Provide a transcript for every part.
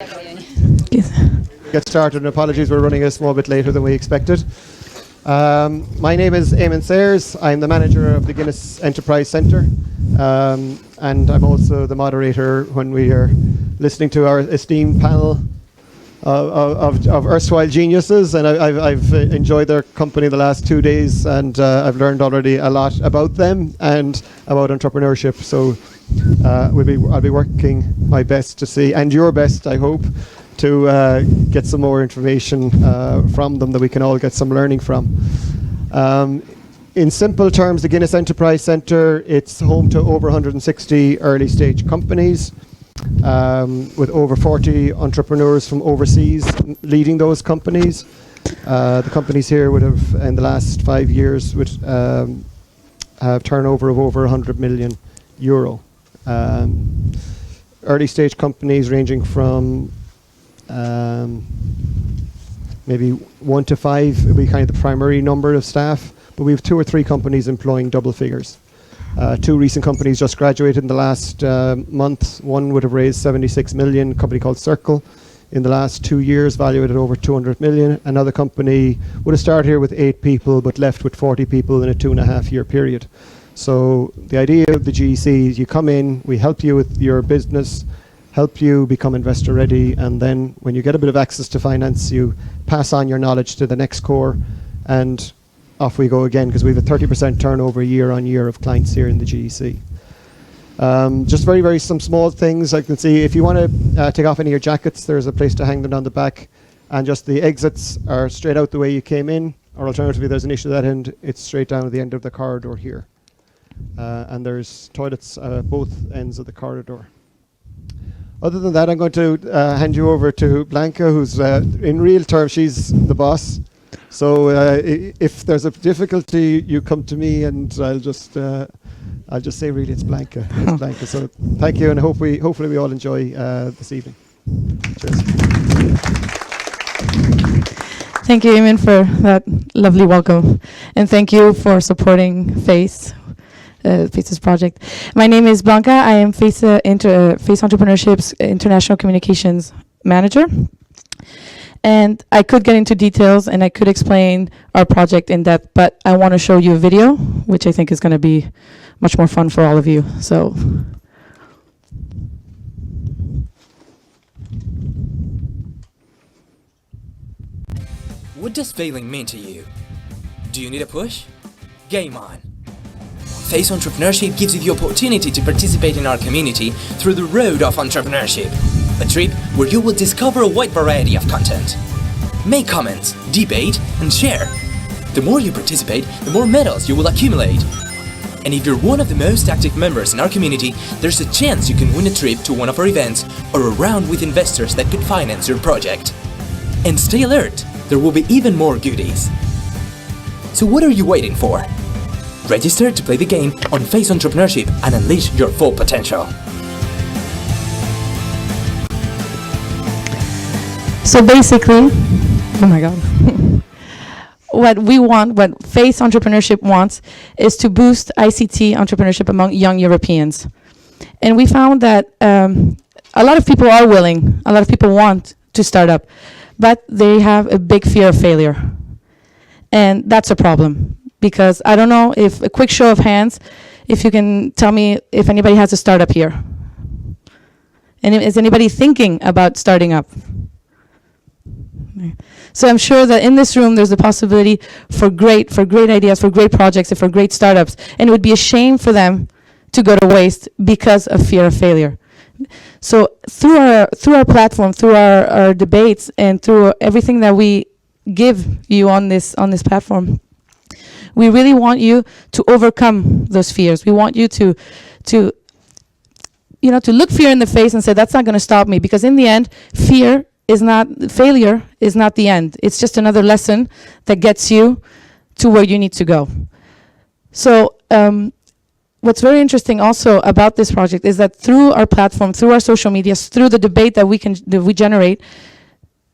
Get started, and apologies, we're running a small bit later than we expected. My name is Eamon Sayers. I'm the manager of the Guinness Enterprise Centre, and I'm also the moderator when we are listening to our esteemed panel of erstwhile geniuses, and I've enjoyed their company the last 2 days, and I've learned already a lot about them and about entrepreneurship. So I'll be working my best to see, and your best, I hope, to get some more information from them that we can all get some learning from. In simple terms, the Guinness Enterprise Centre, it's home to over 160 early stage companies, with over 40 entrepreneurs from overseas leading those companies. The companies here would have, in the last 5 years, would have turnover of over 100 million euro. Early stage companies ranging from maybe 1 to 5 would be kind of the primary number of staff, but we have 2 or 3 companies employing double figures. 2 recent companies just graduated in the last month. One would have raised 76 million, a company called Circle, in the last 2 years, valued at over 200 million. Another company would have started here with 8 people, but left with 40 people in a 2.5-year period. So the idea of the GEC is you come in, we help you with your business, help you become investor ready, and then when you get a bit of access to finance, you pass on your knowledge to the next core, and off we go again, because we have a 30% turnover year on year of clients here in the GEC. Just very some small things I can see. If you want to take off any of your jackets, there's a place to hang them down the back, and just the exits are straight out the way you came in, or alternatively there's an issue at that end, it's straight down at the end of the corridor here. And there's toilets at both ends of the corridor. Other than that, I'm going to hand you over to Blanca, who's, in real terms, she's the boss. So if there's a difficulty, you come to me, and I'll just say really it's Blanca. It's Blanca. So thank you, and hopefully we all enjoy this evening. Cheers. Thank you, Eamon, for that lovely welcome, and thank you for supporting FACE's project. My name is Blanca. I am FACE Entrepreneurship's International Communications Manager. And I could get into details and I could explain our project in depth, but I want to show you a video, which I think is going to be much more fun for all of you. So. What does failing mean to you? Do you need a push? Game on! FACE Entrepreneurship gives you the opportunity to participate in our community through the road of entrepreneurship. A trip where you will discover a wide variety of content. Make comments, debate, and share. The more you participate, the more medals you will accumulate. And if you're one of the most active members in our community, there's a chance you can win a trip to one of our events or a round with investors that could finance your project. And stay alert, there will be even more goodies. So what are you waiting for? Register to play the game on FACE Entrepreneurship and unleash your full potential. So basically, oh my God, what FACE Entrepreneurship wants is to boost ICT entrepreneurship among young Europeans. And we found that a lot of people are willing, a lot of people want to start up, but they have a big fear of failure. And that's a problem. Because I don't know if a quick show of hands, if you can tell me if anybody has a startup here. And is anybody thinking about starting up? So I'm sure that in this room there's a possibility for great ideas, for great projects, and for great startups. And it would be a shame for them to go to waste because of fear of failure. So through our platform, through our debates, and through everything that we give you on this platform, we really want you to overcome those fears. We want you to look fear in the face and say, that's not going to stop me. Because in the end, failure is not the end. It's just another lesson that gets you to where you need to go. So what's very interesting also about this project is that through our platform, through our social media, through the debate that we generate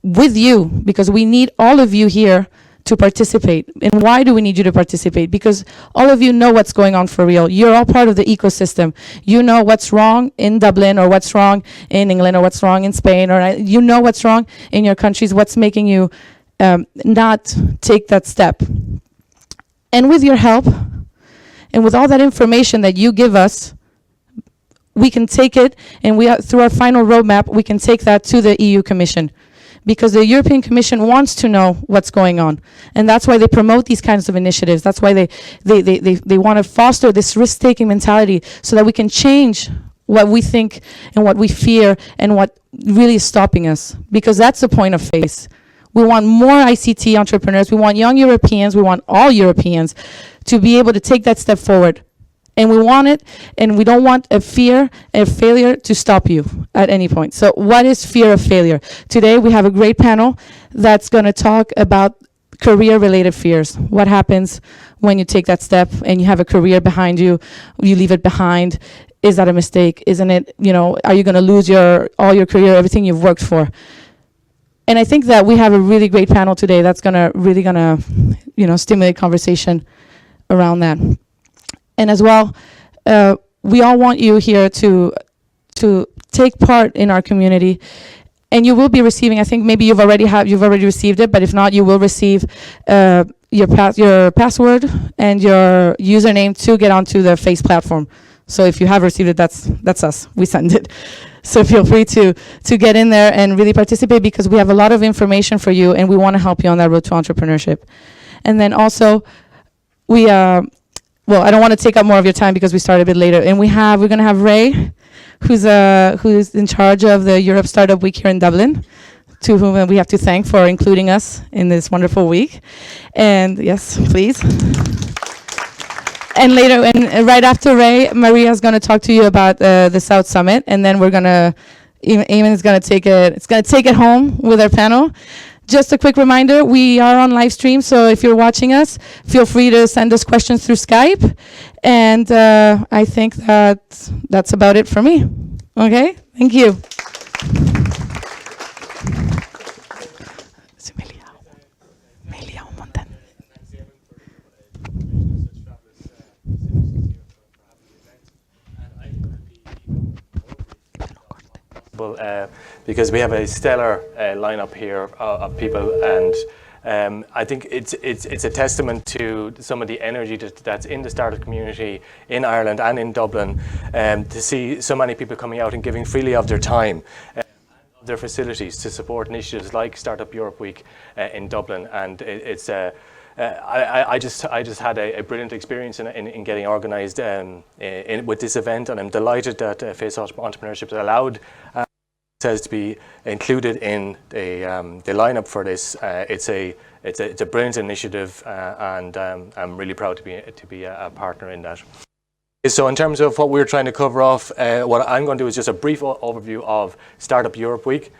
with you, because we need all of you here to participate. And why do we need you to participate? Because all of you know what's going on for real. You're all part of the ecosystem. You know what's wrong in Dublin, or what's wrong in England, or what's wrong in Spain, or you know what's wrong in your countries, what's making you not take that step. And with your help, and with all that information that you give us, we can take it, and through our final roadmap, we can take that to the EU Commission. Because the European Commission wants to know what's going on. And that's why they promote these kinds of initiatives. That's why they want to foster this risk-taking mentality, so that we can change what we think and what we fear and what really is stopping us. Because that's the point of FACE. We want more ICT entrepreneurs. We want young Europeans. We want all Europeans to be able to take that step forward. And we want it, and we don't want a fear of failure to stop you at any point. So what is fear of failure? Today we have a great panel that's going to talk about career-related fears. What happens when you take that step and you have a career behind you, you leave it behind? Is that a mistake? Isn't it, are you going to lose all your career, everything you've worked for? And I think that we have a really great panel today that's really gonna stimulate conversation around that. And as well, we all want you here to take part in our community, and you will be receiving. I think maybe you've already received it, but if not, you will receive your password and your username to get onto the FACE platform. So if you have received it, that's us. We send it. So feel free to get in there and really participate, because we have a lot of information for you, and we want to help you on that road to entrepreneurship. And then also, well, I don't want to take up more of your time because we started a bit later. And we're going to have Ray, who's in charge of the Europe Startup Week here in Dublin, to whom we have to thank for including us in this wonderful week. And yes, please. And later, and right after Ray, Maria's going to talk to you about the South Summit, and then Eamon is going to take it home with our panel. Just a quick reminder, we are on live stream, so if you're watching us, feel free to send us questions through Skype. And I think that's about it for me. Okay, thank you. Because we have a stellar lineup here of people, and I think it's a testament to some of the energy that's in the startup community in Ireland and in Dublin, to see so many people coming out and giving freely of their time, their facilities, to support initiatives like Startup Europe Week in Dublin. And I just had a brilliant experience in getting organised with this event, and I'm delighted that FACE Entrepreneurship has allowed us to be included in the lineup for this. It's a brilliant initiative, and I'm really proud to be a partner in that. So in terms of what we're trying to cover off, what I'm going to do is just a brief overview of Startup Europe Week.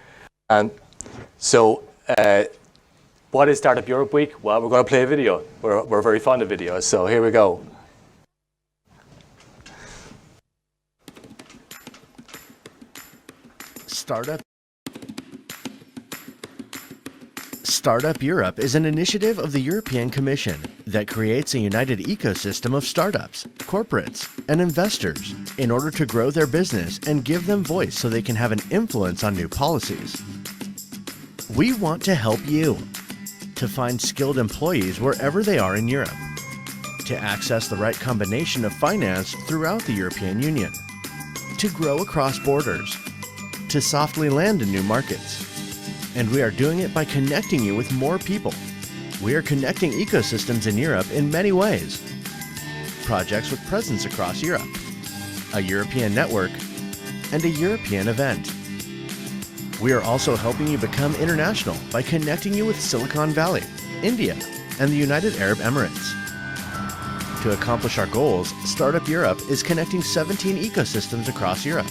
What is Startup Europe Week? Well, we're going to play a video. We're very fond of videos, so here we go. Startup Europe is an initiative of the European Commission that creates a united ecosystem of startups, corporates, and investors in order to grow their business and give them voice so they can have an influence on new policies. We want to help you to find skilled employees wherever they are in Europe, to access the right combination of finance throughout the European Union, to grow across borders, to softly land in new markets. And we are doing it by connecting you with more people. We are connecting ecosystems in Europe in many ways. Projects with presence across Europe, a European network, and a European event. We are also helping you become international by connecting you with Silicon Valley, India, and the United Arab Emirates. To accomplish our goals, Startup Europe is connecting 17 ecosystems across Europe.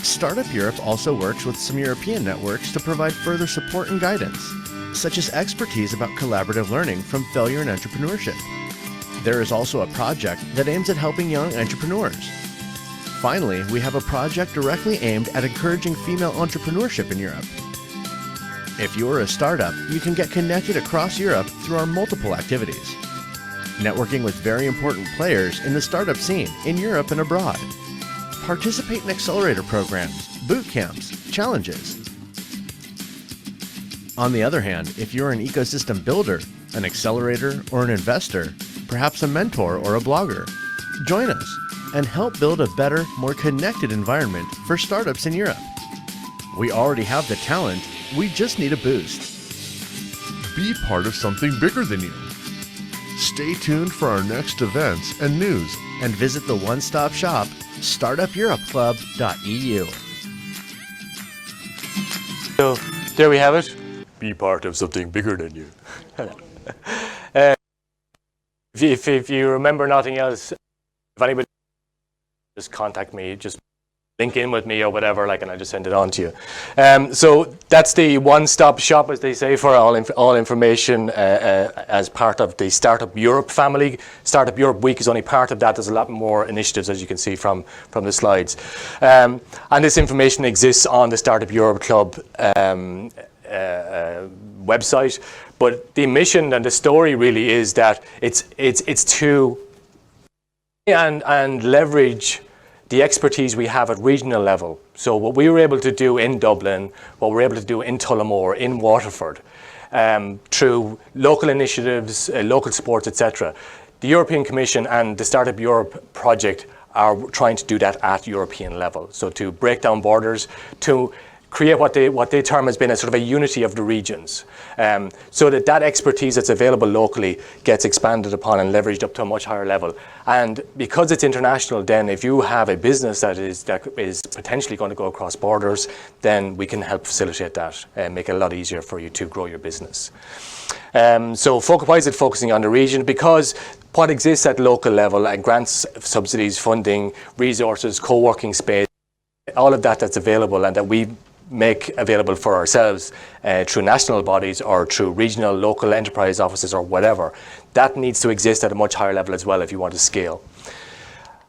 Startup Europe also works with some European networks to provide further support and guidance, such as expertise about collaborative learning from failure and entrepreneurship. There is also a project that aims at helping young entrepreneurs. Finally, we have a project directly aimed at encouraging female entrepreneurship in Europe. If you're a startup, you can get connected across Europe through our multiple activities. Networking with very important players in the startup scene in Europe and abroad. Participate in accelerator programs, boot camps, challenges. On the other hand, if you're an ecosystem builder, an accelerator, or an investor, perhaps a mentor or a blogger, join us and help build a better, more connected environment for startups in Europe. We already have the talent, we just need a boost. Be part of something bigger than you. Stay tuned for our next events and news. And visit the one-stop shop, startupeuropeclub.eu. So there we have it. Be part of something bigger than you. If you remember nothing else, if anybody just contact me, just link in with me or whatever, and I just send it on to you. So that's the one-stop shop, as they say, for all information as part of the Startup Europe family. Startup Europe Week is only part of that. There's a lot more initiatives, as you can see from the slides. And this information exists on the Startup Europe Club website. But the mission and the story really is that it's to and leverage the expertise we have at regional level. So what we were able to do in Dublin, what we're able to do in Tullamore, in Waterford, through local initiatives, local sports, etc. The European Commission and the Startup Europe project are trying to do that at European level. So to break down borders, to create what they term has been a sort of a unity of the regions, so that expertise that's available locally gets expanded upon and leveraged up to a much higher level. And because it's international, then if you have a business that is potentially going to go across borders, then we can help facilitate that and make it a lot easier for you to grow your business. So why is it focusing on the region? Because what exists at local level, like grants, subsidies, funding, resources, co-working space, all of that's available and that we make available for ourselves through national bodies or through regional, local enterprise offices or whatever, that needs to exist at a much higher level as well if you want to scale.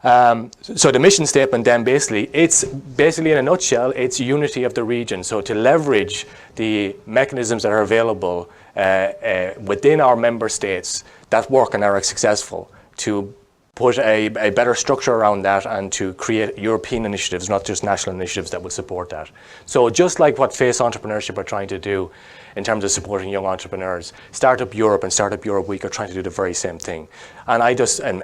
So the mission statement then it's basically in a nutshell, it's unity of the region. So to leverage the mechanisms that are available within our member states that work and are successful, to put a better structure around that and to create European initiatives, not just national initiatives that will support that. So just like what Face Entrepreneurship are trying to do in terms of supporting young entrepreneurs, Startup Europe and Startup Europe Week are trying to do the very same thing. And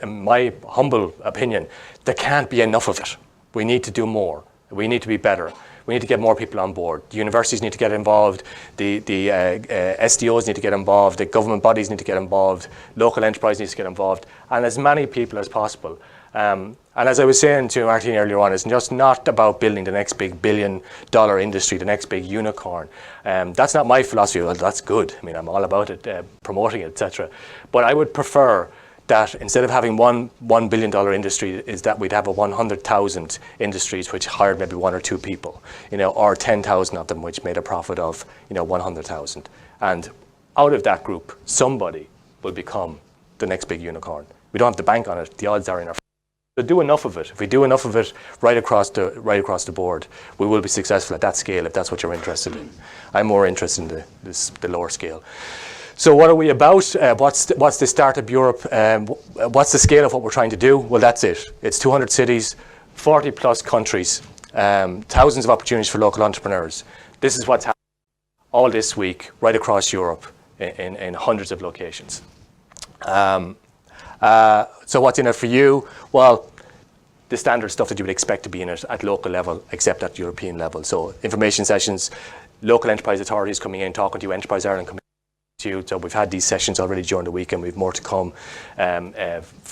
in my humble opinion, there can't be enough of it. We need to do more. We need to be better. We need to get more people on board. The universities need to get involved. The SDOs need to get involved. The government bodies need to get involved. Local enterprise needs to get involved. And as many people as possible. And as I was saying to Martine earlier on, it's just not about building the next big billion-dollar industry, the next big unicorn. That's not my philosophy. Well, that's good. I mean, I'm all about it, promoting it, etc. But I would prefer that instead of having $1 billion industry, is that we'd have a 100,000 industries which hired maybe one or two people, or 10,000 of them which made a profit of 100,000. And out of that group, somebody will become the next big unicorn. We don't have to bank on it. The odds are in our favor. So do enough of it. If we do enough of it right across the board, we will be successful at that scale if that's what you're interested in. I'm more interested in the lower scale. So what are we about? What's the Startup Europe? What's the scale of what we're trying to do? Well, that's it. It's 200 cities, 40 plus countries, thousands of opportunities for local entrepreneurs. This is what's happening all this week, right across Europe, in hundreds of locations. So what's in it for you? Well, the standard stuff that you would expect to be in it at local level, except at European level. So information sessions, local enterprise authorities coming in, talking to you, Enterprise Ireland coming to you. So we've had these sessions already during the week and we've more to come.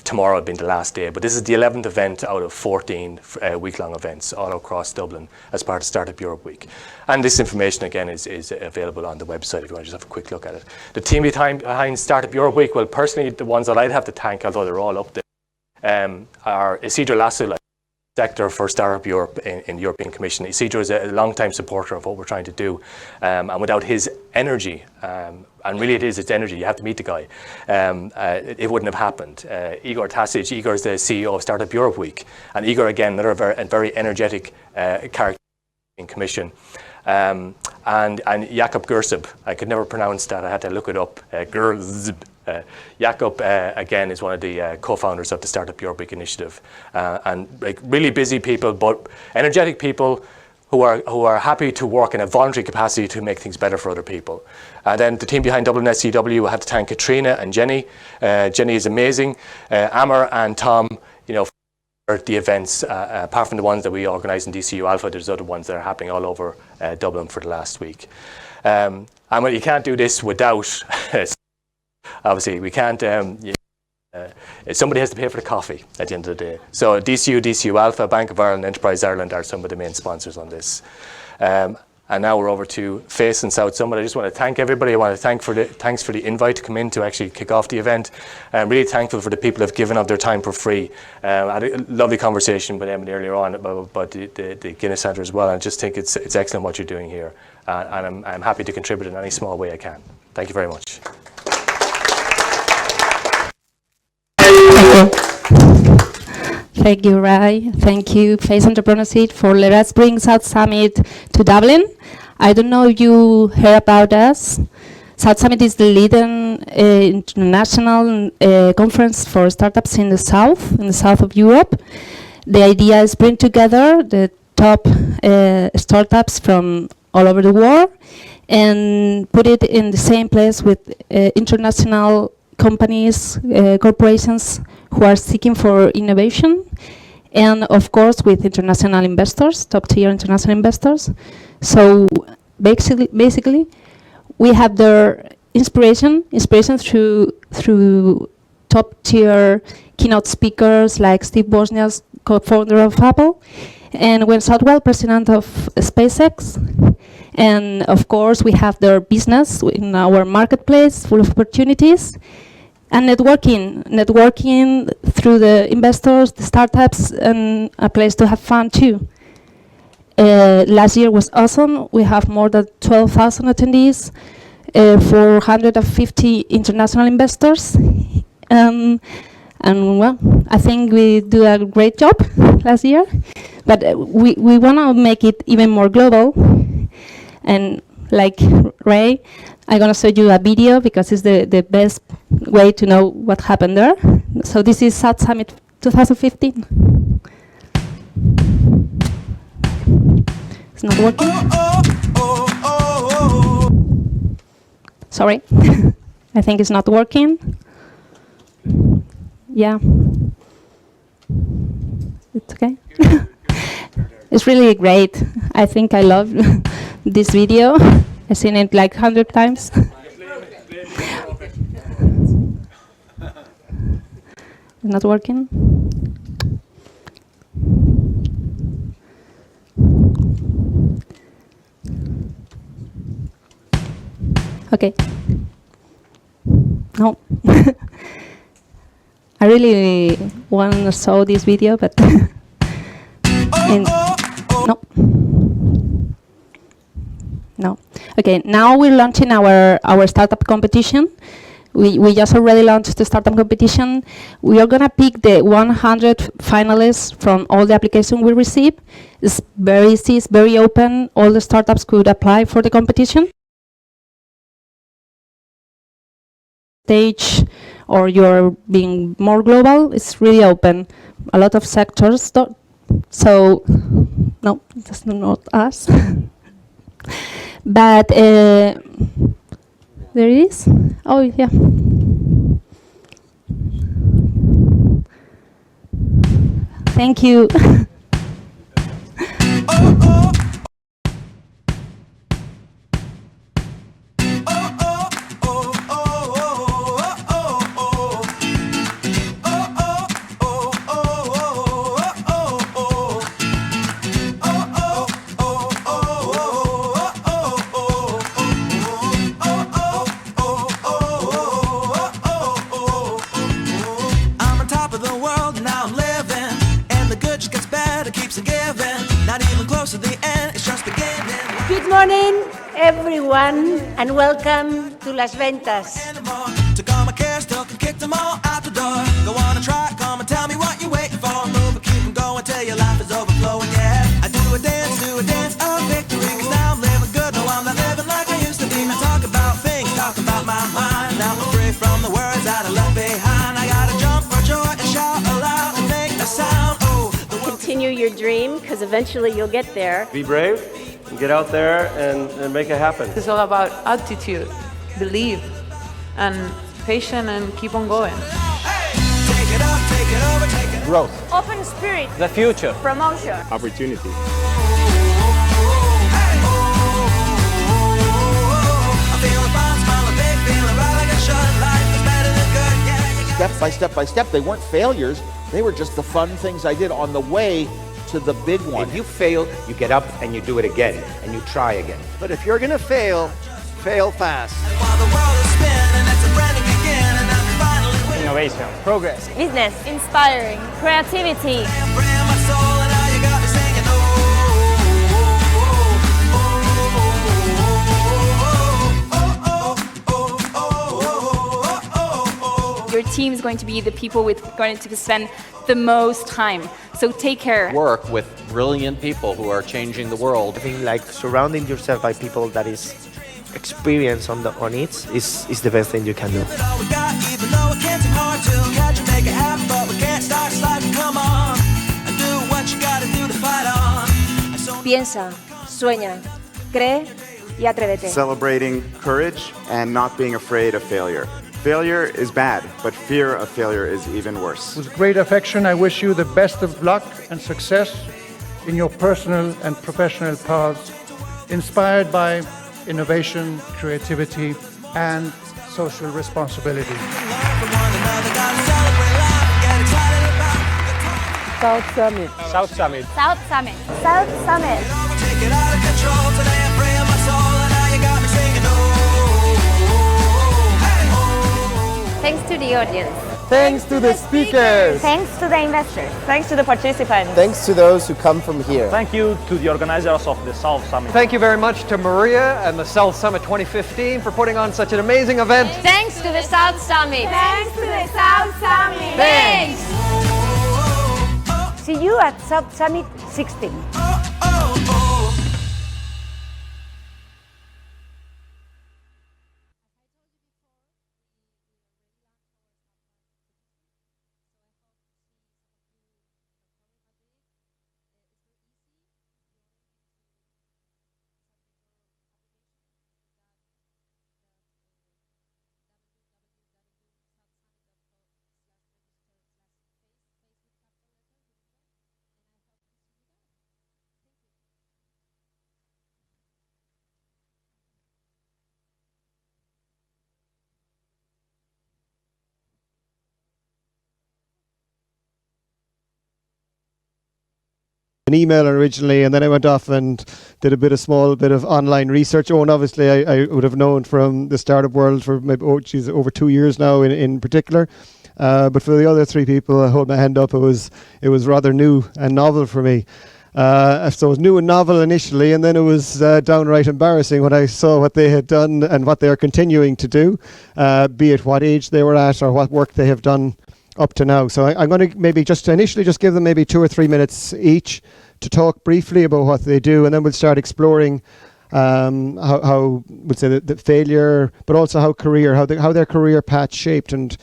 Tomorrow being the last day, but this is the 11th event out of 14 week-long events all across Dublin as part of Startup Europe Week. And this information again is available on the website if you want to just have a quick look at it. The team behind Startup Europe Week, well, personally the ones that I'd have to thank, although they're all up there, are Isidro Lasso, sector for Startup Europe in the European Commission. Isidro is a long-time supporter of what we're trying to do, and without his energy, and really it's energy, you have to meet the guy, it wouldn't have happened. Igor Tasic, Igor is the CEO of Startup Europe Week, and Igor, again, another very energetic character in Commission. and Jakob Gersib. I could never pronounce that. I had to look it up. Gersib. Jakob, again, is one of the co-founders of the Startup Europe Week initiative. And like really busy people, but energetic people who are happy to work in a voluntary capacity to make things better for other people. And then the team behind Dublin SCW, I have to thank Katrina and Jenny. Jenny is amazing. Amar and Tom, for the events, apart from the ones that we organise in DCU Alpha, there's other ones that are happening all over Dublin for the last week. And you can't do this without, obviously, we can't, somebody has to pay for the coffee at the end of the day. So DCU Alpha, Bank of Ireland, Enterprise Ireland are some of the main sponsors on this. And now we're over to Face and South Summit. I just want to thank everybody. I want to thanks for the invite to come in to actually kick off the event. I'm really thankful for the people who have given up their time for free. I had a lovely conversation with Emily earlier on about the Guinness Centre as well. I just think it's excellent what you're doing here. And I'm happy to contribute in any small way I can. Thank you very much. Thank you, Rai. Thank you, Face Entrepreneurship, for letting us bring South Summit to Dublin. I don't know if you heard about us. South Summit is the leading international conference for startups in the south of Europe. The idea is bring together the top startups from all over the world and put it in the same place with international companies, corporations who are seeking for innovation, and of course with international investors, top-tier international investors. So basically, we have their inspiration through top-tier keynote speakers like Steve Wozniak, co-founder of Apple, and Gwen Southwell, president of SpaceX. And of course, we have their business in our marketplace full of opportunities. And networking through the investors, the startups, and a place to have fun too. Last year was awesome. We have more than 12,000 attendees, 450 international investors. And well, I think we do a great job last year, but we want to make it even more global. And like Ray, I'm going to show you a video because it's the best way to know what happened there. So this is South Summit 2015. It's not working. Sorry. I think it's not working. Yeah. It's okay. It's really great. I think I love this video. I've seen it like 100 times. Not working. Okay. No. I really want to show this video, but no. No. Okay, now we're launching our startup competition. We just already launched the startup competition. We are going to pick the 100 finalists from all the applications we receive. It's very easy, it's very open. All the startups could apply for the competition. Stage, or you're being more global, it's really open. A lot of sectors. So, no, that's not us. But there it is. Oh, yeah. Thank you. Good morning, everyone, and welcome to Las Ventas. Took all my cares, took and kicked them all out the door. Go on and try, come and tell me what you're waiting for. Move and keep them going till your life is overflowing, yeah. I do a dance of victory, 'cause now I'm living your dream, because eventually you'll get there. Be brave and get out there and make it happen. It's all about attitude, believe, and patience, and keep on going. Take it up, take it over, take it Growth. Open spirit. The future. Promotion. Opportunity. Step by step, they weren't failures. They were just the fun things I did on the way to the big one. If you fail, you get up and you do it again, and you try again. But if you're gonna fail, fail fast. While the world is spinning, it's a brand new beginning, and we finally win. Innovation. Progress. Business. Inspiring. Creativity. Brand my soul, and now you got me singing. Your team is going to be the people going to spend the most time. So take care. Work with brilliant people who are changing the world. I think like surrounding yourself by people that is experienced on it is the best thing you can do. Piensa, sueña, cree y atrévete. Celebrating courage and not being afraid of failure. Failure is bad, but fear of failure is even worse. With great affection, I wish you the best of luck and success in your personal and professional paths, inspired by innovation, creativity, and social responsibility. South Summit. South Summit. South Summit. South Summit. Take it out of control today, I'm praying my soul, and now you got me singing. Thanks to the audience. Thanks to the speakers. Thanks to the investors. Thanks to the participants. Thanks to those who come from here. Thank you to the organizers of the South Summit. Thank you very much to Maria and the South Summit 2015 for putting on such an amazing event. Thanks to the South Summit. Thanks to the South Summit. Thanks. See you at South Summit 16. An email originally, and then I went off and did a small bit of online research. Oh, and obviously I would have known from the startup world for maybe, over 2 years now in particular. But for the other three people, I hold my hand up, it was rather new and novel for me. So it was new and novel initially, and then it was downright embarrassing when I saw what they had done and what they are continuing to do, be it what age they were at or what work they have done up to now. So I'm going to maybe just initially just give them maybe 2 or 3 minutes each to talk briefly about what they do, and then we'll start exploring how we'd say the failure, but also how their career path shaped. And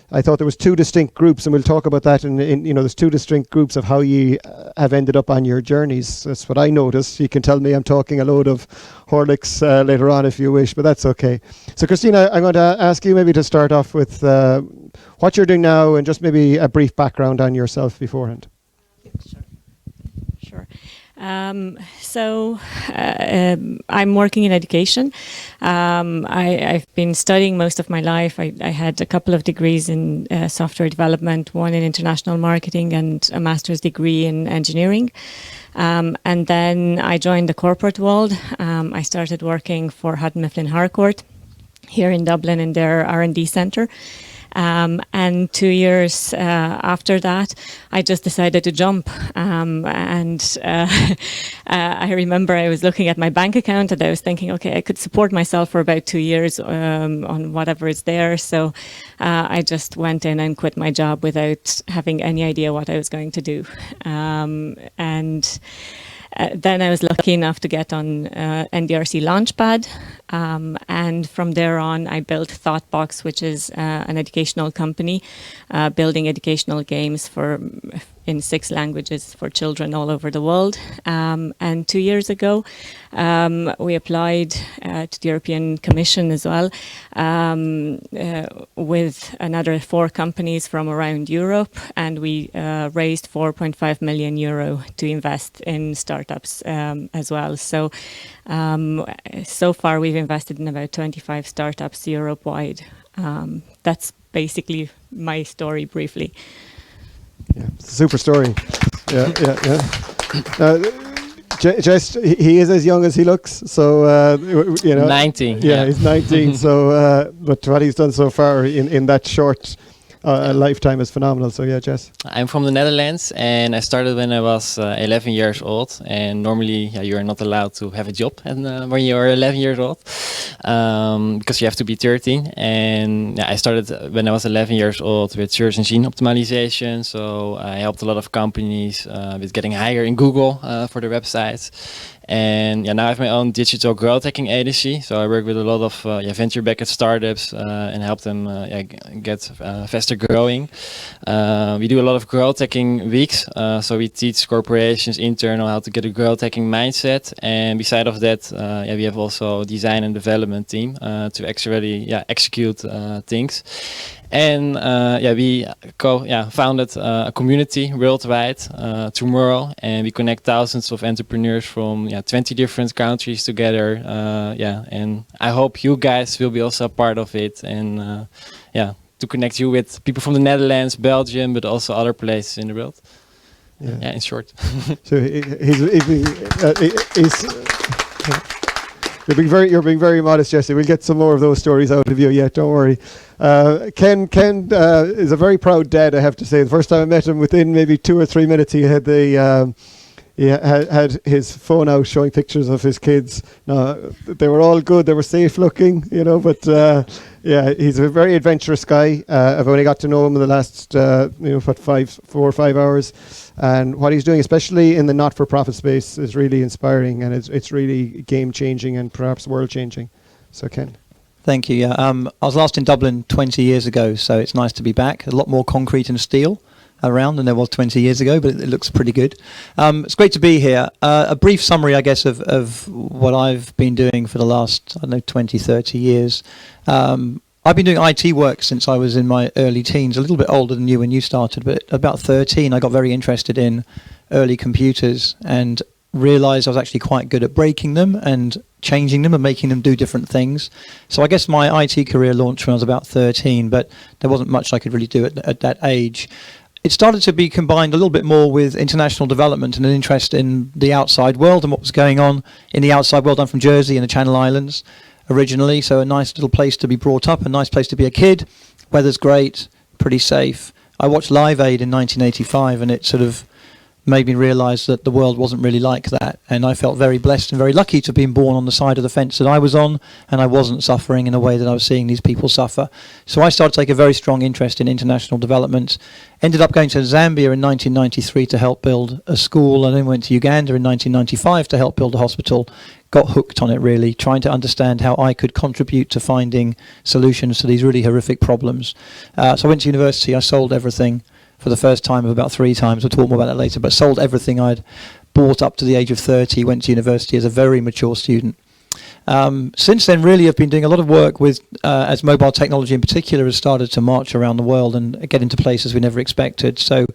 I thought there was 2 distinct groups, and we'll talk about that in there's 2 distinct groups of how you have ended up on your journeys. That's what I noticed. You can tell me I'm talking a load of Horlicks later on if you wish, but that's okay. So Christina, I'm going to ask you maybe to start off with what you're doing now and just maybe a brief background on yourself beforehand. Sure. I'm working in education. I've been studying most of my life. I had a couple of degrees in software development, one in international marketing and a master's degree in engineering. And then I joined the corporate world. I started working for Hutton Mifflin Harcourt here in Dublin in their R&D centre. And 2 years after that, I just decided to jump. I remember I was looking at my bank account and I was thinking, okay, I could support myself for about 2 years on whatever is there. So I just went in and quit my job without having any idea what I was going to do. Then I was lucky enough to get on NDRC Launchpad, and from there on I built ThoughtBox, which is an educational company building educational games for in 6 languages for children all over the world. And 2 years ago, we applied to the European Commission as well, with another 4 companies from around Europe, and we raised 4.5 million euro to invest in startups as well. So so far we've invested in about 25 startups Europe-wide. That's basically my story briefly. Yeah, super story. Yeah. Jess, he is as young as he looks, so 19. Yeah, he's 19. So, but what he's done so far in that short lifetime is phenomenal. So yeah, Jess. I'm from the Netherlands, and I started when I was 11 years old. And normally, you are not allowed to have a job when you are 11 years old, because you have to be 13. And I started when I was 11 years old with search engine optimization. So I helped a lot of companies with getting higher in Google for their websites. And now I have my own digital growth hacking agency. So I work with a lot of venture-backed startups and help them get faster growing. We do a lot of growth hacking weeks. So we teach corporations internal how to get a growth hacking mindset. And beside of that, we have also design and development team to actually execute things. And we founded a community worldwide, Tomorrow, and we connect thousands of entrepreneurs from 20 different countries together. And I hope you guys will be also a part of it, and to connect you with people from the Netherlands, Belgium, but also other places in the world. Yeah, in short. So You're being very modest, Jesse. We'll get some more of those stories out of you yet. Don't worry. Ken is a very proud dad, I have to say. The first time I met him, within maybe 2 or 3 minutes, he had had his phone out showing pictures of his kids. Now, they were all good. They were safe looking, But he's a very adventurous guy. I've only got to know him in the last 4 or 5 hours. And what he's doing, especially in the not-for-profit space, is really inspiring, and it's really game-changing and perhaps world-changing. So, Ken. Thank you. I was last in Dublin 20 years ago, so it's nice to be back. A lot more concrete and steel around than there was 20 years ago, but it looks pretty good. It's great to be here. A brief summary, I guess, of what I've been doing for the last, 20, 30 years. I've been doing IT work since I was in my early teens, a little bit older than you when you started, but about 13 I got very interested in early computers and realized I was actually quite good at breaking them and changing them and making them do different things. So I guess my IT career launched when I was about 13, but there wasn't much I could really do at that age. It started to be combined a little bit more with international development and an interest in the outside world and what was going on in the outside world. I'm from Jersey and the Channel Islands originally, so a nice little place to be brought up, a nice place to be a kid. Weather's great, pretty safe. I watched Live Aid in 1985, and it sort of made me realise that the world wasn't really like that, and I felt very blessed and very lucky to have been born on the side of the fence that I was on, and I wasn't suffering in a way that I was seeing these people suffer. So I started to take a very strong interest in international development. Ended up going to Zambia in 1993 to help build a school, and then went to Uganda in 1995 to help build a hospital. Got hooked on it, really, trying to understand how I could contribute to finding solutions to these really horrific problems. So I went to university. I sold everything for the first time of about 3 times. We'll talk more about that later, but sold everything I'd bought up to the age of 30, went to university as a very mature student. Since then, really, I've been doing a lot of work with, as mobile technology in particular has started to march around the world and get into places we never expected. So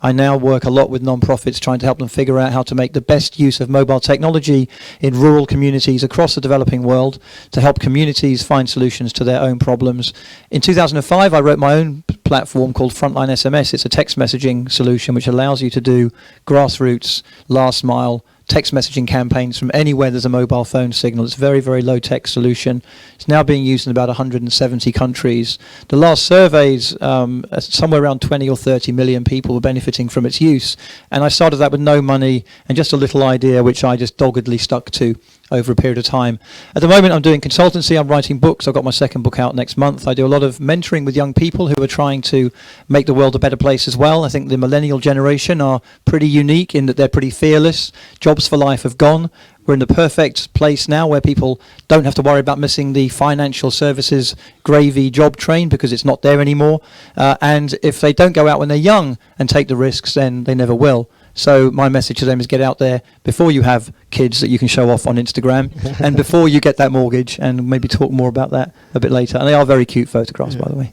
I now work a lot with non-profits, trying to help them figure out how to make the best use of mobile technology in rural communities across the developing world to help communities find solutions to their own problems. In 2005, I wrote my own platform called Frontline SMS. It's a text messaging solution which allows you to do grassroots, last mile, text messaging campaigns from anywhere there's a mobile phone signal. It's a very, very low-tech solution. It's now being used in about 170 countries. The last surveys, somewhere around 20 or 30 million people were benefiting from its use. And I started that with no money and just a little idea which I just doggedly stuck to. over a period of time. At the moment, I'm doing consultancy. I'm writing books. I've got my second book out next month. I do a lot of mentoring with young people who are trying to make the world a better place as well. I think the millennial generation are pretty unique in that they're pretty fearless. Jobs for life have gone. We're in the perfect place now where people don't have to worry about missing the financial services gravy job train because it's not there anymore. And if they don't go out when they're young and take the risks, then they never will. So my message to them is get out there before you have kids that you can show off on Instagram and before you get that mortgage, and maybe talk more about that a bit later. And they are very cute photographs, by the way.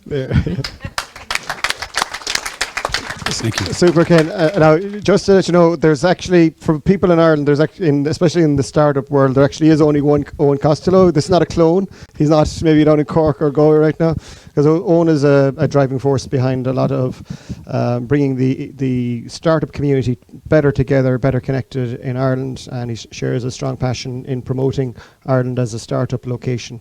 Thank you. Super, Ken. Now, just to let you know, there's actually, for people in Ireland, there's actually, especially in the startup world, there actually is only one Owen Costello. This is not a clone. He's not maybe down in Cork or Galway right now, because Owen is a driving force behind a lot of bringing the startup community better together, better connected in Ireland, and he shares a strong passion in promoting Ireland as a startup location.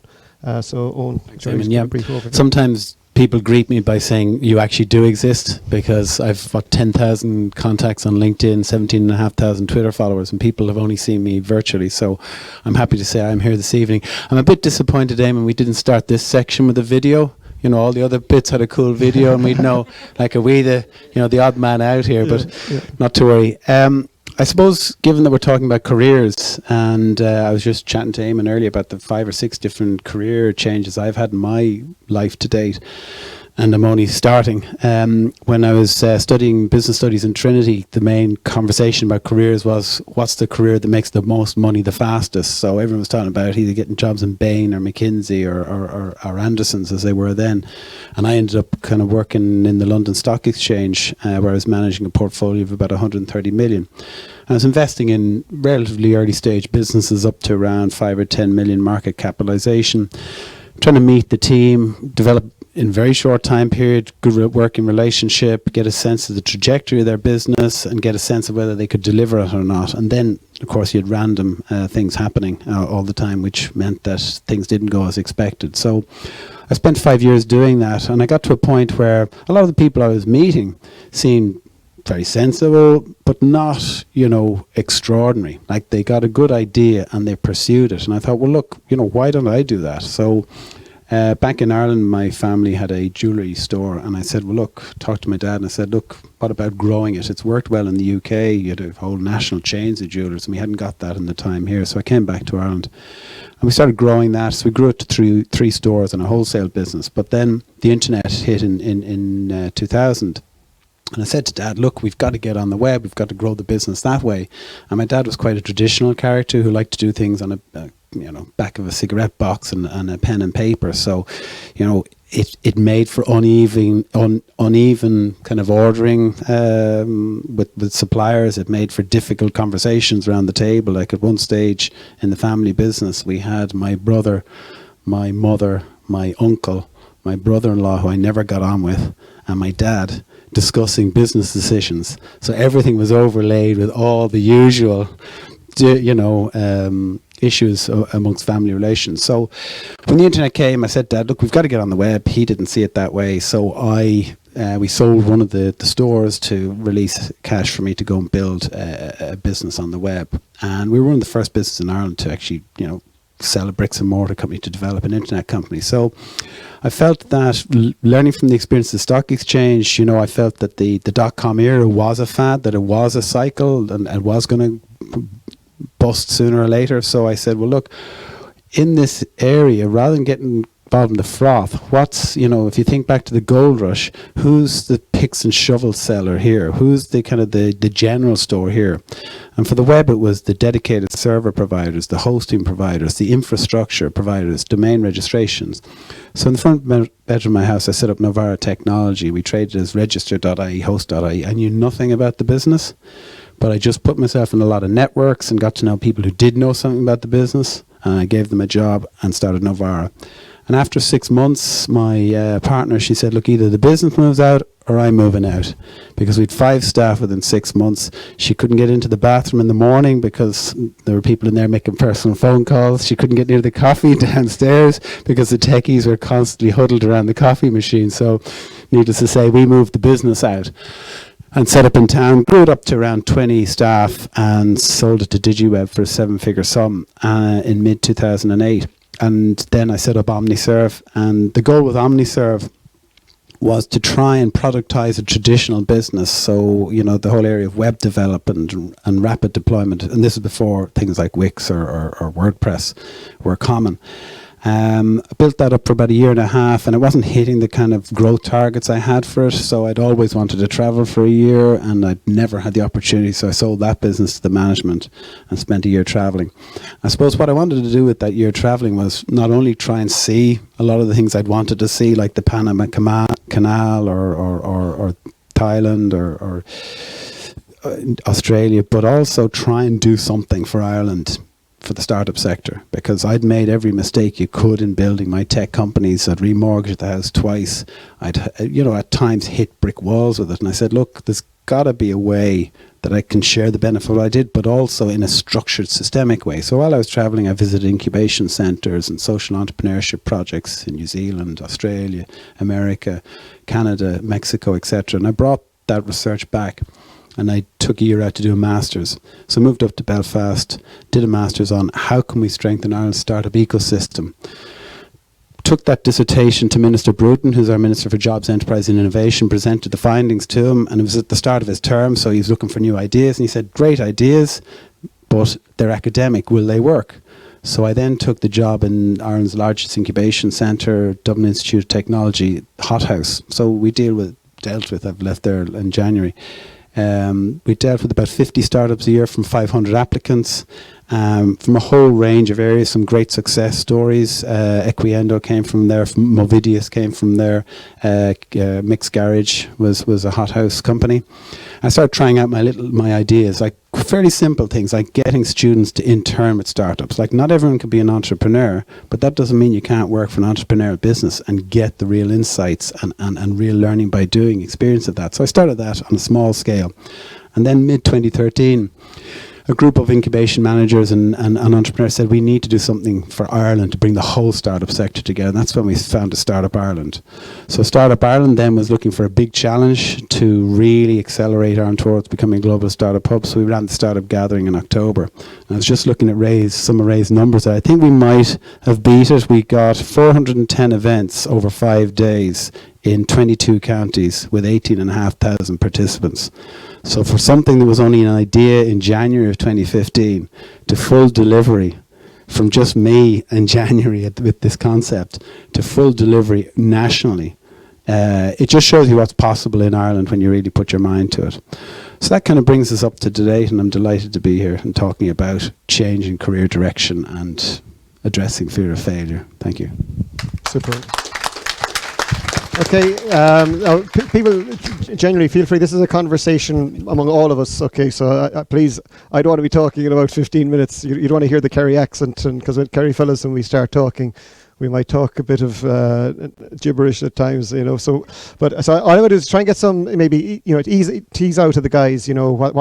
So, Owen, yeah. brief overview. Sometimes people greet me by saying you actually do exist, because I've got 10,000 contacts on LinkedIn, 17,500 Twitter followers, and people have only seen me virtually. So I'm happy to say I'm here this evening. I'm a bit disappointed, Eamon, we didn't start this section with a video. You know, all the other bits had a cool video, and we'd know, like, are we the, you know, the odd man out here? But not to worry. I suppose, given that we're talking about careers, and I was just chatting to Eamon earlier about the 5 or 6 different career changes I've had in my life to date, and I'm only starting. When I was studying business studies in Trinity, the main conversation about careers was, what's the career that makes the most money the fastest? So everyone was talking about either getting jobs in Bain or McKinsey or Anderson's, as they were then. And I ended up kind of working in the London Stock Exchange, where I was managing a portfolio of about 130 million. I was investing in relatively early stage businesses up to around 5 or 10 million market capitalization, trying to meet the team, develop in a very short time period, good working relationship, get a sense of the trajectory of their business, and get a sense of whether they could deliver it or not. And then, of course, you had random things happening all the time, which meant that things didn't go as expected. So I spent 5 years doing that, and I got to a point where a lot of the people I was meeting seemed very sensible, but not, you know, extraordinary. Like, they got a good idea and they pursued it. And I thought, well, look, you know, why don't I do that? So back in Ireland, my family had a jewellery store, and I said, well, look, talked to my dad, and I said, look, what about growing it? It's worked well in the UK. You had a whole national chains of jewellers, and we hadn't got that in the time here. So I came back to Ireland, and we started growing that. So we grew it to three stores and a wholesale business. But then the internet hit in 2000. And I said to Dad, look, we've got to get on the web. We've got to grow the business that way. And my dad was quite a traditional character who liked to do things on a back of a cigarette box and a pen and paper. So, you know, it made for uneven kind of ordering with suppliers. It made for difficult conversations around the table. Like, at one stage in the family business, we had my brother, my mother, my uncle, my brother-in-law, who I never got on with, and my dad discussing business decisions. So everything was overlaid with all the usual, issues amongst family relations. So when the internet came, I said, Dad, look, we've got to get on the web. He didn't see it that way. So we sold one of the stores to release cash for me to go and build a business on the web. And we were one of the first businesses in Ireland to actually, sell a bricks and mortar company, to develop an internet company. So I felt that learning from the experience of the stock exchange, I felt that the dot-com era was a fad, that it was a cycle, and it was going to bust sooner or later. So I said, well, look, in this area, rather than getting involved in the froth, what's, if you think back to the gold rush, who's the picks and shovel seller here? Who's the kind of the general store here? And for the web, it was the dedicated server providers, the hosting providers, the infrastructure providers, domain registrations. So in the front bedroom of my house, I set up Novara Technology. We traded as register.ie, host.ie. I knew nothing about the business, but I just put myself in a lot of networks and got to know people who did know something about the business. And I gave them a job and started Novara. And after 6 months, my partner, she said, look, either the business moves out or I'm moving out. Because we'd 5 staff within 6 months. She couldn't get into the bathroom in the morning because there were people in there making personal phone calls. She couldn't get near the coffee downstairs because the techies were constantly huddled around the coffee machine. So needless to say, we moved the business out. and set up in town, grew it up to around 20 staff and sold it to DigiWeb for a 7-figure sum in mid-2008. And then I set up OmniServe, and the goal with OmniServe was to try and productize a traditional business. So, you know, the whole area of web development and rapid deployment, and this is before things like Wix or WordPress were common. I built that up for about a year and a half, and it wasn't hitting the kind of growth targets I had for it. So I'd always wanted to travel for a year, and I'd never had the opportunity. So I sold that business to the management and spent a year traveling. I suppose what I wanted to do with that year traveling was not only try and see a lot of the things I'd wanted to see, like the Panama Canal or Thailand or Australia, but also try and do something for Ireland, for the startup sector, because I'd made every mistake you could in building my tech companies. I'd remortgaged the house twice. I'd, at times hit brick walls with it. And I said, look, there's got to be a way that I can share the benefit of what I did, but also in a structured, systemic way. So while I was traveling, I visited incubation centres and social entrepreneurship projects in New Zealand, Australia, America, Canada, Mexico, etc. And I brought that research back. And I took a year out to do a master's. So I moved up to Belfast, did a master's on how can we strengthen Ireland's startup ecosystem. Took that dissertation to Minister Bruton, who's our Minister for Jobs, Enterprise and Innovation, presented the findings to him, and it was at the start of his term, so he was looking for new ideas, and he said, great ideas, but they're academic, will they work? So I then took the job in Ireland's largest incubation centre, Dublin Institute of Technology, hothouse. So we dealt with, I've left there in January, we dealt with about 50 startups a year from 500 applicants from a whole range of areas, some great success stories. Equiendo came from there, Movidius came from there, Mixed Garage was a hothouse company. I started trying out my ideas, like fairly simple things, like getting students to intern with startups. Like, not everyone can be an entrepreneur, but that doesn't mean you can't work for an entrepreneurial business and get the real insights and real learning by doing, experience of that. So I started that on a small scale. And then mid-2013, a group of incubation managers and entrepreneurs said, we need to do something for Ireland to bring the whole startup sector together. And that's when we founded Startup Ireland. So Startup Ireland then was looking for a big challenge to really accelerate Ireland towards becoming a global startup hub. So we ran the startup gathering in October. And I was just looking at some of Ray's numbers. I think we might have beat it. We got 410 events over 5 days in 22 counties with 18,500 participants. So for something that was only an idea in January of 2015 to full delivery, from just me in January with this concept to full delivery nationally, it just shows you what's possible in Ireland when you really put your mind to it. So that kind of brings us up to date, and I'm delighted to be here and talking about changing career direction and addressing fear of failure. Thank you. Super. Okay, people generally feel free. This is a conversation among all of us. Okay, so please, I don't want to be talking in about 15 minutes. You don't want to hear the Kerry accent, and because with Kerry fellas, when we start talking, we might talk a bit of gibberish at times, you know. So all I want to do is try and get some, maybe, you know, tease out of the guys, you know, what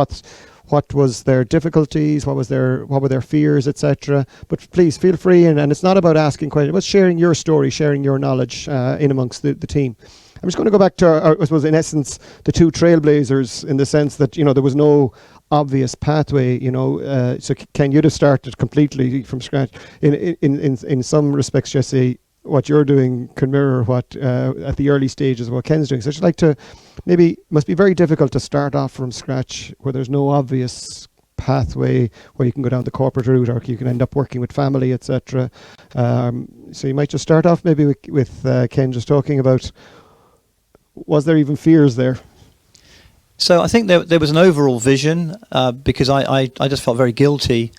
was their difficulties, what were their fears, etc. But please feel free, and it's not about asking questions, but sharing your story, sharing your knowledge in amongst the team. I'm just going to go back to, I suppose, in essence, the two trailblazers, in the sense that, you know, there was no obvious pathway, you know. So Ken, you'd have started completely from scratch. In some respects, Jesse, what you're doing can mirror what at the early stages what Ken's doing. So I'd like to, maybe, must be very difficult to start off from scratch where there's no obvious pathway where you can go down the corporate route, or you can end up working with family, etc. So you might just start off maybe with Ken just talking about, was there even fears there? So I think there was an overall vision, because I just felt very guilty.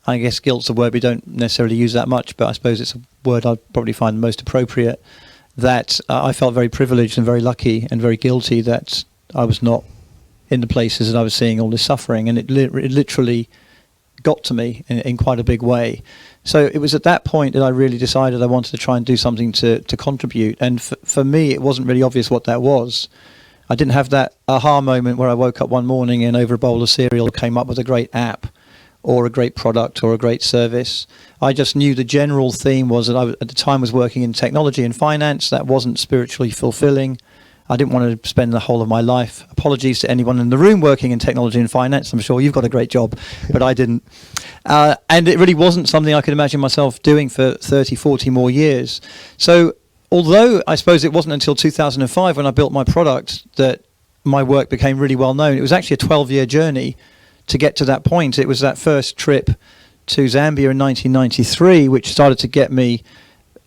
I guess guilt's a word we don't necessarily use that much, but I suppose it's a word I'd probably find most appropriate, that I felt very privileged and very lucky and very guilty that I was not in the places that I was seeing all this suffering, and it literally got to me in quite a big way. So it was at that point that I really decided I wanted to try and do something to contribute, and for me it wasn't really obvious what that was. I didn't have that aha moment where I woke up one morning and over a bowl of cereal came up with a great app or a great product or a great service. I just knew the general theme was that I at the time was working in technology and finance. That wasn't spiritually fulfilling. I didn't want to spend the whole of my life. Apologies to anyone in the room working in technology and finance. I'm sure you've got a great job, but I didn't. And it really wasn't something I could imagine myself doing for 30, 40 more years. So although I suppose it wasn't until 2005 when I built my product that my work became really well known, it was actually a 12-year journey to get to that point. It was that first trip to Zambia in 1993 which started to get me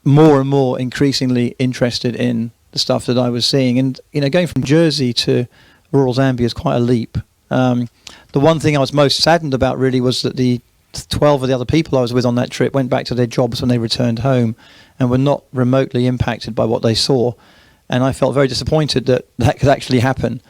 more and more increasingly interested in the stuff that I was seeing. And going from Jersey to rural Zambia is quite a leap. The one thing I was most saddened about really was that the 12 of the other people I was with on that trip went back to their jobs when they returned home and were not remotely impacted by what they saw. And I felt very disappointed that that could actually happen.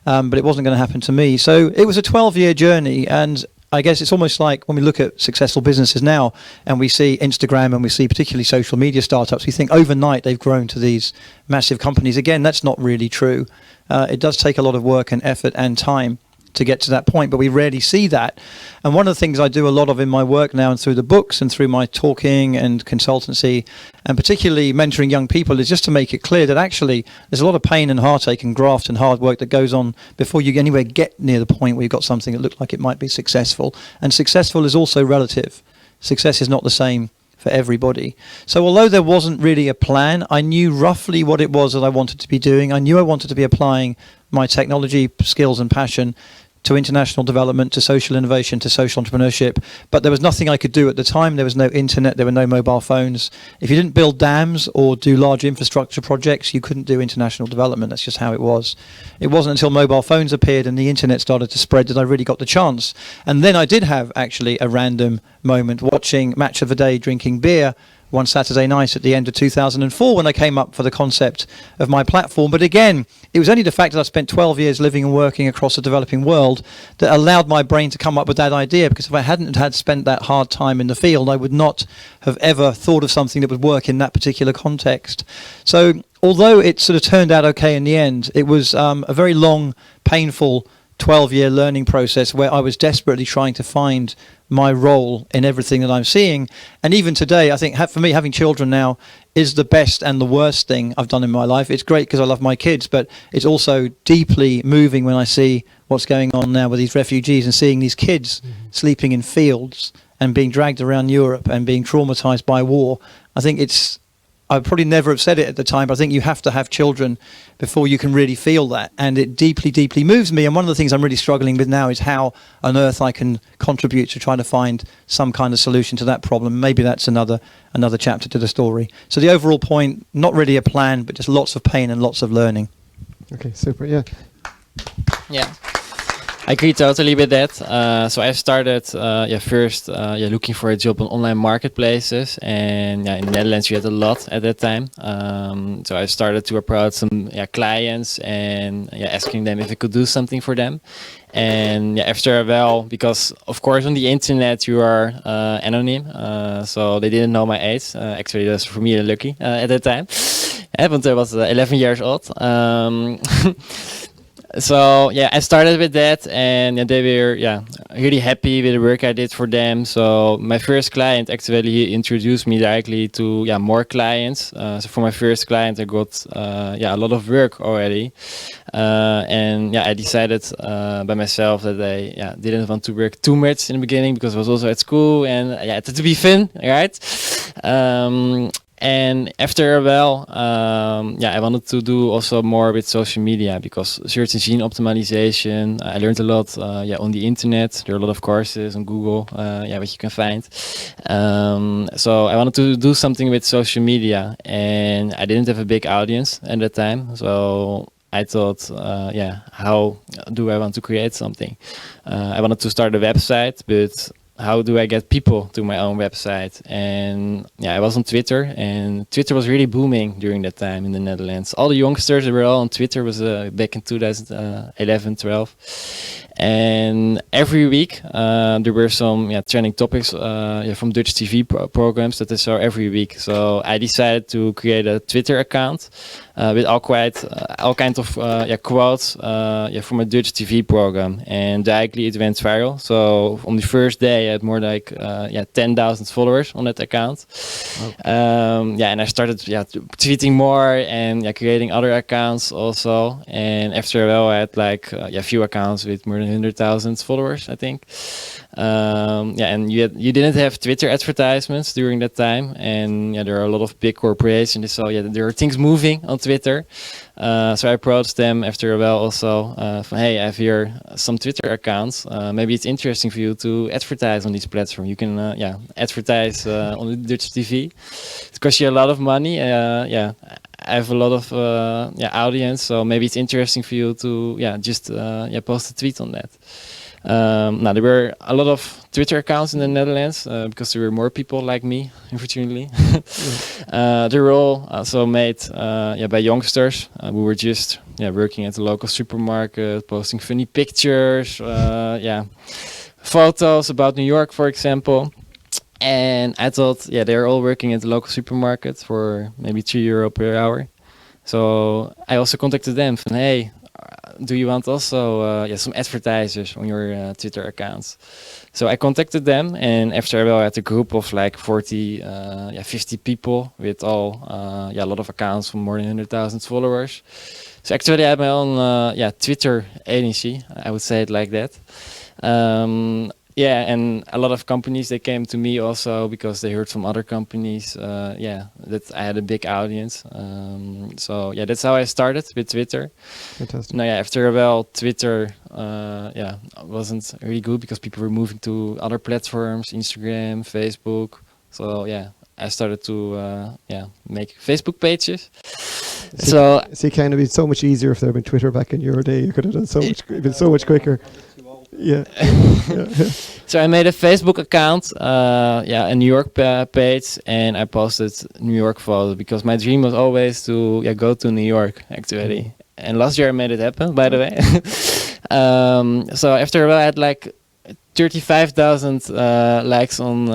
But it wasn't going to happen to me. So it was a 12-year journey, and I guess it's almost like when we look at successful businesses now and we see Instagram and we see particularly social media startups, we think overnight they've grown to these massive companies. Again, that's not really true. It does take a lot of work and effort and time to get to that point, but we rarely see that. And one of the things I do a lot of in my work now and through the books and through my talking and consultancy and particularly mentoring young people is just to make it clear that actually there's a lot of pain and heartache and graft and hard work that goes on before you anywhere get near the point where you've got something that looks like it might be successful. And successful is also relative. Success is not the same for everybody. So although there wasn't really a plan, I knew roughly what it was that I wanted to be doing. I knew I wanted to be applying my technology skills and passion to international development, to social innovation, to social entrepreneurship. But there was nothing I could do at the time. There was no internet, there were no mobile phones. If you didn't build dams or do large infrastructure projects, you couldn't do international development. That's just how it was. It wasn't until mobile phones appeared and the internet started to spread that I really got the chance. And then I did have actually a random moment watching Match of the Day, drinking beer one Saturday night at the end of 2004 when I came up for the concept of my platform. But again, it was only the fact that I spent 12 years living and working across the developing world that allowed my brain to come up with that idea, because if I hadn't had spent that hard time in the field, I would not have ever thought of something that would work in that particular context. So although it sort of turned out okay in the end, it was a very long, painful 12-year learning process where I was desperately trying to find my role in everything that I'm seeing. And even today, I think for me, having children now is the best and the worst thing I've done in my life. It's great because I love my kids, but it's also deeply moving when I see what's going on now with these refugees and seeing these kids sleeping in fields and being dragged around Europe and being traumatized by war. I think I probably never have said it at the time, but I think you have to have children before you can really feel that. And it deeply, deeply moves me. And one of the things I'm really struggling with now is how on earth I can contribute to trying to find some kind of solution to that problem. Maybe that's another chapter to the story. So the overall point, not really a plan, but just lots of pain and lots of learning. Okay, super, yeah. Yeah. I agree totally with that. So I started first looking for a job on online marketplaces, and in the Netherlands you had a lot at that time. So I started to approach some clients and asking them if I could do something for them. And after a while, because of course on the internet you are anonym, so they didn't know my age. Actually, that's for me lucky at that time, but I was 11 years old. So I started with that, and they were really happy with the work I did for them. So my first client actually he introduced me directly to more clients. So for my first client I got a lot of work already, and I decided by myself that I didn't want to work too much in the beginning because I was also at school and it had to be fun, right? And after a while, I wanted to do also more with social media, because search engine optimization, I learned a lot on the internet. There are a lot of courses on Google, what you can find. So I wanted to do something with social media, and I didn't have a big audience at that time. So I thought, how do I want to create something? I wanted to start a website, but how do I get people to my own website? And I was on Twitter, and Twitter was really booming during that time in the Netherlands. All the youngsters were all on Twitter. Was back in 2011, 12. And every week there were some trending topics from Dutch TV programs that I saw every week. So I decided to create a Twitter account with all kinds of quotes from a Dutch TV program, and directly it went viral. So on the first day, I had more like 10,000 followers on that account. And I started tweeting more and creating other accounts also. And after a while, I had like a few accounts with more than 100,000 followers, I think. And you didn't have Twitter advertisements during that time, and there are a lot of big corporations. So there are things moving on Twitter. So I approached them after a while also. Hey, I have here some Twitter accounts. Maybe it's interesting for you to advertise on these platforms. You can advertise on the Dutch TV. It costs you a lot of money. I have a lot of audience, so maybe it's interesting for you to just post a tweet on that. There were a lot of Twitter accounts in the Netherlands because there were more people like me, unfortunately. They were all also made by youngsters who were just working at the local supermarket, posting funny pictures, photos about New York, for example. And I thought, they're all working at the local supermarket for maybe €3 per hour. So I also contacted them, from, hey, do you want also some advertisers on your Twitter accounts? So I contacted them, and after a while I had a group of like 40, 50 people with all a lot of accounts from more than 100,000 followers. So actually I had my own Twitter agency, I would say it like that. And a lot of companies, they came to me also because they heard from other companies that I had a big audience. That's how I started with Twitter. Fantastic. After a while, Twitter wasn't really good because people were moving to other platforms, Instagram, Facebook. So I started to make Facebook pages. See, kind of been so much easier if there had been Twitter back in your day. You could have done been so much quicker. Yeah. So I made a Facebook account, a New York page, and I posted New York photos because my dream was always to go to New York, actually. And last year I made it happen, by the way. So after a while I had like 35,000 likes on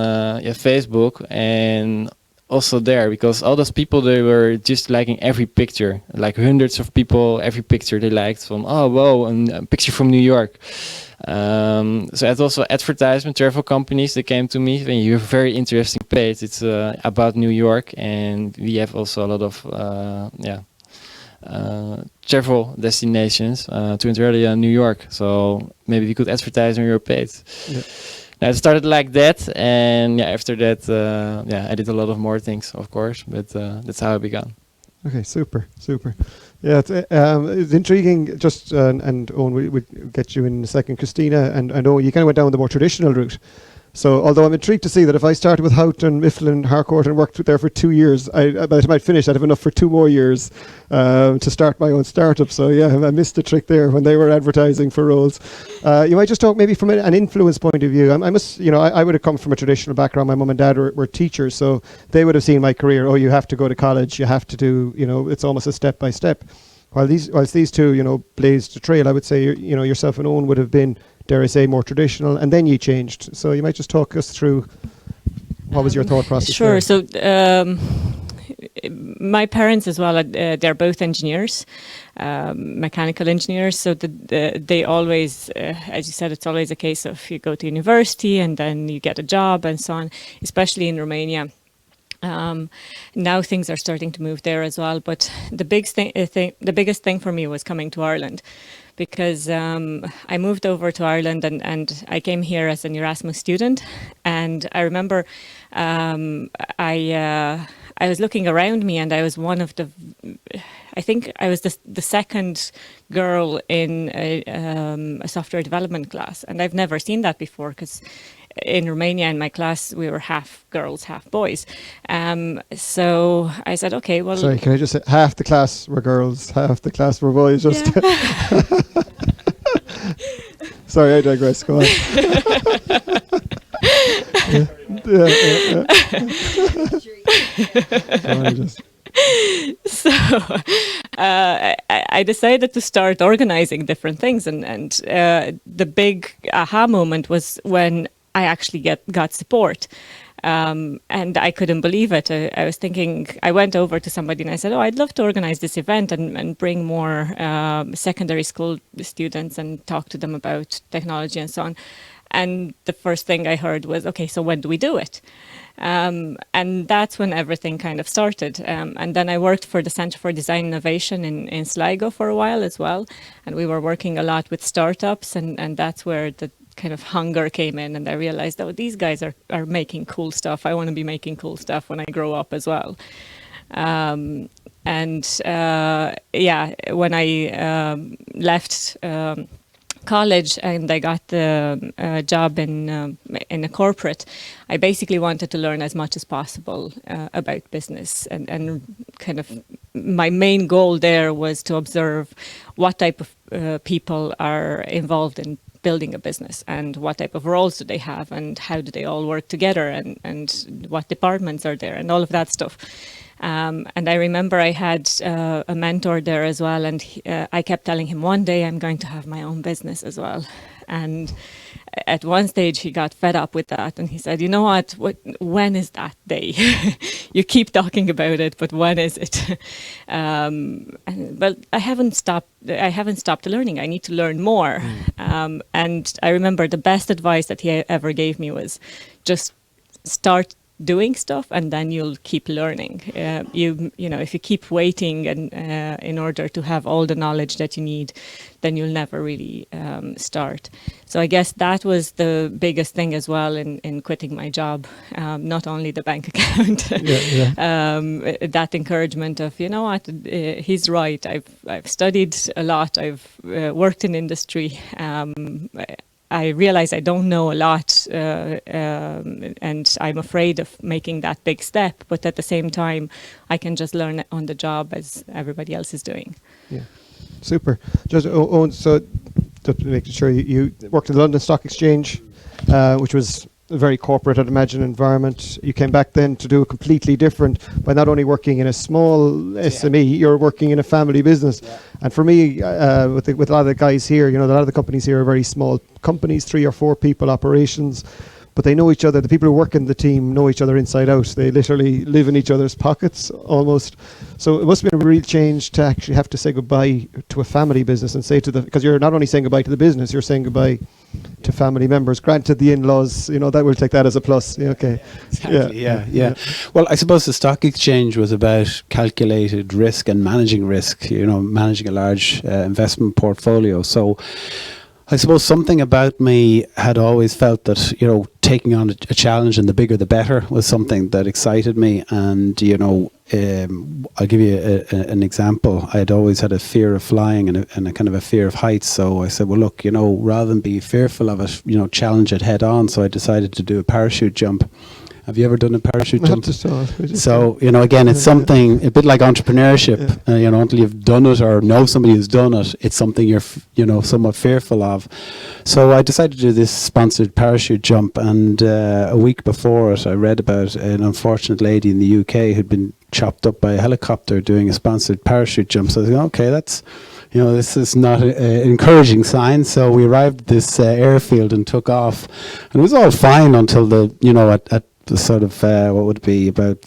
Facebook, and also there, because all those people, they were just liking every picture, like hundreds of people, every picture they liked from, oh, wow, a picture from New York. So it's also advertisement, travel companies that came to me, and you have a very interesting page. It's about New York, and we have also a lot of travel destinations to enter New York. So maybe we could advertise on your page. Yeah. Now it started like that, and after that, I did a lot of more things, of course, but that's how I began. Okay, super. Yeah, it's intriguing. Just and Owen, we'll get you in a second. Christina and Owen, you kind of went down the more traditional route. So, although I'm intrigued to see that if I started with Houghton, Mifflin, Harcourt, and worked there for 2 years, by the time I'd finish, I'd have enough for 2 more years to start my own startup. So, I missed the trick there when they were advertising for roles. You might just talk maybe from an influence point of view. I would have come from a traditional background. My mum and dad were teachers, so they would have seen my career. Oh, you have to go to college. You have to do. It's almost a step by step. Whilst these two, blazed a trail, I would say yourself and Owen would have been, dare I say, more traditional, and then you changed. So you might just talk us through what was your thought process. Sure. There? So my parents as well, they're both engineers, mechanical engineers. So they always, as you said, it's always a case of you go to university and then you get a job and so on, especially in Romania. Now things are starting to move there as well. But the biggest thing for me was coming to Ireland, because I moved over to Ireland and I came here as an Erasmus student. And I remember I was looking around me, and I was I think I was the second girl in a software development class. And I've never seen that before, because in Romania, in my class, we were half girls, half boys. So I said, okay, well... Sorry, can I just say, half the class were girls, half the class were boys? Just Sorry, I digress. Go on. So I decided to start organizing different things, and the big aha moment was when I actually got support. And I couldn't believe it. I was thinking, I went over to somebody and I said, oh, I'd love to organize this event and bring more secondary school students and talk to them about technology and so on. And the first thing I heard was, okay, so when do we do it? And that's when everything kind of started. And then I worked for the Centre for Design Innovation in Sligo for a while as well. And we were working a lot with startups, and that's where the kind of hunger came in, and I realized, oh, these guys are making cool stuff. I want to be making cool stuff when I grow up as well. When I left college and I got the job in a corporate, I basically wanted to learn as much as possible about business, and kind of my main goal there was to observe what type of people are involved in building a business, and what type of roles do they have, and how do they all work together, and what departments are there, and all of that stuff. And I remember I had a mentor there as well, and I kept telling him, one day I'm going to have my own business as well. And at one stage he got fed up with that, and he said, you know what, when is that day? You keep talking about it, but when is it? But I haven't stopped learning. I need to learn more. And I remember the best advice that he ever gave me was just start doing stuff, and then you'll keep learning. You know, if you keep waiting and in order to have all the knowledge that you need, then you'll never really start. So I guess that was the biggest thing as well in quitting my job. Not only the bank account, that encouragement of, you know what, he's right. I've studied a lot. I've worked in industry. I realize I don't know a lot, and I'm afraid of making that big step. But at the same time, I can just learn on the job as everybody else is doing. Yeah, super. Just so to make sure you worked at the London Stock Exchange, which was a very corporate, I'd imagine, environment. You came back then to do a completely different, by not only working in a small SME, you're working in a family business. Yeah. And for me, with a lot of the guys here, you know, a lot of the companies here are very small companies, 3 or 4 people operations, but they know each other. The people who work in the team know each other inside out. They literally live in each other's pockets almost. So it must have been a real change to actually have to say goodbye to a family business and say to because you're not only saying goodbye to the business, you're saying goodbye to family members. Granted, the in-laws, you know, that will take that as a plus. Yeah, okay. Exactly, yeah. Well, I suppose the stock exchange was about calculated risk and managing risk, you know, managing a large investment portfolio. So I suppose something about me had always felt that, you know, taking on a challenge, and the bigger the better, was something that excited me. And, you know, I'll give you an example. I had always had a fear of flying and a kind of a fear of heights. So I said, well, look, you know, rather than be fearful of it, you know, challenge it head on. So I decided to do a parachute jump. Have you ever done a parachute jump? So, you know, again, it's something a bit like entrepreneurship. You know, until you've done it or know somebody who's done it, it's something you're, you know, somewhat fearful of. So I decided to do this sponsored parachute jump, and a week before it, I read about an unfortunate lady in the UK who'd been chopped up by a helicopter doing a sponsored parachute jump. So I was like, okay, that's, you know, this is not an encouraging sign. So we arrived at this airfield and took off, and it was all fine until the, you know, at the sort of what would be about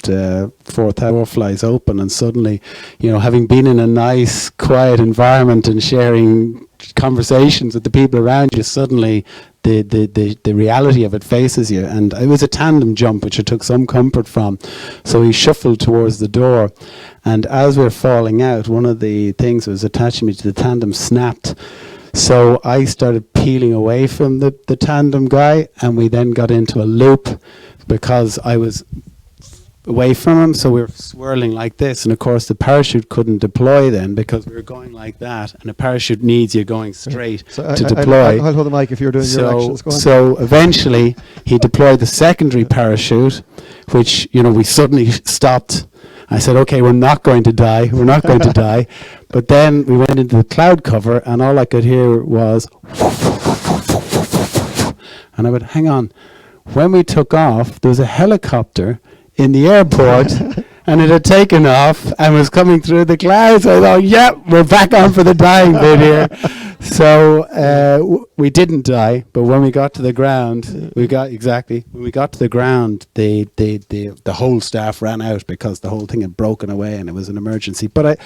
4,000 flies open, and suddenly, you know, having been in a nice quiet environment and sharing conversations with the people around you, suddenly the reality of it faces you. And it was a tandem jump, which I took some comfort from. So we shuffled towards the door, and as we were falling out, one of the things that was attaching me to the tandem snapped. So I started peeling away from the tandem guy, and we then got into a loop because I was away from him. So we were swirling like this, and of course the parachute couldn't deploy then because we were going like that, and a parachute needs you going straight to deploy. I'll hold the mic if you're doing your actions. Go on. So eventually he deployed the secondary parachute, which, you know, we suddenly stopped. I said, okay, we're not going to die. We're not going to die. But then we went into the cloud cover, and all I could hear was, and I went, hang on. When we took off, there was a helicopter in the airport, and it had taken off and was coming through the clouds. I thought, yeah, we're back on for the dying bit here. So we didn't die, but when we got to the ground, when we got to the ground, the whole staff ran out because the whole thing had broken away and it was an emergency. But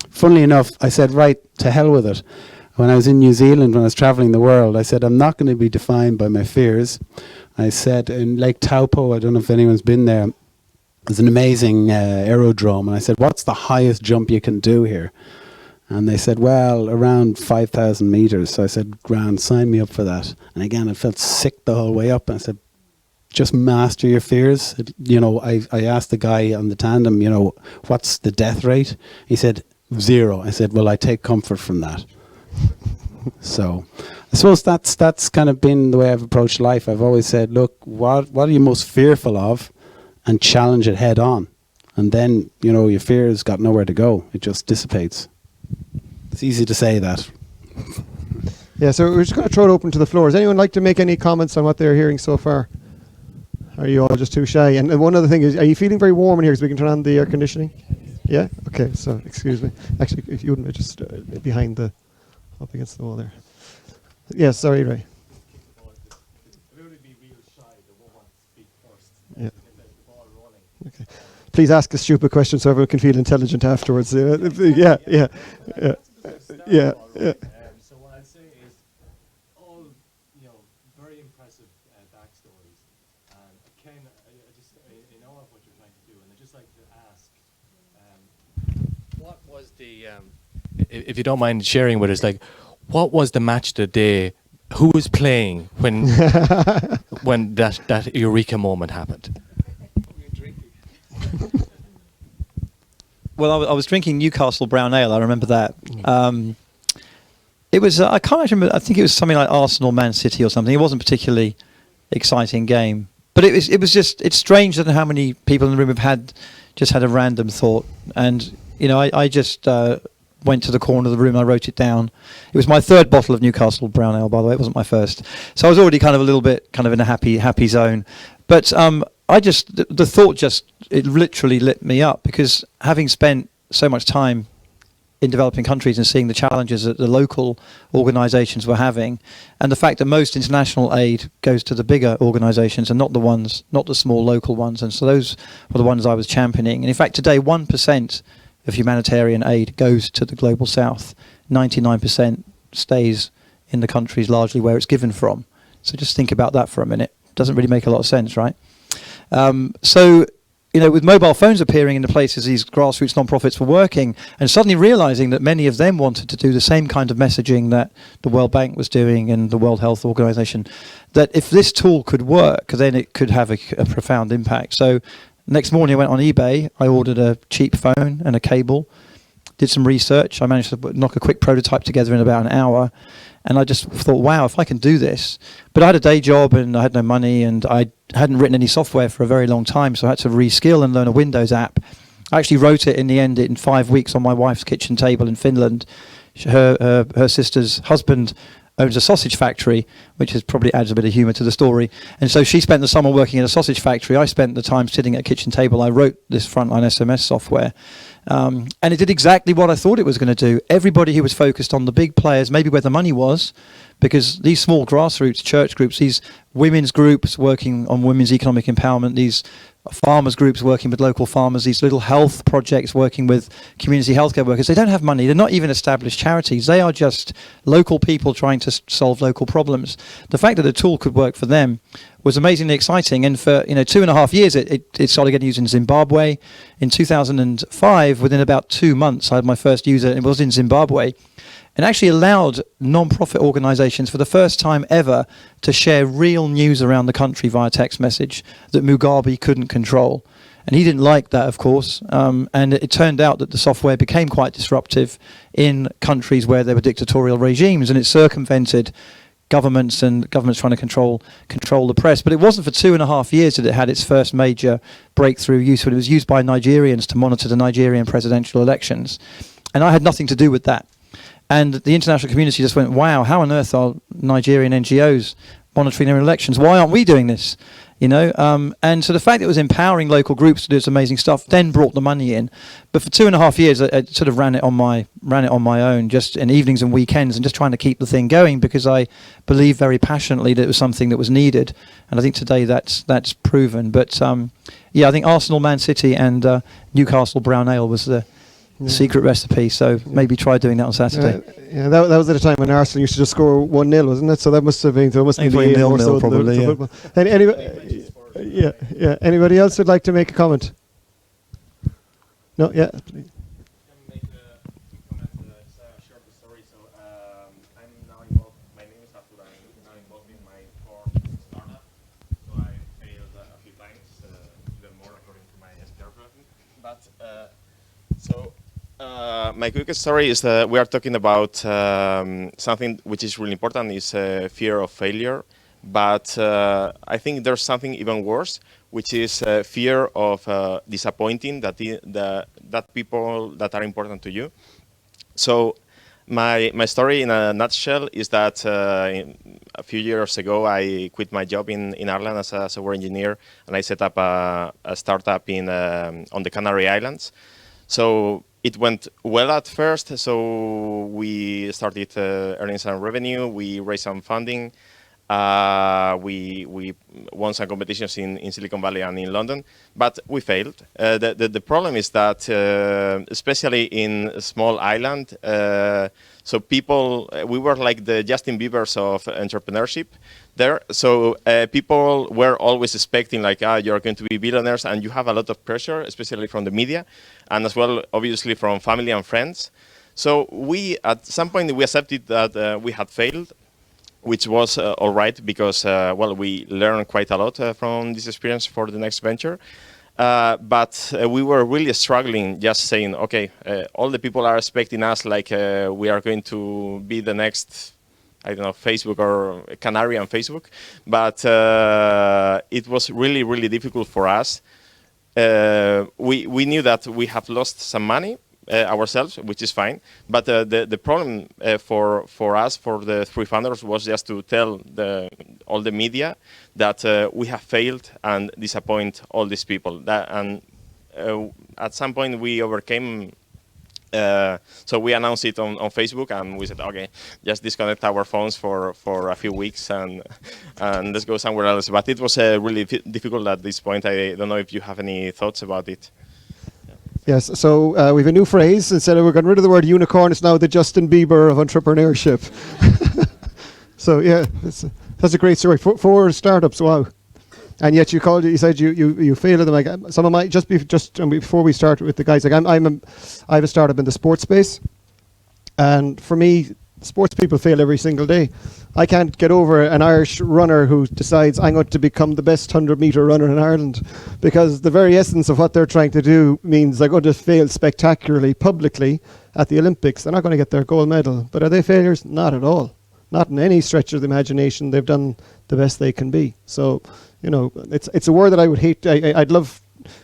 funnily enough, I said, right, to hell with it. When I was in New Zealand, when I was traveling the world, I said, I'm not going to be defined by my fears. I said, in Lake Taupo, I don't know if anyone's been there, there's an amazing aerodrome. And I said, what's the highest jump you can do here? And they said, well, around 5,000 meters. So I said, grand, sign me up for that. And again, I felt sick the whole way up. And I said, just master your fears. I asked the guy on the tandem, what's the death rate? He said, 0. I said, well, I take comfort from that. So I suppose that's kind of been the way I've approached life. I've always said, look, what are you most fearful of? And challenge it head on. And then, your fears got nowhere to go. It just dissipates. It's easy to say that. Yeah, so we're just going to throw it open to the floor. Does anyone like to make any comments on what they're hearing so far? Are you all just too shy? And one other thing is, are you feeling very warm in here so we can turn on the air conditioning? Yeah? Okay, so excuse me. Actually, if you wouldn't, just behind up against the wall there. Yeah, sorry, Ray. Yeah. Okay. Please ask a stupid question so everyone can feel intelligent afterwards. Yeah. So what I'd say is all, very impressive backstories. And Ken, I know of what you're trying to do, and I'd just like to ask, what was the, if you don't mind sharing with us, what was the match of the day? Who was playing when when that eureka moment happened? Well, I was drinking Newcastle Brown Ale. I remember that. It was I can't actually remember. I think it was something like Arsenal Man City or something. It wasn't a particularly exciting game, but it's strange that how many people in the room have had a random thought. And I just went to the corner of the room. I wrote it down. It was my third bottle of Newcastle Brown Ale, by the way. It wasn't my first, so I was already kind of a little bit in a happy zone. But the thought it literally lit me up, because having spent so much time in developing countries and seeing the challenges that the local organisations were having, and the fact that most international aid goes to the bigger organisations and not the small local ones, and so those were the ones I was championing. And in fact, today 1% of humanitarian aid goes to the global south. 99% stays in the countries largely where it's given from. So just think about that for a minute. Doesn't really make a lot of sense, right? So, with mobile phones appearing in the places these grassroots non-profits were working, and suddenly realizing that many of them wanted to do the same kind of messaging that the World Bank was doing and the World Health Organization, that if this tool could work, then it could have a profound impact. So next morning I went on eBay, I ordered a cheap phone and a cable, did some research. I managed to knock a quick prototype together in about an hour. And I just thought, wow, if I can do this. But I had a day job and I had no money, and I hadn't written any software for a very long time, so I had to reskill and learn a Windows app. I actually wrote it in the end in 5 weeks on my wife's kitchen table in Finland. Her sister's husband owns a sausage factory, which probably adds a bit of humour to the story. And so she spent the summer working in a sausage factory. I spent the time sitting at a kitchen table. I wrote this frontline SMS software. And it did exactly what I thought it was going to do. Everybody who was focused on the big players, maybe where the money was, because these small grassroots church groups, these women's groups working on women's economic empowerment, these farmers groups working with local farmers, these little health projects working with community healthcare workers, they don't have money. They're not even established charities. They are just local people trying to solve local problems. The fact that the tool could work for them was amazingly exciting. And for 2.5 years, it started getting used in Zimbabwe. In 2005, within about 2 months, I had my first user, and it was in Zimbabwe, and actually allowed non-profit organizations for the first time ever to share real news around the country via text message that Mugabe couldn't control. And he didn't like that, of course, and it turned out that the software became quite disruptive in countries where there were dictatorial regimes, and it circumvented governments trying to control the press. But it wasn't for 2.5 years that it had its first major breakthrough use, but it was used by Nigerians to monitor the Nigerian presidential elections. And I had nothing to do with that. And the international community just went, wow, how on earth are Nigerian NGOs monitoring their elections? Why aren't we doing this? you know. And so the fact that it was empowering local groups to do this amazing stuff then brought the money in. But for 2.5 years, I sort of ran it on my own, just in evenings and weekends, and just trying to keep the thing going because I believe very passionately that it was something that was needed. And I think today that's proven. But yeah, I think Arsenal, Man City, and Newcastle Brown Ale was the secret recipe. So maybe try doing that on Saturday. Yeah, that was at a time when Arsenal used to just score 1-0, wasn't it? So that must have been the aim more so probably. than the football. Yeah. Anybody else would like to make a comment? No, yeah. Please. My quick story is that we are talking about something which is really important, is fear of failure. But I think there's something even worse, which is fear of disappointing that people that are important to you. So my story in a nutshell is that a few years ago I quit my job in Ireland as a software engineer, and I set up a startup on the Canary Islands. So it went well at first, so we started earning some revenue, we raised some funding, we won some competitions in Silicon Valley and in London, but we failed. The problem is that, especially in a small island, so people, we were like the Justin Biebers of entrepreneurship there. So people were always expecting like, you're going to be billionaires, and you have a lot of pressure, especially from the media, and as well, obviously, from family and friends. So we, at some point, we accepted that we had failed, which was all right because, well, we learned quite a lot from this experience for the next venture. But we were really struggling just saying, okay, all the people are expecting us like we are going to be the next, I don't know, Facebook or Canary on Facebook. But it was really, really difficult for us. We knew that we have lost some money ourselves, which is fine. But the problem for us, for the three founders, was just to tell all the media that we have failed and disappoint all these people. At some point we overcame. So we announced it on Facebook, and we said, okay, just disconnect our phones for a few weeks and let's go somewhere else. But it was really difficult at this point. I don't know if you have any thoughts about it. Yes, so we have a new phrase. Instead of we're getting rid of the word unicorn, it's now the Justin Bieber of entrepreneurship. So yeah, that's a great story. Four startups, wow. And yet you said you failed at them. Like some of my before we start with the guys, like I have a startup in the sports space, and for me, sports people fail every single day. I can't get over an Irish runner who decides I'm going to become the best 100-meter runner in Ireland, because the very essence of what they're trying to do means they're going to fail spectacularly publicly at the Olympics. They're not going to get their gold medal. But are they failures? Not at all. Not in any stretch of the imagination. They've done the best they can be. So, you know, it's a word that I would hate. I'd love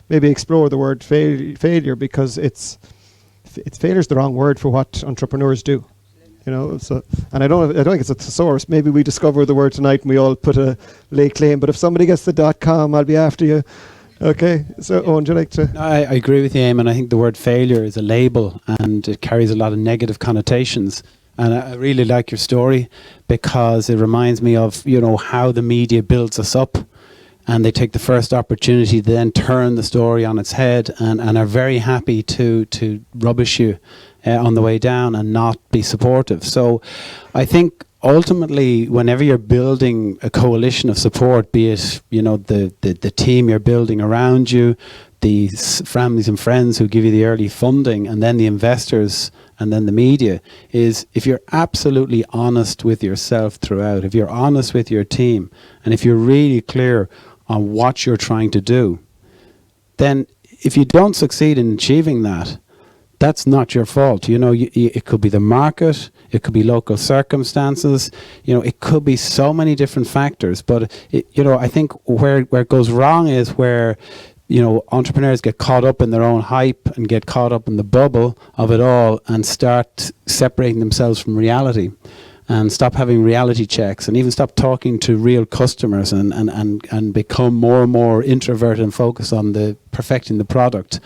maybe explore the word failure, because it's failure's the wrong word for what entrepreneurs do. You know, so, and I don't think it's a thesaurus. Maybe we discover the word tonight and we all lay claim. But if somebody gets the .com, I'll be after you. Okay. So, Owen, would you like to? No, I agree with you, Eamon. I think the word failure is a label, and it carries a lot of negative connotations. And I really like your story, because it reminds me of, you know, how the media builds us up, and they take the first opportunity to then turn the story on its head, and are very happy to rubbish you on the way down and not be supportive. So I think ultimately, whenever you're building a coalition of support, be it, you know, the team you're building around you, the families and friends who give you the early funding, and then the investors, and then the media, is if you're absolutely honest with yourself throughout, if you're honest with your team, and if you're really clear on what you're trying to do, then if you don't succeed in achieving that, that's not your fault. You know, it could be the market, it could be local circumstances, you know, it could be so many different factors. But, you know, I think where it goes wrong is where, you know, entrepreneurs get caught up in their own hype and get caught up in the bubble of it all and start separating themselves from reality. and stop having reality checks and even stop talking to real customers and become more and more introverted and focus on the perfecting the product.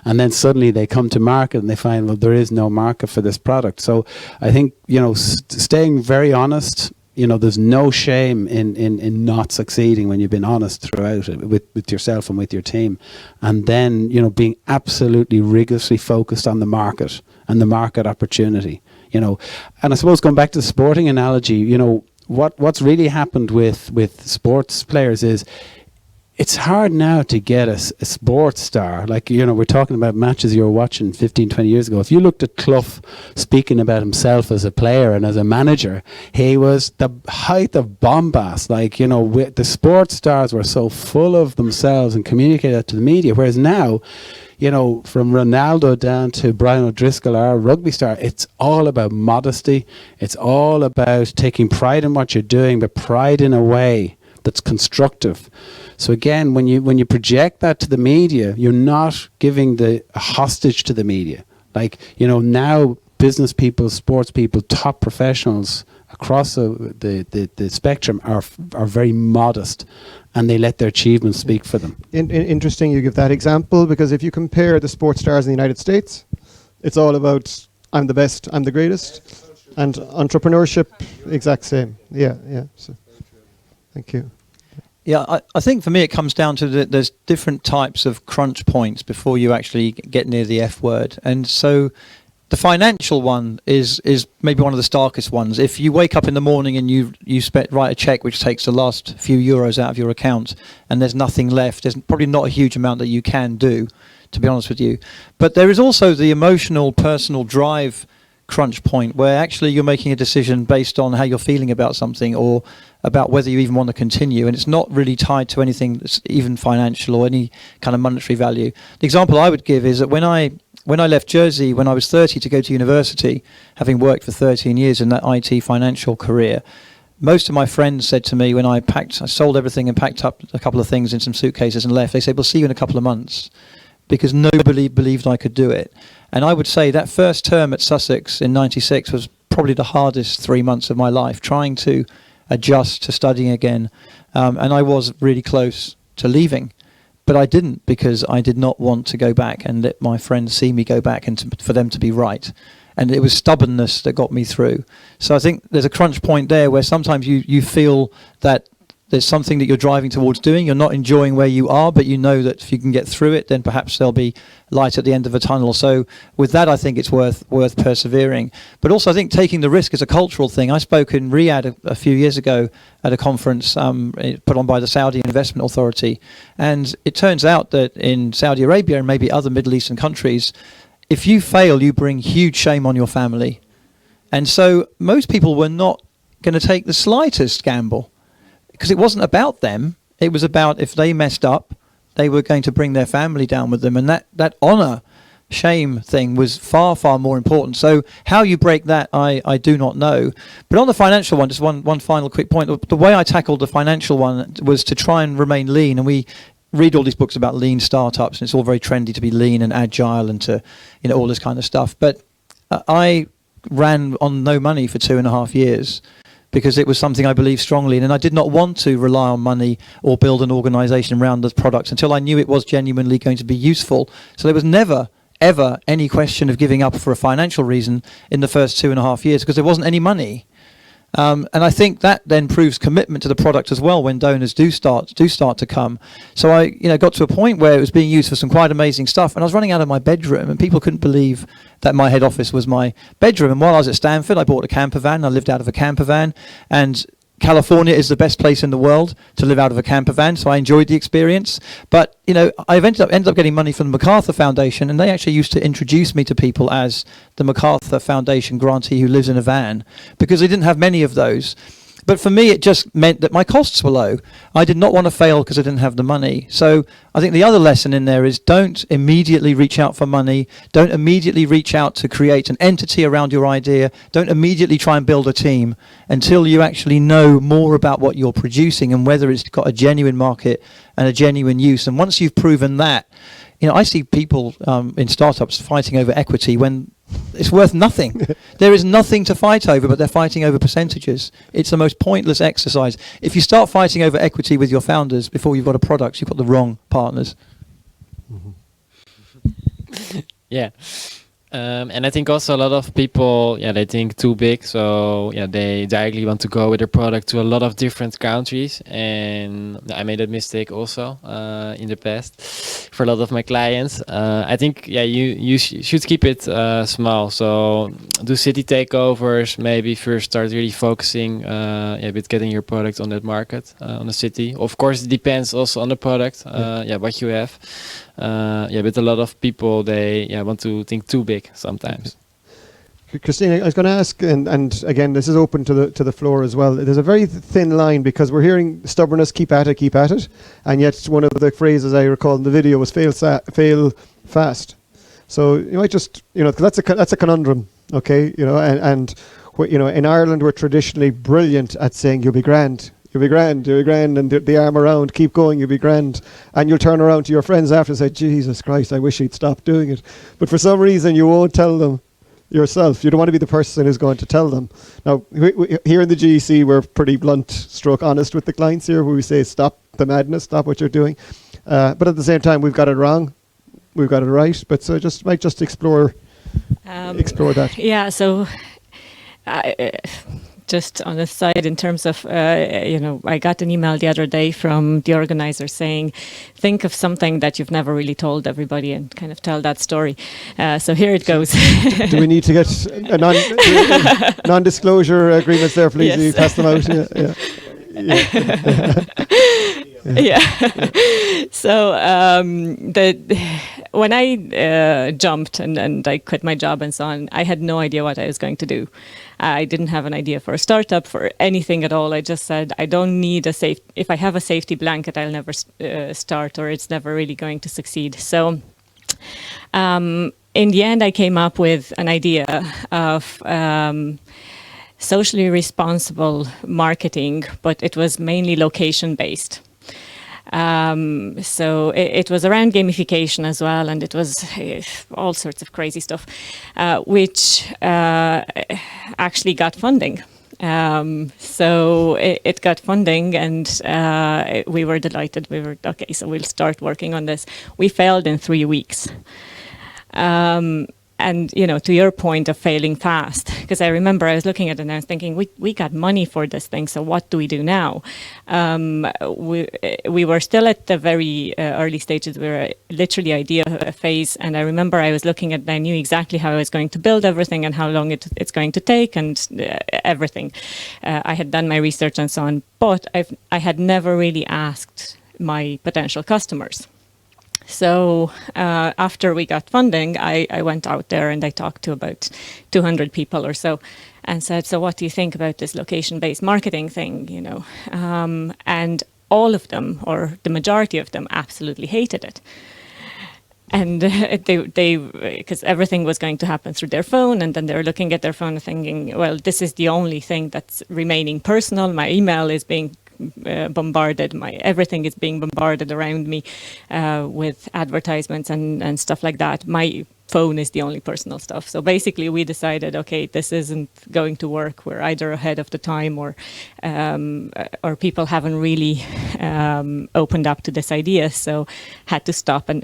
And then suddenly they come to market and they find, well, there is no market for this product. So I think, staying very honest, there's no shame in not succeeding when you've been honest throughout it with yourself and with your team. And then, being absolutely rigorously focused on the market and the market opportunity, And I suppose going back to the sporting analogy, what's really happened with sports players is it's hard now to get a sports star. Like, we're talking about matches you were watching 15, 20 years ago. If you looked at Clough speaking about himself as a player and as a manager, he was the height of bombast. Like, the sports stars were so full of themselves and communicated that to the media. Whereas now, from Ronaldo down to Brian O'Driscoll, our rugby star, it's all about modesty. It's all about taking pride in what you're doing, but pride in a way that's constructive. So again, when you project that to the media, you're not giving a hostage to the media. Like, now business people, sports people, top professionals across the spectrum are very modest, and they let their achievements speak for them. Interesting you give that example, because if you compare the sports stars in the United States, it's all about I'm the best, I'm the greatest, and entrepreneurship, exact same. Yeah. So, thank you. Yeah, I think for me it comes down to there's different types of crunch points before you actually get near the F word. And so the financial one is maybe one of the starkest ones. If you wake up in the morning and you write a check which takes the last few euros out of your account and there's nothing left, there's probably not a huge amount that you can do, to be honest with you. But there is also the emotional, personal drive crunch point where actually you're making a decision based on how you're feeling about something or about whether you even want to continue, and it's not really tied to anything that's even financial or any kind of monetary value. The example I would give is that when I left Jersey when I was 30 to go to university, having worked for 13 years in that IT financial career, most of my friends said to me when I sold everything and packed up a couple of things in some suitcases and left, they said, we'll see you in a couple of months, because nobody believed I could do it. And I would say that first term at Sussex in 96 was probably the hardest 3 months of my life, trying to adjust to studying again. And I was really close to leaving. But I didn't, because I did not want to go back and let my friends see me go back and for them to be right. And it was stubbornness that got me through. So I think there's a crunch point there where sometimes you feel that there's something that you're driving towards doing, you're not enjoying where you are, but you know that if you can get through it, then perhaps there'll be light at the end of a tunnel. So with that, I think it's worth persevering. But also I think taking the risk is a cultural thing. I spoke in Riyadh a few years ago at a conference put on by the Saudi Investment Authority. And it turns out that in Saudi Arabia and maybe other Middle Eastern countries, if you fail, you bring huge shame on your family. And so most people were not going to take the slightest gamble, because it wasn't about them. It was about if they messed up, they were going to bring their family down with them. And that honor, shame thing was far, far more important. So how you break that, I do not know. But on the financial one, just one final quick point. The way I tackled the financial one was to try and remain lean. And we read all these books about lean startups, and it's all very trendy to be lean and agile and to, all this kind of stuff. But I ran on no money for 2.5 years. Because it was something I believed strongly in, and I did not want to rely on money or build an organization around the products until I knew it was genuinely going to be useful. So there was never, ever any question of giving up for a financial reason in the first 2.5 years, because there wasn't any money. And I think that then proves commitment to the product as well when donors do start to come. So I got to a point where it was being used for some quite amazing stuff, and I was running out of my bedroom, and people couldn't believe that my head office was my bedroom. And while I was at Stanford, I bought a camper van. I lived out of a camper van, and California is the best place in the world to live out of a camper van, so I enjoyed the experience. But I've ended up getting money from the MacArthur Foundation, and they actually used to introduce me to people as the MacArthur Foundation grantee who lives in a van, because they didn't have many of those. But for me, it just meant that my costs were low. I did not want to fail because I didn't have the money. So I think the other lesson in there is don't immediately reach out for money. Don't immediately reach out to create an entity around your idea. Don't immediately try and build a team until you actually know more about what you're producing and whether it's got a genuine market and a genuine use. And once you've proven that, I see people in startups fighting over equity when it's worth nothing. There is nothing to fight over, but they're fighting over percentages. It's the most pointless exercise. If you start fighting over equity with your founders before you've got a product, you've got the wrong partners. Yeah. And I think also a lot of people, they think too big. So they directly want to go with their product to a lot of different countries. And I made that mistake also in the past for a lot of my clients. I think, you should keep it small. So do city takeovers, maybe first start really focusing with getting your product on that market, on the city. Of course, it depends also on the product, what you have. But a lot of people, they want to think too big sometimes. Christine, I was going to ask, and again, this is open to the floor as well. There's a very thin line because we're hearing stubbornness, keep at it, and yet one of the phrases I recall in the video was fail fast. So you might just, cause that's a conundrum, okay? And in Ireland we're traditionally brilliant at saying you'll be grand. You'll be grand, and the arm around, keep going, you'll be grand. And you'll turn around to your friends after and say, Jesus Christ, I wish he'd stopped doing it. But for some reason, you won't tell them yourself. You don't want to be the person who's going to tell them. Now, here in the GEC, we're pretty blunt, stroke honest with the clients here, where we say, stop the madness, stop what you're doing. But at the same time, we've got it wrong, we've got it right. But so might just explore that. Yeah, so... just on the side, in terms of, I got an email the other day from the organizer saying, think of something that you've never really told everybody and kind of tell that story. So here it goes. Do we need to get a non-disclosure agreements there, please? Yes. You pass them out. Yeah. So when I jumped and I quit my job and so on, I had no idea what I was going to do. I didn't have an idea for a startup, for anything at all. I just said, I don't need if I have a safety blanket, I'll never start, or it's never really going to succeed. So in the end, I came up with an idea of socially responsible marketing, but it was mainly location-based. So it was around gamification as well, and it was all sorts of crazy stuff, which actually got funding. So it got funding, and we were delighted. We were, okay, so we'll start working on this. We failed in 3 weeks. And, to your point of failing fast, because I remember I was looking at it and I was thinking, we got money for this thing, so what do we do now? We were still at the very early stages. We were literally idea phase, and I remember I was looking at, I knew exactly how I was going to build everything and how long it's going to take and everything. I had done my research and so on, but I had never really asked my potential customers. So after we got funding, I went out there and I talked to about 200 people or so and said, so what do you think about this location-based marketing thing, and all of them, or the majority of them, absolutely hated it. And they because everything was going to happen through their phone, and then they were looking at their phone and thinking, well, this is the only thing that's remaining personal. My email is being bombarded, everything is being bombarded around me with advertisements and stuff like that. My phone is the only personal stuff. So basically we decided, okay, this isn't going to work. We're either ahead of the time or people haven't really opened up to this idea, so had to stop and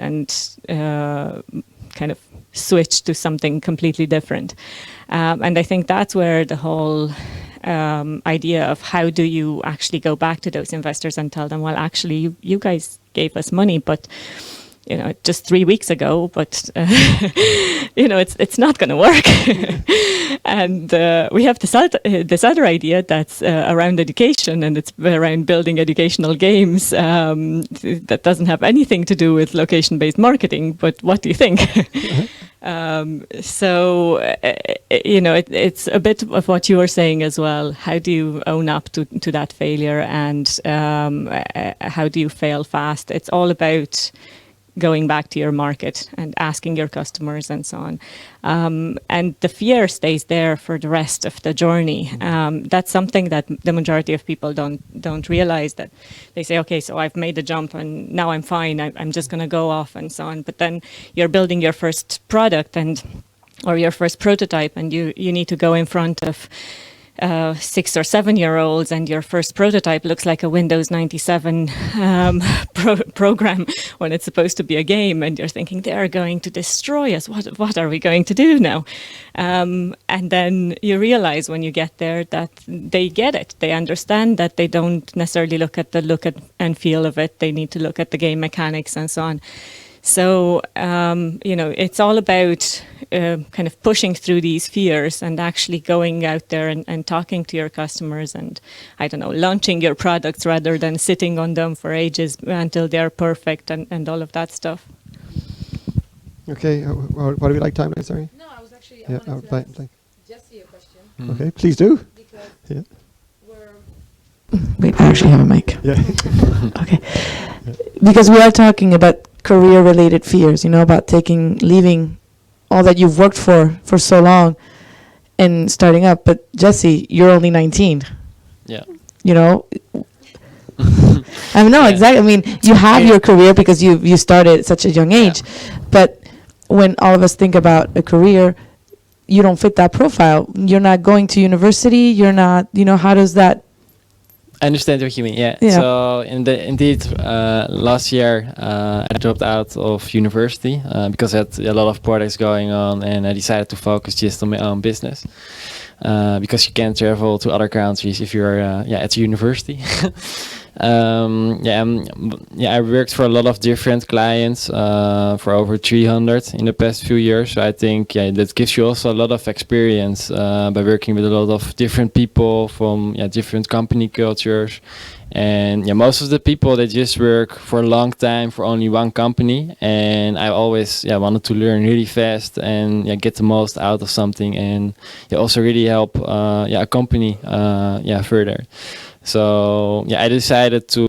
kind of switch to something completely different. And I think that's where the whole idea of how do you actually go back to those investors and tell them, well, actually, you guys gave us money, but just 3 weeks ago, but it's not going to work. And we have this other idea that's around education, and it's around building educational games that doesn't have anything to do with location-based marketing. But what do you think? It's a bit of what you were saying as well. How do you own up to that failure, and how do you fail fast? It's all about going back to your market and asking your customers and so on. And the fear stays there for the rest of the journey. That's something that the majority of people don't realize, that they say, okay, so I've made the jump and now I'm fine. I'm just going to go off and so on. But then you're building your first product, and or your first prototype, and you need to go in front of 6 or 7 year olds, and your first prototype looks like a Windows 97 program when it's supposed to be a game, and you're thinking they are going to destroy us. What are we going to do now? And then you realize when you get there that they get it. They understand that they don't necessarily look at and feel of it. They need to look at the game mechanics and so on. So, it's all about kind of pushing through these fears and actually going out there and talking to your customers and, launching your products rather than sitting on them for ages until they're perfect and all of that stuff. Okay, what do we like time now, sorry? No, I was actually, I wanted to ask Jesse a question. Okay, please do. Because yeah. Wait, I actually have a mic. Yeah. Okay. Because we are talking about career-related fears, about leaving all that you've worked for so long and starting up. But Jesse, you're only 19. Yeah. I mean, no, exactly. I mean, you have your career because you started at such a young age. But when all of us think about a career, you don't fit that profile. You're not going to university. You're not, how does that? I understand what you mean. Yeah. So indeed, last year I dropped out of university because I had a lot of projects going on, and I decided to focus just on my own business. Because you can't travel to other countries if you're at university. I worked for a lot of different clients, for over 300 in the past few years. So I think that gives you also a lot of experience by working with a lot of different people from different company cultures. And most of the people, they just work for a long time for only one company, and I always wanted to learn really fast and get the most out of something, and also really help a company further. So I decided to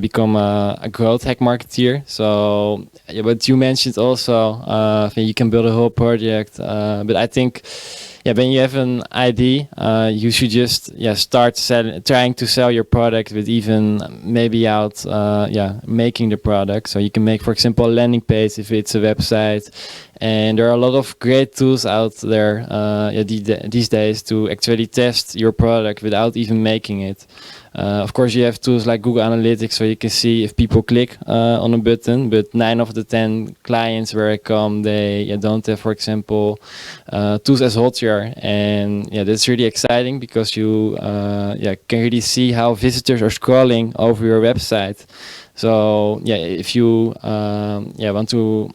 become a growth hack marketeer. So what you mentioned also, you can build a whole project, but I think when you have an idea, you should just start trying to sell your product with even maybe out making the product. So you can make, for example, a landing page if it's a website. And there are a lot of great tools out there these days to actually test your product without even making it. Of course, you have tools like Google Analytics, so you can see if people click on a button. But 9 of the 10 clients where I come, they don't have, for example, tools as Hotjar. And that's really exciting because you can really see how visitors are scrolling over your website. So if you want to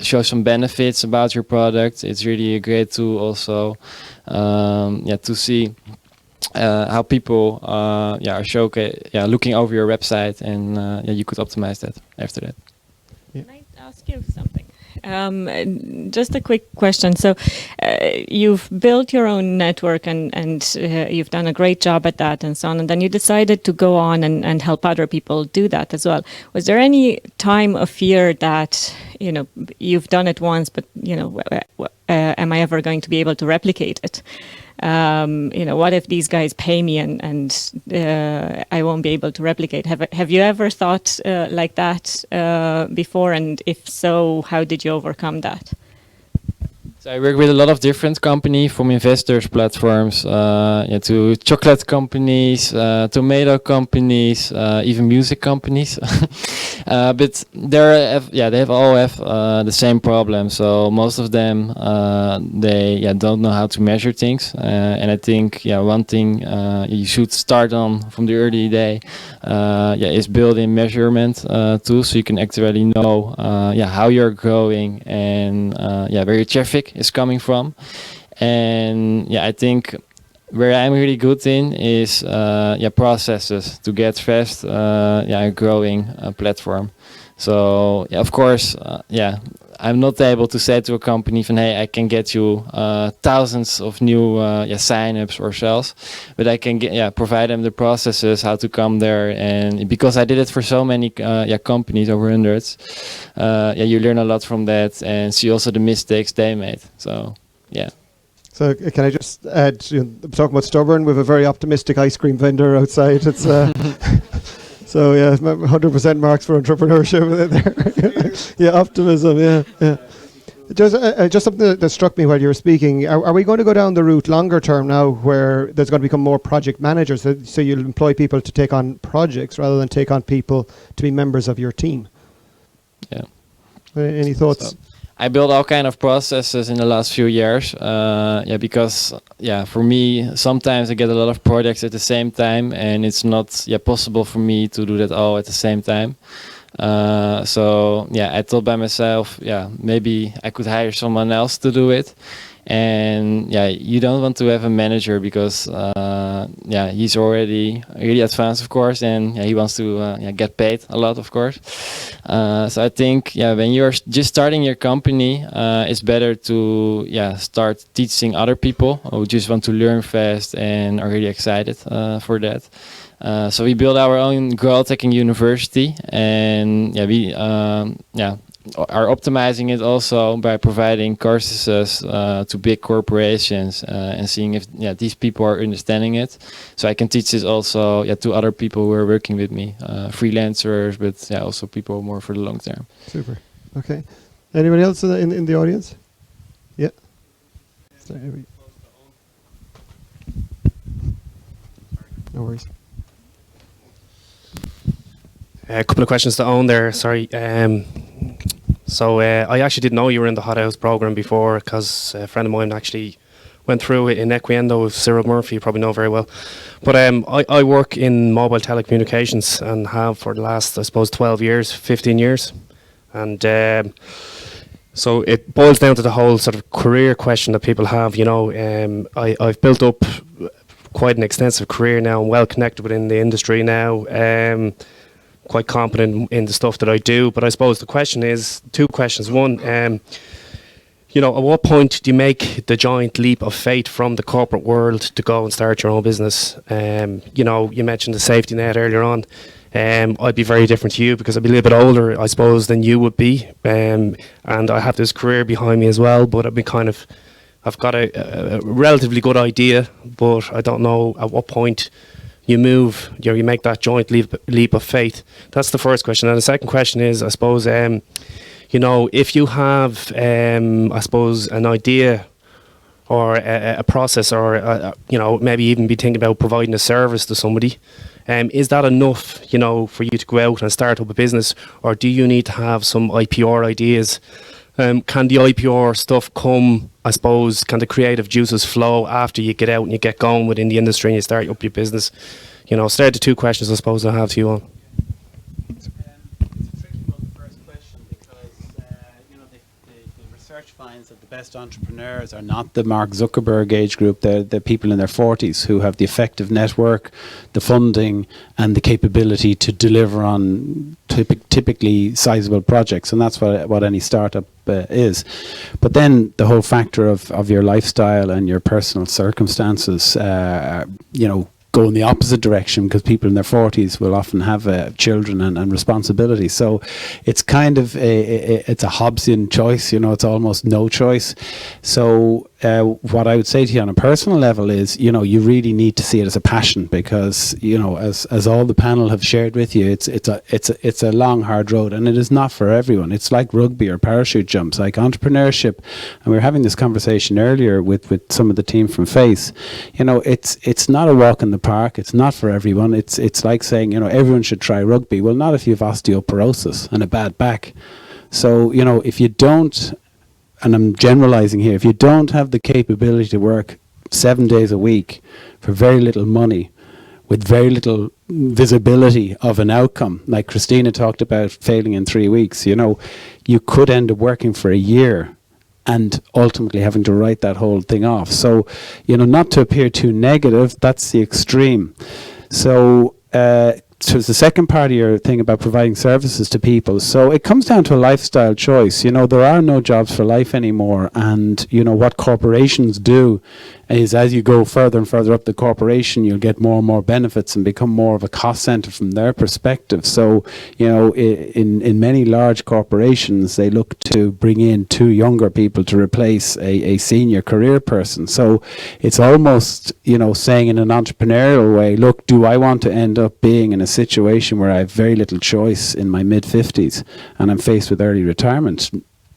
show some benefits about your product, it's really a great tool also to see how people are looking over your website, and you could optimize that after that. Can I ask you something? Just a quick question. So you've built your own network and you've done a great job at that and so on. And then you decided to go on and help other people do that as well. Was there any time of fear that, you've done it once, but, am I ever going to be able to replicate it? What if these guys pay me and I won't be able to replicate? Have you ever thought like that before? And if so, how did you overcome that? So I work with a lot of different companies, from investors platforms to chocolate companies, tomato companies, even music companies. But they all have the same problem. So most of them they don't know how to measure things. And I think one thing you should start on from the early day is building measurement tools, so you can actually know how you're growing and where your traffic is coming from. And I think where I'm really good in is processes to get fast a growing platform. So of course I'm not able to say to a company hey, I can get you thousands of new sign-ups or sales, but I can provide them the processes how to come there. And because I did it for so many companies, over hundreds, you learn a lot from that and see also the mistakes they made. So So can I just add, talking about stubborn, we have a very optimistic ice cream vendor outside. It's so 100% marks for entrepreneurship there. Optimism. There's just something that struck me while you were speaking. Are we going to go down the route longer term now where there's going to become more project managers? So you'll employ people to take on projects rather than take on people to be members of your team? Yeah. Any thoughts? So I built all kind of processes in the last few years. Because for me, sometimes I get a lot of projects at the same time, and it's not possible for me to do that all at the same time. I thought by myself, maybe I could hire someone else to do it. And you don't want to have a manager because he's already really advanced, of course, and he wants to get paid a lot, of course. So I think when you're just starting your company, it's better to start teaching other people who just want to learn fast and are really excited for that. So we built our own growth hacking university, and we are optimizing it also by providing courses to big corporations and seeing if these people are understanding it. So I can teach this also to other people who are working with me, freelancers, but also people more for the long term. Super. Okay. Anybody else in the audience? Yeah. Sorry, no worries. A couple of questions to Owen there. Sorry. So I actually didn't know you were in the Hot House program before, because a friend of mine actually went through it in Equiendo with Cyril Murphy, you probably know very well. But I work in mobile telecommunications and have for the last, I suppose, 12 years, 15 years. And so it boils down to the whole sort of career question that people have. I've built up quite an extensive career now. I'm well connected within the industry now. Quite competent in the stuff that I do, but I suppose the question is two questions. One, at what point do you make the giant leap of faith from the corporate world to go and start your own business? You mentioned the safety net earlier on. I'd be very different to you because I'd be a little bit older, I suppose, than you would be, and I have this career behind me as well. But I've got a relatively good idea, but I don't know at what point you move, you make that joint leap of faith. That's the first question. And the second question is, I suppose, if you have, I suppose, an idea or a process, or maybe even be thinking about providing a service to somebody, is that enough, for you to go out and start up a business, or do you need to have some IPR ideas? Can the IPR stuff come, I suppose, can the creative juices flow after you get out and you get going within the industry and you start up your business? So they're the two questions I suppose I have to you on. It's a tricky one, the first question, because the research finds that the best entrepreneurs are not the Mark Zuckerberg age group. They're the people in their 40s who have the effective network, the funding, and the capability to deliver on typically sizable projects, and that's what any startup is. But then the whole factor of your lifestyle and your personal circumstances, go in the opposite direction, because people in their 40s will often have children and responsibilities. So it's kind of it's a Hobbesian choice, it's almost no choice. So what I would say to you on a personal level is, you really need to see it as a passion, because, as all the panel have shared with you, it's a long, hard road, and it is not for everyone. It's like rugby or parachute jumps, like entrepreneurship. And we were having this conversation earlier with some of the team from FACE. It's not a walk in the park. It's not for everyone. It's like saying, everyone should try rugby. Well, not if you have osteoporosis and a bad back. So, if you don't, and I'm generalizing here, if you don't have the capability to work 7 days a week for very little money, with very little visibility of an outcome, like Christina talked about failing in 3 weeks, you could end up working for a year and ultimately having to write that whole thing off. So, not to appear too negative, that's the extreme. So, so it's the second part of your thing about providing services to people. So it comes down to a lifestyle choice. There are no jobs for life anymore. And, what corporations do is, as you go further and further up the corporation, you'll get more and more benefits and become more of a cost center from their perspective. So, in many large corporations, they look to bring in 2 younger people to replace a senior career person. So it's almost, saying in an entrepreneurial way, look, do I want to end up being in a situation where I have very little choice in my mid-50s and I'm faced with early retirement?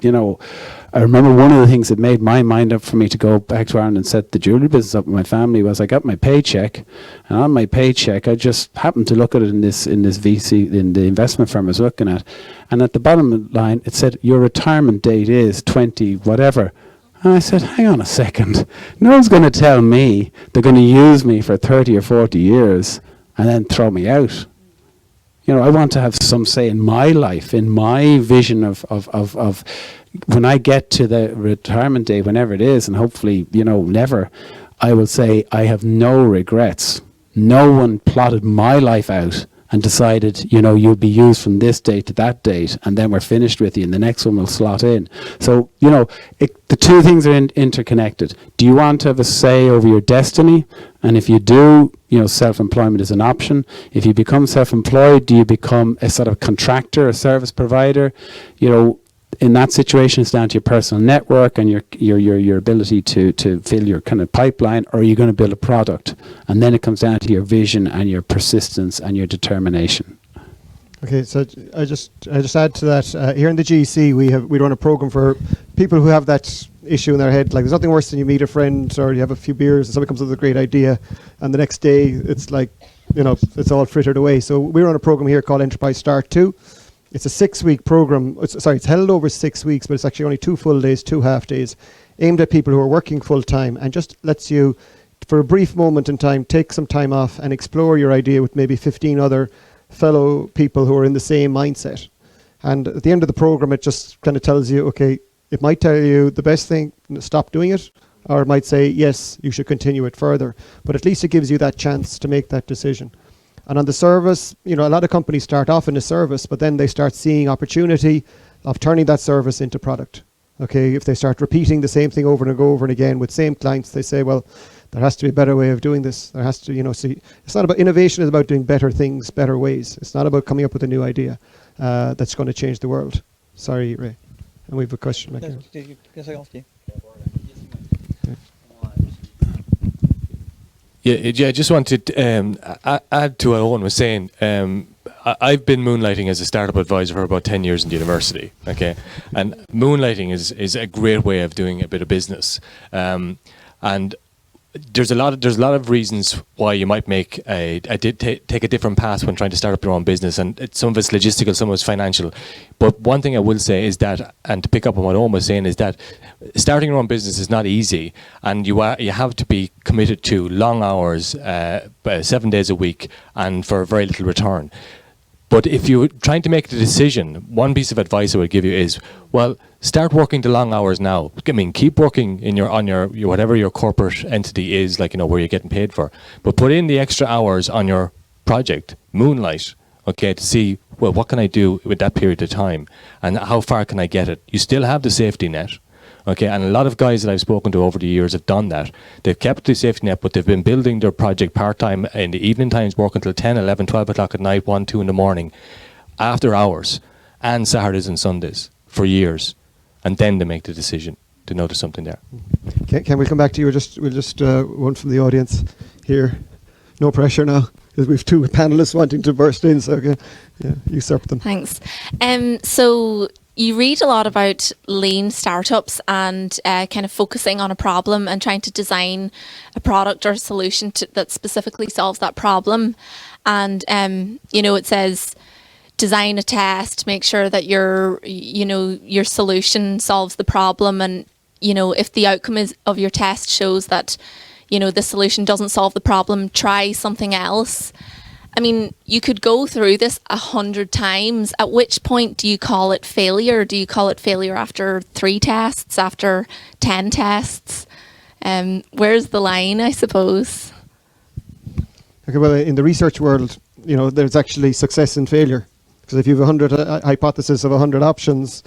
I remember one of the things that made my mind up for me to go back to Ireland and set the jewellery business up with my family was I got my paycheck, and on my paycheck I just happened to look at it in this VC, in the investment firm I was looking at, and at the bottom line it said your retirement date is 20 whatever. And I said, hang on a second, no one's going to tell me they're going to use me for 30 or 40 years and then throw me out. I want to have some say in my life, in my vision of when I get to the retirement day, whenever it is, and hopefully, never, I will say I have no regrets. No one plotted my life out and decided, you'll be used from this date to that date, and then we're finished with you, and the next one will slot in. So, the two things are interconnected. Do you want to have a say over your destiny? And if you do, self-employment is an option. If you become self-employed, do you become a sort of contractor, a service provider? In that situation, it's down to your personal network and your ability to fill your kind of pipeline, or are you going to build a product? And then it comes down to your vision and your persistence and your determination. Okay, so I just add to that. Here in the GEC, we run a program for people who have that issue in their head. Like, there's nothing worse than you meet a friend or you have a few beers and somebody comes up with a great idea, and the next day it's like, it's all frittered away. So we run a program here called Enterprise Start 2. It's a 6-week program. It's held over 6 weeks, but it's actually only 2 full days, 2 half days, aimed at people who are working full time, and just lets you, for a brief moment in time, take some time off and explore your idea with maybe 15 other fellow people who are in the same mindset. And at the end of the program, it just kind of tells you, okay, it might tell you the best thing, stop doing it, or it might say, yes, you should continue it further. But at least it gives you that chance to make that decision. And on the service, a lot of companies start off in a service, but then they start seeing opportunity of turning that service into product. Okay, if they start repeating the same thing over and over and again with same clients, they say, well, there has to be a better way of doing this. There has to, see, it's not about innovation, it's about doing better things, better ways. It's not about coming up with a new idea that's going to change the world. Sorry, Ray. And we have a question back here. Yeah, I just wanted to add to what Owen was saying. I've been moonlighting as a startup advisor for about 10 years in the university. Okay, and moonlighting is a great way of doing a bit of business. And there's a lot of reasons why you might take a different path when trying to start up your own business, and some of it's logistical, some of it's financial. But one thing I will say is that, and to pick up on what Owen was saying, is that starting your own business is not easy, and you have to be committed to long hours, 7 days a week, and for very little return. But if you're trying to make the decision, one piece of advice I would give you is, well, start working the long hours now. I mean, keep working on your whatever your corporate entity is, like, where you're getting paid for. But put in the extra hours on your project, moonlight, okay, to see, well, what can I do with that period of time, and how far can I get it? You still have the safety net. Okay, and a lot of guys that I've spoken to over the years have done that. They've kept the safety net, but they've been building their project part-time in the evening times, working until 10, 11, 12 o'clock at night, 1, 2 in the morning, after hours, and Saturdays and Sundays for years. And then they make the decision to notice something there. Can we come back to you? We'll just one from the audience here. No pressure now, because we've 2 panelists wanting to burst in, so usurp them. Thanks. So you read a lot about lean startups and kind of focusing on a problem and trying to design a product or a solution that specifically solves that problem. And, it says design a test, make sure that your solution solves the problem. And, if the outcome of your test shows that, the solution doesn't solve the problem, try something else. I mean, you could go through this 100 times. At which point do you call it failure? Do you call it failure after 3 tests, after 10 tests? Where's the line, I suppose? Okay, well, in the research world, there's actually success and failure. Because if you have 100 hypothesis of 100 options,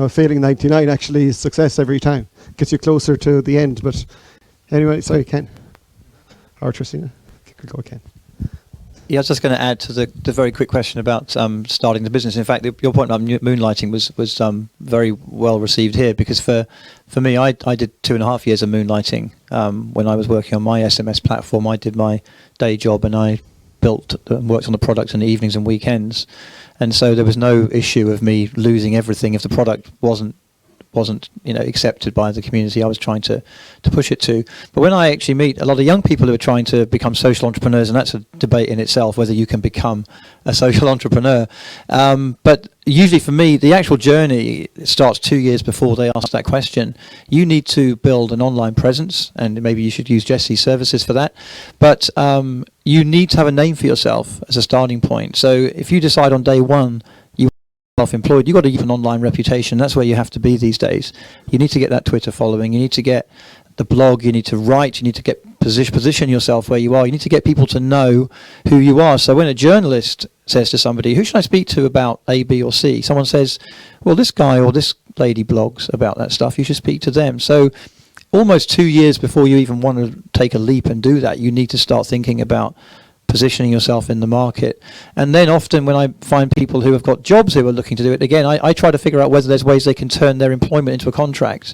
failing 99 actually is success every time. Gets you closer to the end. But anyway, sorry, Ken. Or Tristina. Go, Ken. Yeah, I was just going to add to the very quick question about starting the business. In fact, your point about moonlighting was very well received here, because for me, I did 2.5 years of moonlighting when I was working on my SMS platform. I did my day job and I built and worked on the product in the evenings and weekends, and so there was no issue of me losing everything if the product wasn't wasn't accepted by the community I was trying to push it to. But when I actually meet a lot of young people who are trying to become social entrepreneurs, and that's a debate in itself whether you can become a social entrepreneur, but usually for me the actual journey starts 2 years before they ask that question. You need to build an online presence, and maybe you should use Jesse's services for that, but you need to have a name for yourself as a starting point. So if you decide on day one self-employed, you've got to keep an online reputation. That's where you have to be these days. You need to get that Twitter following, you need to get the blog, you need to write, you need to get position yourself where you are, you need to get people to know who you are. So when a journalist says to somebody, who should I speak to about A, B or C, someone says, well, this guy or this lady blogs about that stuff, you should speak to them. So almost 2 years before you even want to take a leap and do that, you need to start thinking about positioning yourself in the market. And then often when I find people who have got jobs who are looking to do it, again, I try to figure out whether there's ways they can turn their employment into a contract.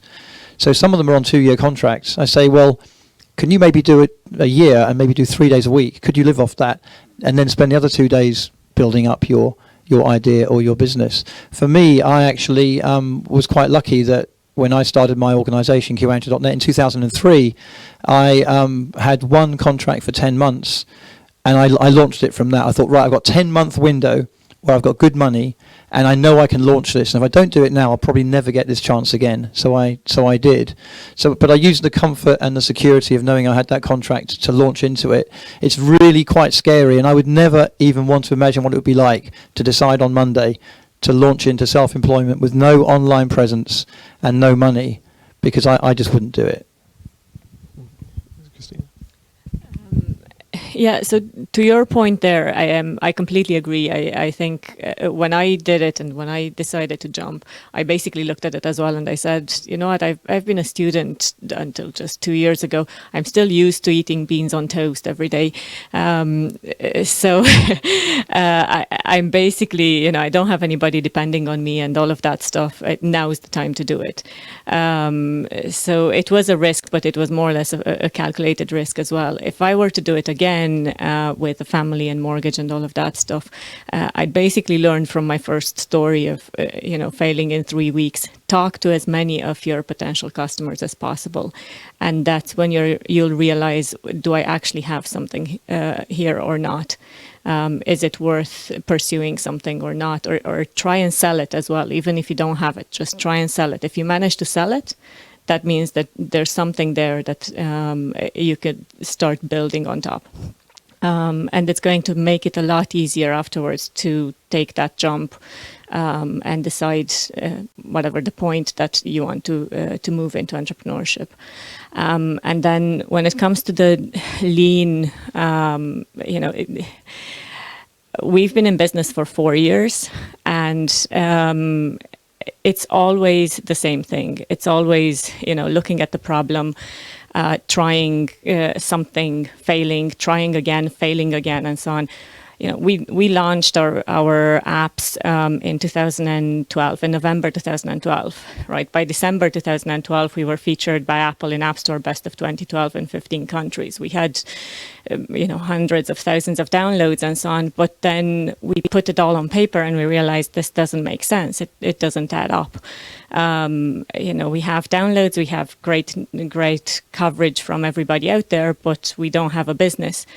So some of them are on 2-year contracts. I say, well, can you maybe do it a year and maybe do 3 days a week? Could you live off that? And then spend the other 2 days building up your idea or your business. For me, I actually was quite lucky that when I started my organisation, QAnchor.net, in 2003, I had one contract for 10 months. And I launched it from that. I thought, right, I've got a 10-month window where I've got good money, and I know I can launch this. And if I don't do it now, I'll probably never get this chance again. So I did. But I used the comfort and the security of knowing I had that contract to launch into it. It's really quite scary, and I would never even want to imagine what it would be like to decide on Monday to launch into self-employment with no online presence and no money, because I just wouldn't do it. Yeah, so to your point there, I completely agree. I think when I did it and when I decided to jump, I basically looked at it as well, and I said, you know what, I've been a student until just 2 years ago. I'm still used to eating beans on toast every day. So I'm basically, I don't have anybody depending on me and all of that stuff. Now is the time to do it. So it was a risk, but it was more or less a calculated risk as well. If I were to do it again, with a family and mortgage and all of that stuff, I'd basically learned from my first story of failing in 3 weeks. Talk to as many of your potential customers as possible, and that's when you'll realize, do I actually have something here or not? Is it worth pursuing something or not? Or try and sell it as well, even if you don't have it. Just try and sell it. If you manage to sell it, that means that there's something there that you could start building on top. And it's going to make it a lot easier afterwards to take that jump and decide whatever the point that you want to move into entrepreneurship. And then when it comes to the lean, we've been in business for 4 years, and it's always the same thing. It's always, looking at the problem, trying something, failing, trying again, failing again, and so on. We launched our apps in 2012, in November 2012, right? By December 2012, we were featured by Apple in App Store Best of 2012 in 15 countries. We had, hundreds of thousands of downloads and so on. But then we put it all on paper and we realized this doesn't make sense. It doesn't add up. We have downloads, we have great coverage from everybody out there, but we don't have a business.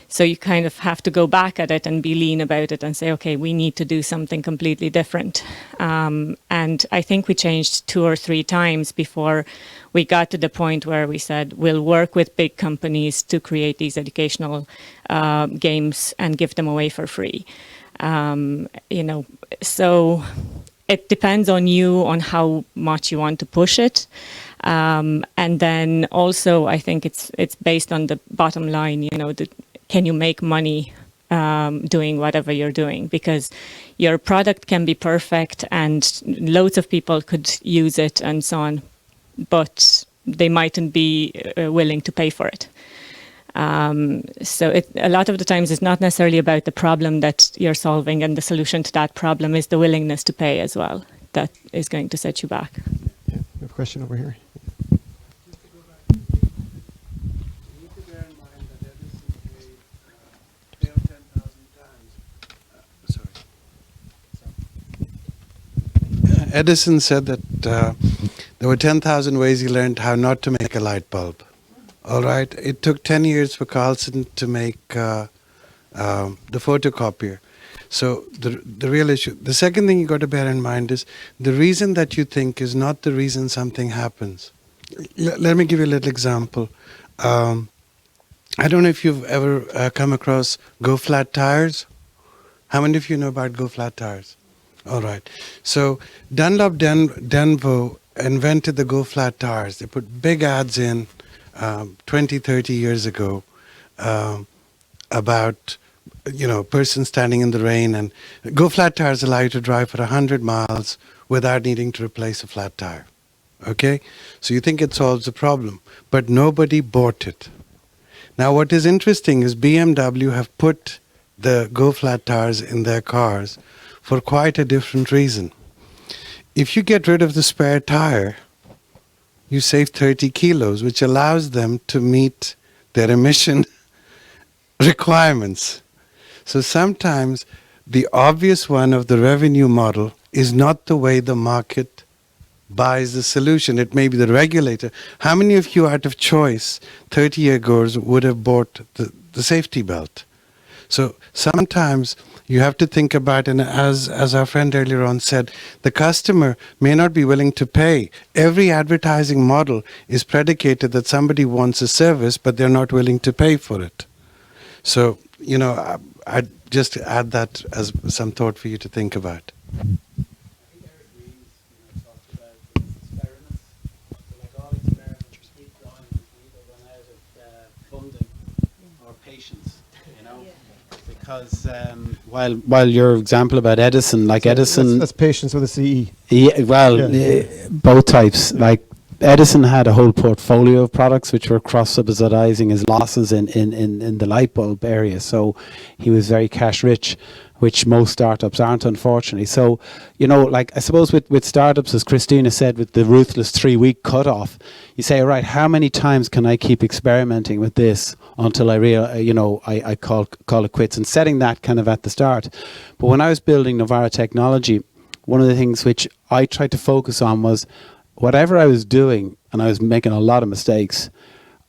So you kind of have to go back at it and be lean about it and say, okay, we need to do something completely different. And I think we changed 2 or 3 times before we got to the point where we said, we'll work with big companies to create these educational games and give them away for free. So it depends on you, on how much you want to push it. And then also, I think it's based on the bottom line, can you make money doing whatever you're doing? Because your product can be perfect and loads of people could use it and so on, but they mightn't be willing to pay for it. So a lot of the times it's not necessarily about the problem that you're solving, and the solution to that problem is the willingness to pay as well. That is going to set you back. Yeah, we have a question over here. Edison said that There were 10,000 ways he learned how not to make a light bulb. All right. It took 10 years for Carlson to make the photocopier. So the real issue, the second thing you got to bear in mind is the reason that you think is not the reason something happens. Let me give you a little example. I don't know if you've ever come across Go Flat tires. How many of you know about Go Flat tires? All right. So Dunlop Denvo invented the Go Flat tires. They put big ads in 20, 30 years ago about, you know, a person standing in the rain, and Go Flat tires allow you to drive for 100 miles without needing to replace a flat tire. Okay? So you think it solves the problem, but nobody bought it. Now what is interesting is BMW have put the Go Flat tires in their cars for quite a different reason. If you get rid of the spare tire, you save 30 kilos, which allows them to meet their emission requirements. So sometimes the obvious one of the revenue model is not the way the market buys the solution. It may be the regulator. How many of you out of choice 30 years ago would have bought the safety belt? So sometimes you have to think about, and as our friend earlier on said, the customer may not be willing to pay. Every advertising model is predicated that somebody wants a service, but they're not willing to pay for it. So, you know, I'd just add that as some thought for you to think about. Because while your example about Edison, like Edison, that's patience with a CE. Yeah, well, both types. Like Edison had a whole portfolio of products which were cross-subsidizing his losses in the light bulb area. So he was very cash rich, which most startups aren't, unfortunately. So, you know, like I suppose with startups, as Christina said, with the ruthless 3-week cutoff, you say, all right, how many times can I keep experimenting with this until I I call it quits, and setting that kind of at the start. But when I was building Novara Technology, one of the things which I tried to focus on was whatever I was doing, and I was making a lot of mistakes,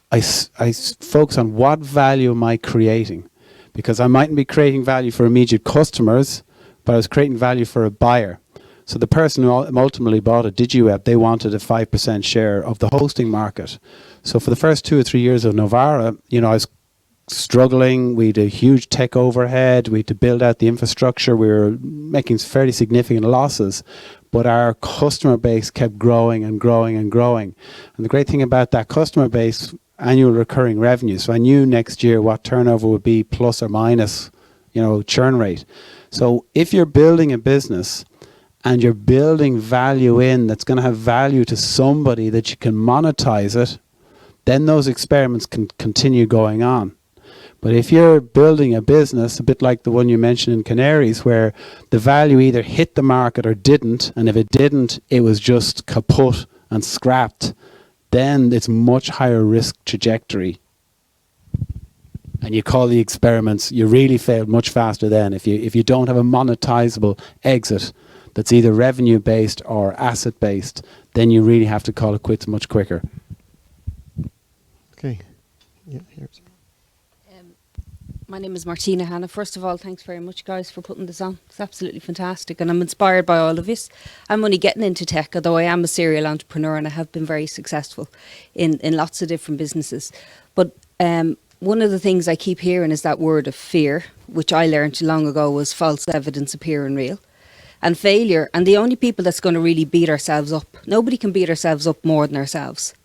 I focus on what value am I creating? Because I mightn't be creating value for immediate customers, but I was creating value for a buyer. So the person who ultimately bought a DigiWeb, they wanted a 5% share of the hosting market. So for the first 2 or 3 years of Novara, you know, I was struggling. We had a huge tech overhead. We had to build out the infrastructure. We were making fairly significant losses, but our customer base kept growing and growing and growing. And the great thing about that customer base, annual recurring revenue. So I knew next year what turnover would be plus or minus, you know, churn rate. So if you're building a business and you're building value in that's going to have value to somebody that you can monetize it, then those experiments can continue going on. But if you're building a business, a bit like the one you mentioned in Canaries, where the value either hit the market or didn't, and if it didn't, it was just kaput and scrapped, then it's much higher risk trajectory. And you call the experiments, you really failed much faster then. If you don't have a monetizable exit that's either revenue based or asset based, then you really have to call it quits much quicker. Okay. Yeah, here's. My name is Martina Hanna. First of all, thanks very much, guys, for putting this on. It's absolutely fantastic, and I'm inspired by all of this. I'm only getting into tech, although I am a serial entrepreneur and I have been very successful in lots of different businesses. But one of the things I keep hearing is that word of fear, which I learned long ago was false evidence appearing real. And failure, and the only people that's going to really beat ourselves up, nobody can beat ourselves up more than ourselves.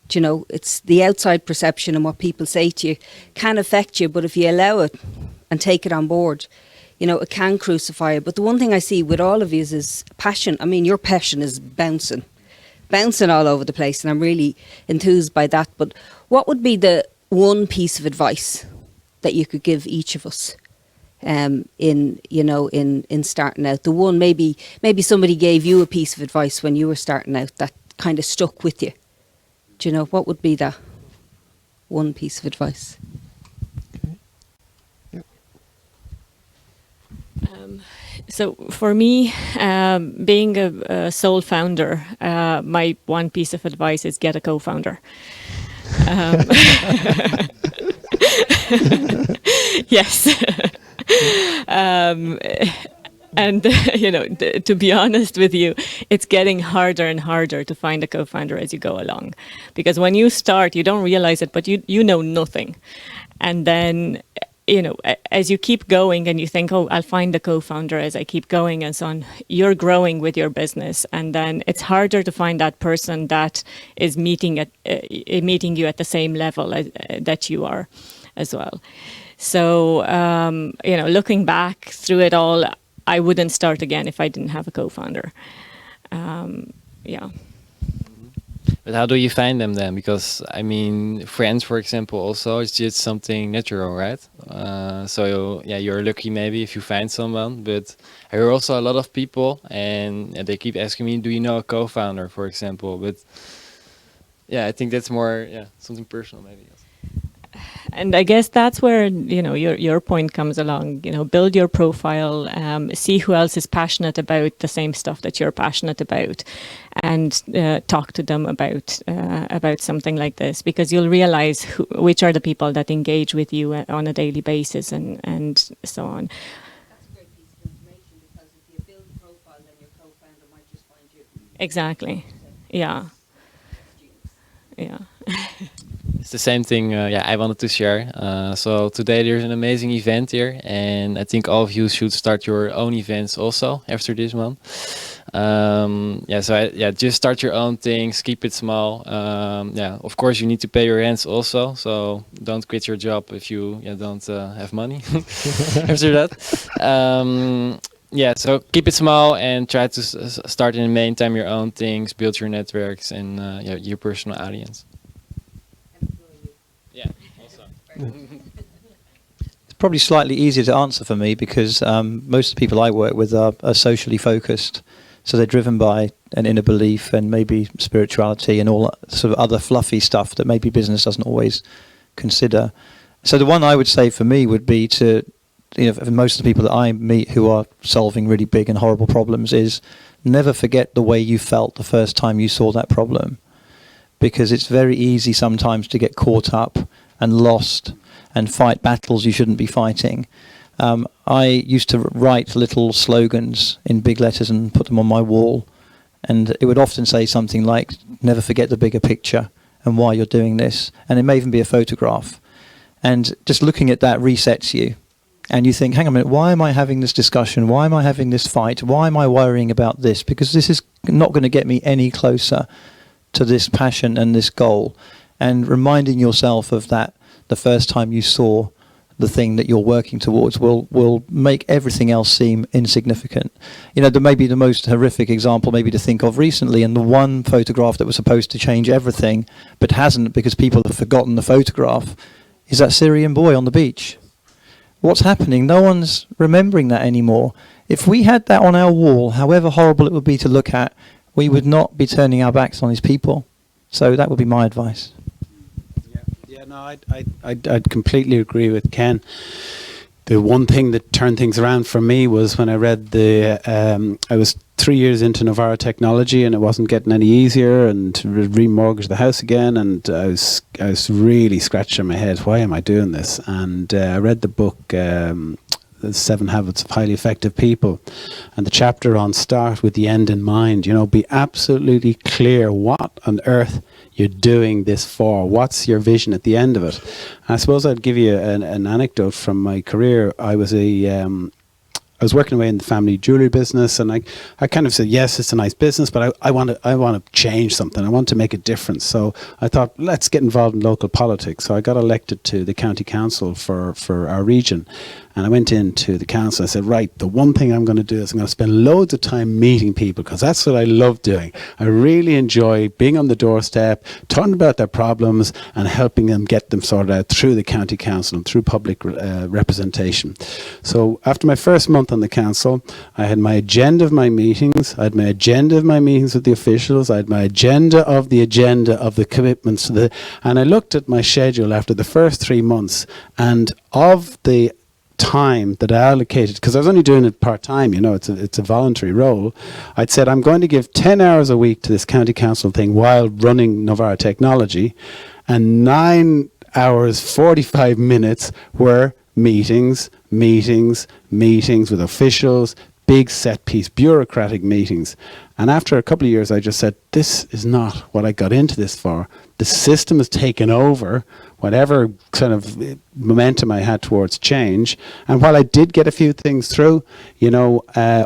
Do you know, it's the outside perception and what people say to you can affect you, but if you allow it and take it on board, you know, it can crucify you. But the one thing I see with all of you is passion. I mean, your passion is bouncing all over the place, and I'm really enthused by that. But what would be the one piece of advice that you could give each of us in starting out? The one, maybe somebody gave you a piece of advice when you were starting out that kind of stuck with you. Do you know, what would be that one piece of advice? So for me, being a sole founder, my one piece of advice is get a co-founder. Yes. And to be honest with you, it's getting harder and harder to find a co-founder as you go along, because when you start, you don't realize it, but you know nothing, and then as you keep going and you think, oh, I'll find a co-founder as I keep going and so on, you're growing with your business, and then it's harder to find that person that is meeting you at the same level that you are as well. So looking back through it all, I wouldn't start again if I didn't have a co-founder. Yeah. But how do you find them then? Because I mean, friends, for example, also it's just something natural, right? So yeah, you're lucky maybe if you find someone. But I hear also a lot of people, and they keep asking me, "Do you know a co-founder?" for example. But yeah, I think that's more something personal maybe. And I guess that's where your point comes along. Build your profile, see who else is passionate about the same stuff that you're passionate about, and talk to them about something like this, because you'll realize which are the people that engage with you on a daily basis and so on. That's a great piece of information, because if you build a profile, then your co-founder might just find you. Exactly. Yeah. Yeah. It's the same thing I wanted to share. So today there's an amazing event here, and I think all of you should start your own events also after this one. Just start your own things, keep it small. Of course you need to pay your rents also, so don't quit your job if you don't have money after that. So keep it small and try to start in the meantime your own things, build your networks and your personal audience. Yeah, also. It's probably slightly easier to answer for me because most of the people I work with are socially focused. So they're driven by an inner belief and maybe spirituality and all sort of other fluffy stuff that maybe business doesn't always consider. So the one I would say for me would be to, for most of the people that I meet who are solving really big and horrible problems, is never forget the way you felt the first time you saw that problem. Because it's very easy sometimes to get caught up and lost and fight battles you shouldn't be fighting. I used to write little slogans in big letters and put them on my wall, and it would often say something like, never forget the bigger picture and why you're doing this. And it may even be a photograph. And just looking at that resets you. And you think, hang on a minute, why am I having this discussion? Why am I having this fight? Why am I worrying about this? Because this is not going to get me any closer to this passion and this goal. And reminding yourself of that the first time you saw the thing that you're working towards will make everything else seem insignificant. There may be the most horrific example maybe to think of recently, and the one photograph that was supposed to change everything but hasn't because people have forgotten the photograph is that Syrian boy on the beach. What's happening? No one's remembering that anymore. If we had that on our wall, however horrible it would be to look at, we would not be turning our backs on these people. So that would be my advice. I'd completely agree with Ken. The one thing that turned things around for me was when I read I was 3 years into Novara Technology and it wasn't getting any easier, and to remortgage the house again, and I was really scratching my head, why am I doing this? And I read the book The 7 Habits of Highly Effective People, and the chapter on start with the end in mind. Be absolutely clear what on earth you're doing this for. What's your vision at the end of it? I suppose I'd give you an anecdote from my career. I was working away in the family jewelry business, and I kind of said, yes, it's a nice business, but I want to change something. I want to make a difference. So I thought, let's get involved in local politics. So I got elected to the county council for our region. And I went into the council. I said, right, the one thing I'm going to do is I'm going to spend loads of time meeting people, because that's what I love doing. I really enjoy being on the doorstep, talking about their problems and helping them get them sorted out through the county council and through public representation. So after my first month on the council, I had my agenda of my meetings. I had my agenda of my meetings with the officials. I had my agenda of the commitments and I looked at my schedule after the first 3 months, and of the time that I allocated, because I was only doing it part-time, you know, it's a voluntary role. I'd said, I'm going to give 10 hours a week to this county council thing while running Novara Technology, and 9 hours, 45 minutes were meetings with officials, big set-piece bureaucratic meetings. And after a couple of years, I just said, this is not what I got into this for. The system has taken over whatever kind of momentum I had towards change. And while I did get a few things through, you know,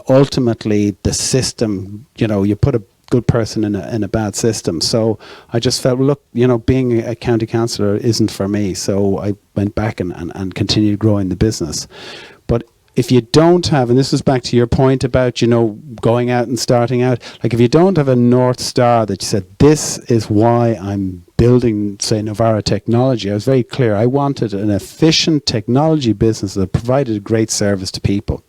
ultimately the system, you know, you put a good person in a bad system. So I just felt, well, look, you know, being a county councillor isn't for me. So I went back and continued growing the business. But if you don't have, and this is back to your point about, you know, going out and starting out, like if you don't have a North Star that you said, this is why I'm building, say, Novara Technology, I was very clear. I wanted an efficient technology business that provided a great service to people.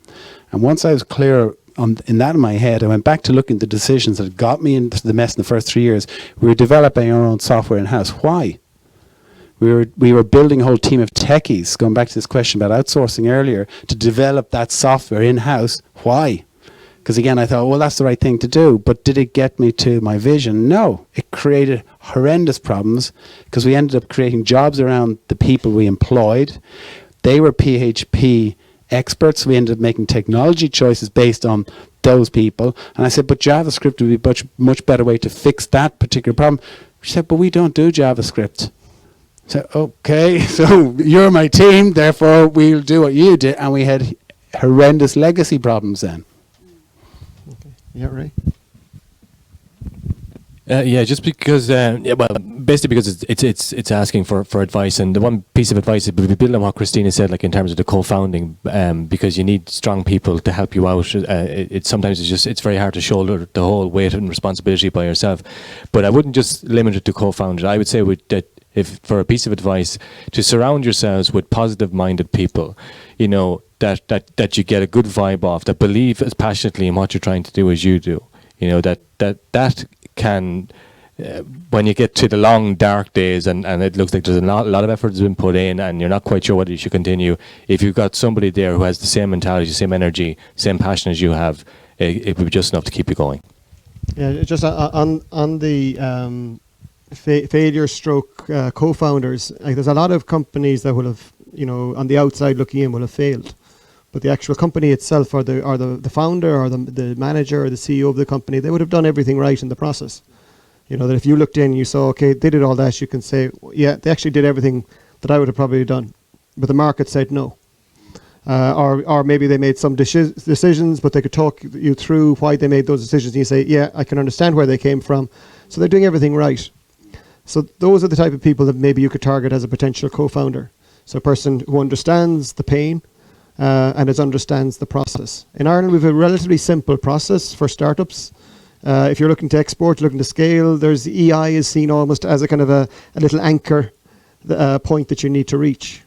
And once I was clear in that in my head, I went back to looking at the decisions that got me into the mess in the first 3 years. We were developing our own software in-house. Why? We were building a whole team of techies, going back to this question about outsourcing earlier, to develop that software in-house. Why? Because again, I thought, well, that's the right thing to do. But did it get me to my vision? No. It created horrendous problems because we ended up creating jobs around the people we employed. They were PHP experts. We ended up making technology choices based on those people. And I said, but JavaScript would be a much better way to fix that particular problem. She said, but we don't do JavaScript. So, okay, so you're my team, therefore we'll do what you did. And we had horrendous legacy problems then. Okay. Yeah, Ray? Yeah, just because, basically because it's asking for advice, and the one piece of advice is we build on what Christina said, like in terms of the co-founding, because you need strong people to help you out. Sometimes it's very hard to shoulder the whole weight and responsibility by yourself. But I wouldn't just limit it to co-founders. I would say that if for a piece of advice, to surround yourselves with positive-minded people, you know, that you get a good vibe off, that believe as passionately in what you're trying to do as you do. You know, that can, when you get to the long dark days and it looks like there's a lot of effort has been put in and you're not quite sure whether you should continue, if you've got somebody there who has the same mentality, same energy, same passion as you have, it would be just enough to keep you going. Yeah, just on the failure stroke co-founders, like there's a lot of companies that will have, you know, on the outside looking in will have failed. But the actual company itself, or the founder, or the manager, or the CEO of the company, they would have done everything right in the process. You know, that if you looked in, you saw, okay, they did all that, you can say, yeah, they actually did everything that I would have probably done. But the market said no. Or maybe they made some decisions, but they could talk you through why they made those decisions. And you say, yeah, I can understand where they came from. So they're doing everything right. So those are the type of people that maybe you could target as a potential co-founder. So a person who understands the pain, and it understands the process. In Ireland, we have a relatively simple process for startups. If you're looking to export, looking to scale, there's EI is seen almost as a kind of a little anchor point that you need to reach.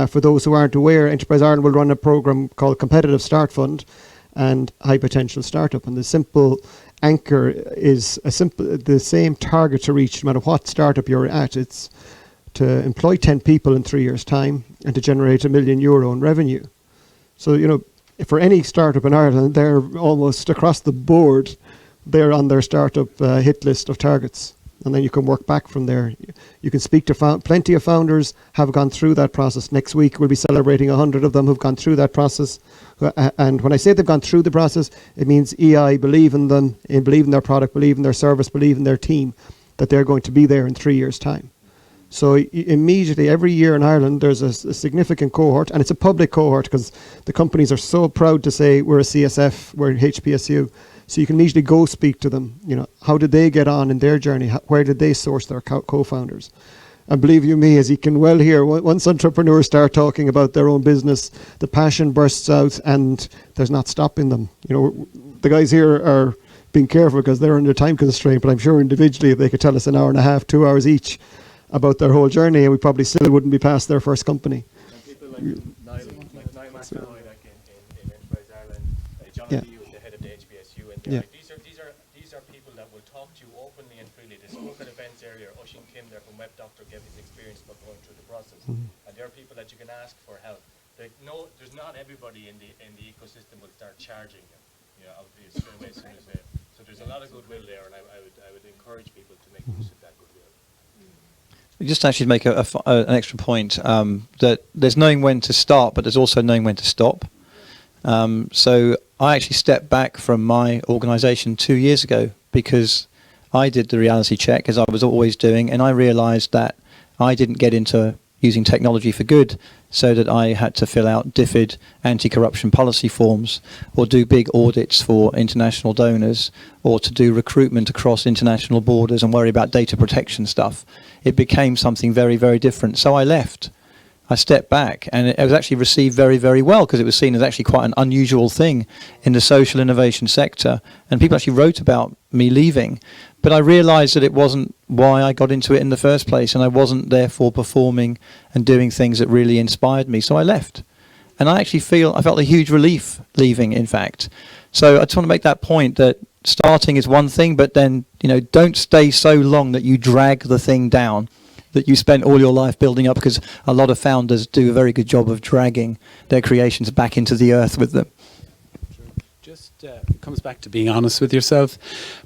For those who aren't aware, Enterprise Ireland will run a program called Competitive Start Fund and High Potential Startup. And the simple anchor is the same target to reach no matter what startup you're at. It's to employ 10 people in 3 years' time and to generate €1 million in revenue. So, you know, for any startup in Ireland, they're almost across the board, they're on their startup hit list of targets. And then you can work back from there. You can speak to plenty of founders have gone through that process. Next week, we'll be celebrating 100 of them who've gone through that process. And when I say they've gone through the process, it means EI believe in them, believe in their product, believe in their service, believe in their team, that they're going to be there in 3 years' time. So immediately, every year in Ireland, there's a significant cohort, and it's a public cohort because the companies are so proud to say we're a CSF, we're HPSU. So you can immediately go speak to them. You know, how did they get on in their journey? Where did they source their co-founders? And believe you me, as you can well hear, once entrepreneurs start talking about their own business, the passion bursts out, and there's not stopping them. You know, the guys here are being careful because they're under time constraint, but I'm sure individually if they could tell us an hour and a half, 2 hours each about their whole journey, and we probably still wouldn't be past their first company. And people like Niall McElroy, like in Enterprise Ireland, John O'Neill is the head of the HBSU, and like, these are people that will talk to you openly and freely. They spoke at events earlier. Oisin Kim there from Web Doctor gave his experience about going through the process, and there are people that you can ask for help. Like, no, there's not everybody in the ecosystem will start charging you, obviously straight away as soon as they. So there's a lot of goodwill there, and I would encourage people to make use of that goodwill. Just to actually make an extra point, that there's knowing when to start, but there's also knowing when to stop. So I actually stepped back from my organisation 2 years ago because I did the reality check, as I was always doing, and I realised that I didn't get into using technology for good, so that I had to fill out DFID anti-corruption policy forms, or do big audits for international donors, or to do recruitment across international borders and worry about data protection stuff. It became something very, very different. So I left. I stepped back, and it was actually received very, very well, because it was seen as actually quite an unusual thing in the social innovation sector, and people actually wrote about me leaving. But I realised that it wasn't why I got into it in the first place, and I wasn't therefore performing and doing things that really inspired me, so I left. And I felt a huge relief leaving, in fact. So I just want to make that point, that starting is one thing, but then, don't stay so long that you drag the thing down that you spent all your life building up, because a lot of founders do a very good job of dragging their creations back into the earth with them. Just comes back to being honest with yourself.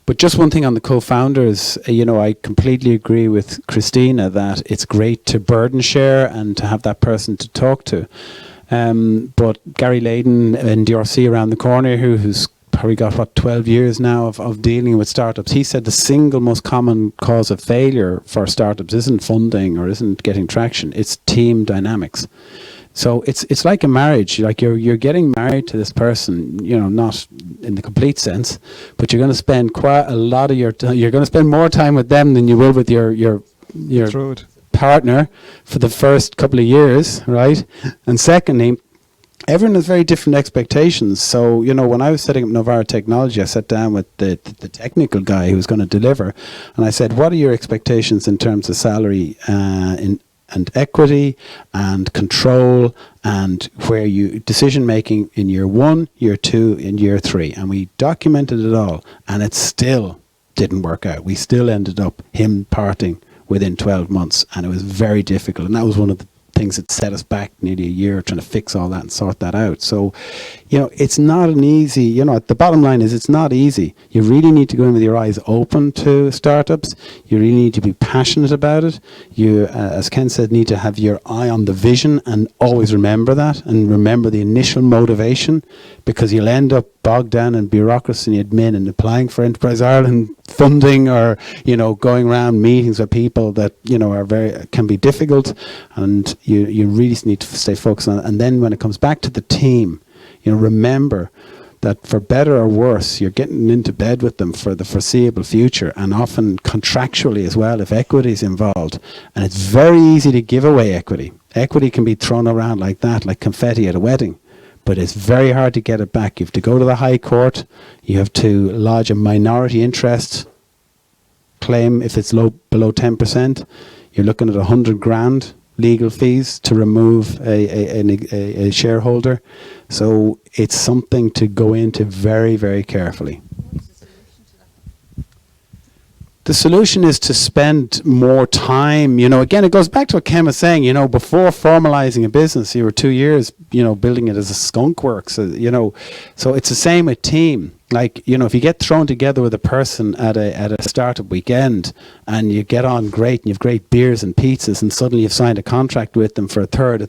But just one thing on the co-founders, I completely agree with Christina that it's great to burden share and to have that person to talk to. But Gary Layden in DRC around the corner, who's probably got 12 years now of dealing with startups, he said the single most common cause of failure for startups isn't funding or isn't getting traction, it's team dynamics. So it's like a marriage. Like you're getting married to this person, not in the complete sense, but you're going to spend quite a lot of your time. You're going to spend more time with them than you will with your partner for the first couple of years, right? And secondly, everyone has very different expectations. So, when I was setting up Novara Technology, I sat down with the technical guy who was going to deliver, and I said, what are your expectations in terms of salary and equity and control, and where you decision making in year 1, year 2, and year 3? And we documented it all, and it still didn't work out. We still ended up him parting within 12 months, and it was very difficult. And that was one of the things that set us back nearly a year trying to fix all that and sort that out. So, it's not an easy, the bottom line is it's not easy. You really need to go in with your eyes open to startups. You really need to be passionate about it. You, as Ken said, need to have your eye on the vision and always remember that, and remember the initial motivation, because you'll end up bogged down in bureaucracy and admin and applying for Enterprise Ireland funding, or going around meetings with people that can be difficult, and you really need to stay focused on it. And then when it comes back to the team, remember that for better or worse, you're getting into bed with them for the foreseeable future, and often contractually as well if equity is involved. And it's very easy to give away equity. Equity can be thrown around like that, like confetti at a wedding. But it's very hard to get it back. You have to go to the High Court. You have to lodge a minority interest claim if it's below 10%. You're looking at 100 grand legal fees to remove a shareholder. So it's something to go into very, very carefully. The solution is to spend more time, again, it goes back to what Ken was saying, before formalizing a business, you were 2 years, building it as a skunk works, so it's the same with team. Like, if you get thrown together with a person at a startup weekend and you get on great and you have great beers and pizzas, and suddenly you've signed a contract with them for a third,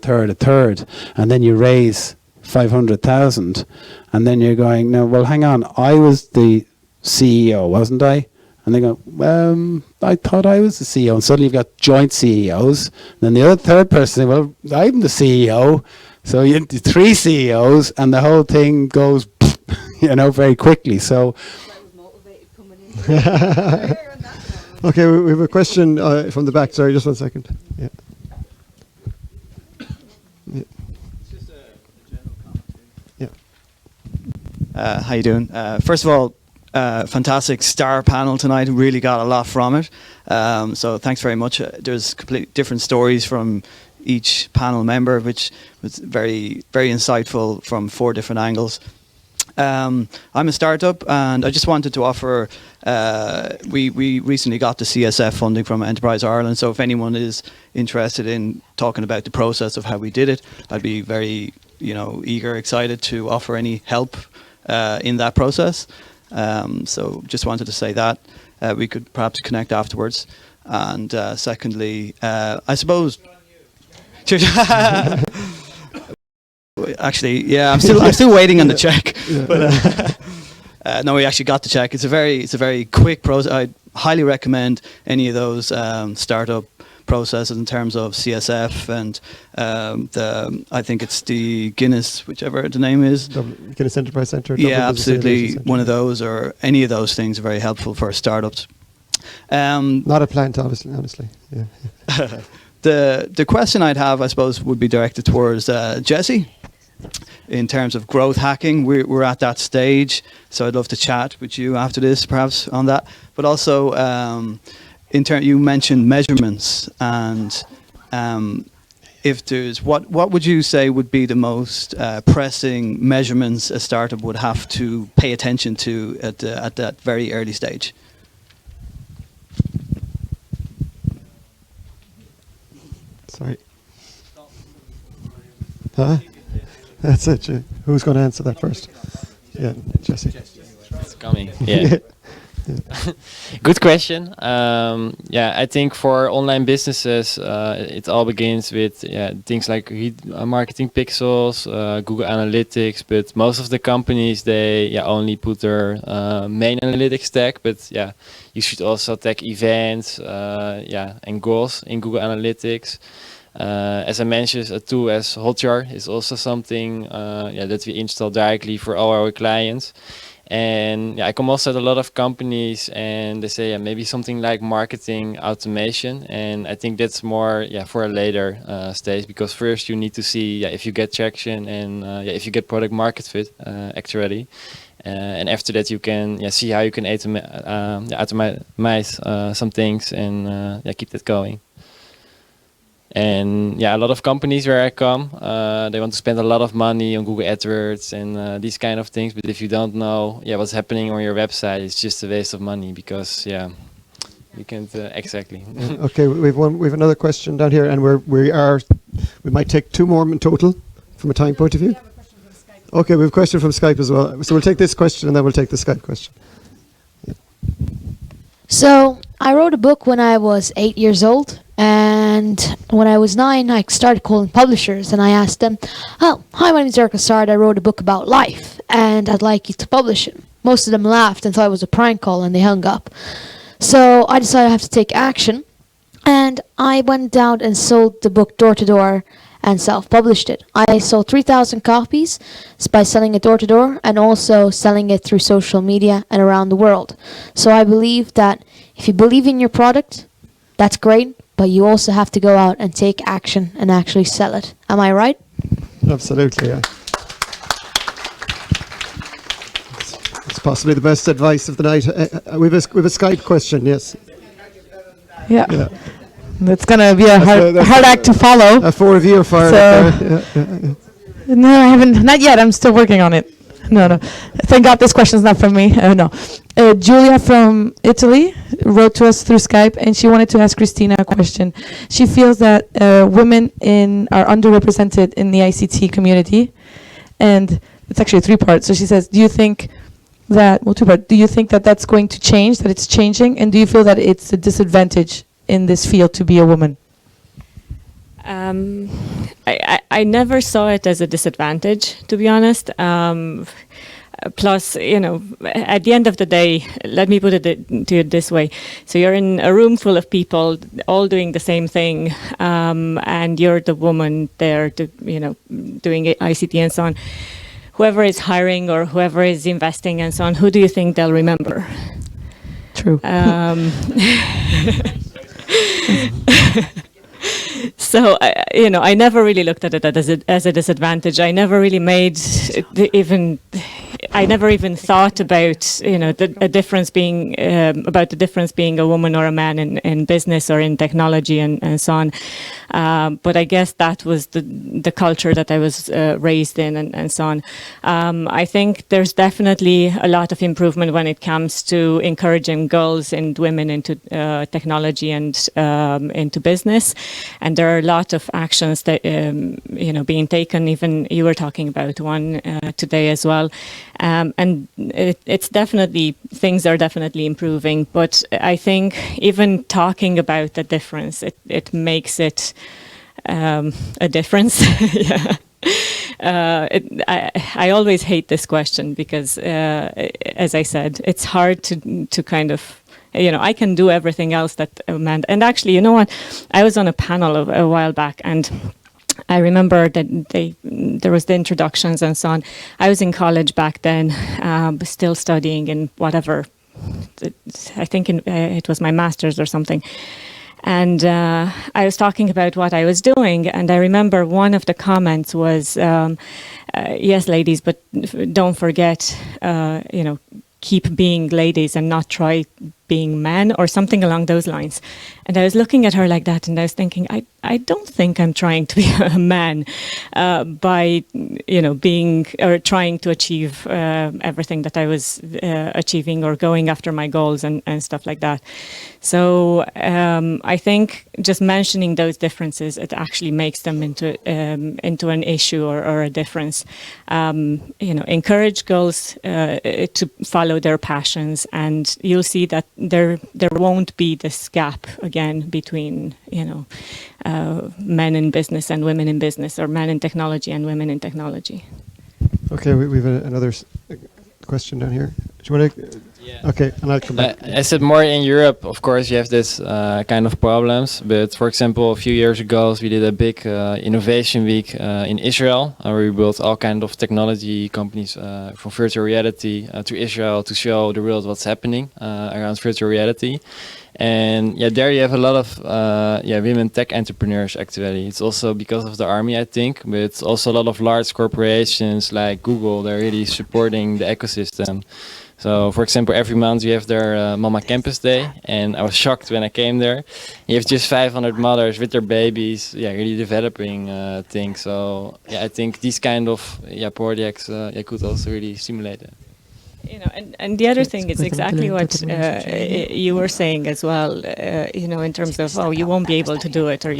and then you raise 500,000, and then you're going, no, well, hang on, I was the CEO, wasn't I? And they go, I thought I was the CEO. And suddenly you've got joint CEOs. And then the third person, well, I'm the CEO. So you have 3 CEOs, and the whole thing goes, very quickly. So. Okay, we have a question from the back. Sorry, just 1 second. Yeah. Yeah. It's just a general comment. Yeah. How you doing? First of all, fantastic star panel tonight. Really got a lot from it. So thanks very much. There's completely different stories from each panel member, which was very, very insightful from 4 different angles. I'm a startup, and I just wanted to offer. We recently got the CSF funding from Enterprise Ireland, so if anyone is interested in talking about the process of how we did it, I'd be very, eager, excited to offer any help in that process. So just wanted to say that we could perhaps connect afterwards. And secondly, I suppose. Actually, yeah, I'm still waiting on the check. But no, we actually got the check. It's a very quick process. I highly recommend any of those startup processes in terms of CSF and I think it's the Guinness, whichever the name is. Guinness Enterprise Centre. Yeah, absolutely. One of those or any of those things are very helpful for startups. Not a plant, obviously. Honestly, yeah. The question I'd have, I suppose, would be directed towards Jesse. In terms of growth hacking, we're at that stage, so I'd love to chat with you after this, perhaps on that. But also, you mentioned measurements, and if there's what would you say would be the most pressing measurements a startup would have to pay attention to at that very early stage? Sorry. Huh? That's it. Who's going to answer that first? Yeah, Jesse. It's coming. Yeah. Good question. I think for online businesses, it all begins with things like marketing pixels, Google Analytics. But most of the companies they only put their main analytics stack. But you should also tag events, and goals in Google Analytics. As I mentioned, a tool as Hotjar is also something that we install directly for all our clients. And I come also at a lot of companies and they say maybe something like marketing automation. And I think that's more for a later stage, because first you need to see if you get traction and if you get product market fit actually. And after that you can see how you can automate some things and keep that going. And a lot of companies where I come, they want to spend a lot of money on Google AdWords and these kind of things. But if you don't know what's happening on your website, it's just a waste of money, because you can't exactly. Okay, we've another question down here, and we might take two more in total from a time point of view. Okay, we have a question from Skype as well. So we'll take this question and then we'll take the Skype question. Yeah. So I wrote a book when I was 8 years old. And when I was 9, I started calling publishers and I asked them, "Oh, hi, my name is Erica Sard. I wrote a book about life and I'd like you to publish it." Most of them laughed and thought it was a prank call and they hung up. So I decided I have to take action, and I went down and sold the book door to door and self-published it. I sold 3,000 copies by selling it door to door and also selling it through social media and around the world. So I believe that if you believe in your product, that's great. But you also have to go out and take action and actually sell it. Am I right? Absolutely, yeah. It's possibly the best advice of the night. We have a Skype question, yes. Yeah. That's going to be a hard act to follow. 4 of you are fired up there. No, I haven't. Not yet. I'm still working on it. No. Thank God this question's not from me. No. Julia from Italy wrote to us through Skype, and she wanted to ask Christina a question. She feels that women are underrepresented in the ICT community, and it's actually a 3-part. So she says, do you think that, well, 2-part, do you think that that's going to change, that it's changing, and do you feel that it's a disadvantage in this field to be a woman? I never saw it as a disadvantage, to be honest. Plus, at the end of the day, let me put it to it this way. So you're in a room full of people all doing the same thing, and you're the woman there doing ICT and so on. Whoever is hiring or whoever is investing and so on, who do you think they'll remember? True. So, I never really looked at it as a disadvantage. I never really I never even thought about, the difference being a woman or a man in business or in technology and so on. But I guess that was the culture that I was raised in, and so on. I think there's definitely a lot of improvement when it comes to encouraging girls and women into technology and into business, and there are a lot of actions that being taken. Even you were talking about one today as well, and it's definitely, things are definitely improving. But I think even talking about the difference, it makes it a difference. Yeah. I always hate this question because, as I said, it's hard to kind of, I can do everything else that a man. And actually, you know what? I was on a panel a while back, and I remember that there was the introductions and so on. I was in college back then, still studying in whatever. I think it was my master's or something. And I was talking about what I was doing, and I remember one of the comments was, "Yes, ladies, but don't forget, keep being ladies and not try being men," or something along those lines. And I was looking at her like that, and I was thinking, I don't think I'm trying to be a man by, being or trying to achieve everything that I was achieving or going after my goals and stuff like that. So I think just mentioning those differences, it actually makes them into an issue or a difference. Encourage girls to follow their passions, and you'll see that there won't be this gap again between men in business and women in business, or men in technology and women in technology. Okay, we have another question down here. Do you want to? Yeah. Okay, and I'll come back. I said more in Europe, of course, you have this kind of problems. But for example, a few years ago, we did a big innovation week in Israel, where we built all kind of technology companies from virtual reality to Israel to show the world what's happening around virtual reality. And there you have a lot of women tech entrepreneurs. Actually, it's also because of the army, I think, but it's also a lot of large corporations like Google. They're really supporting the ecosystem. So, for example, every month you have their Mama Campus Day, and I was shocked when I came there. You have just 500 mothers with their babies, really developing things. So, I think these kind of projects could also really stimulate it. And the other thing is exactly what you were saying as well, in terms of, you won't be able to do it, or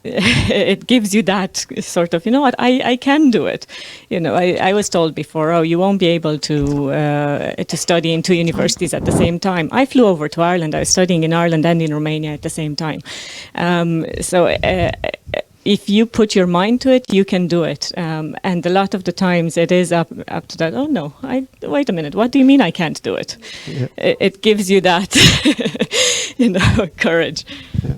it gives you that sort of, I can do it. I was told before, you won't be able to study in 2 universities at the same time. I flew over to Ireland. I was studying in Ireland and in Romania at the same time. If you put your mind to it, you can do it. And a lot of the times it is up to that. Oh no, wait a minute. What do you mean I can't do it? Yeah. It gives you that, courage. Yeah.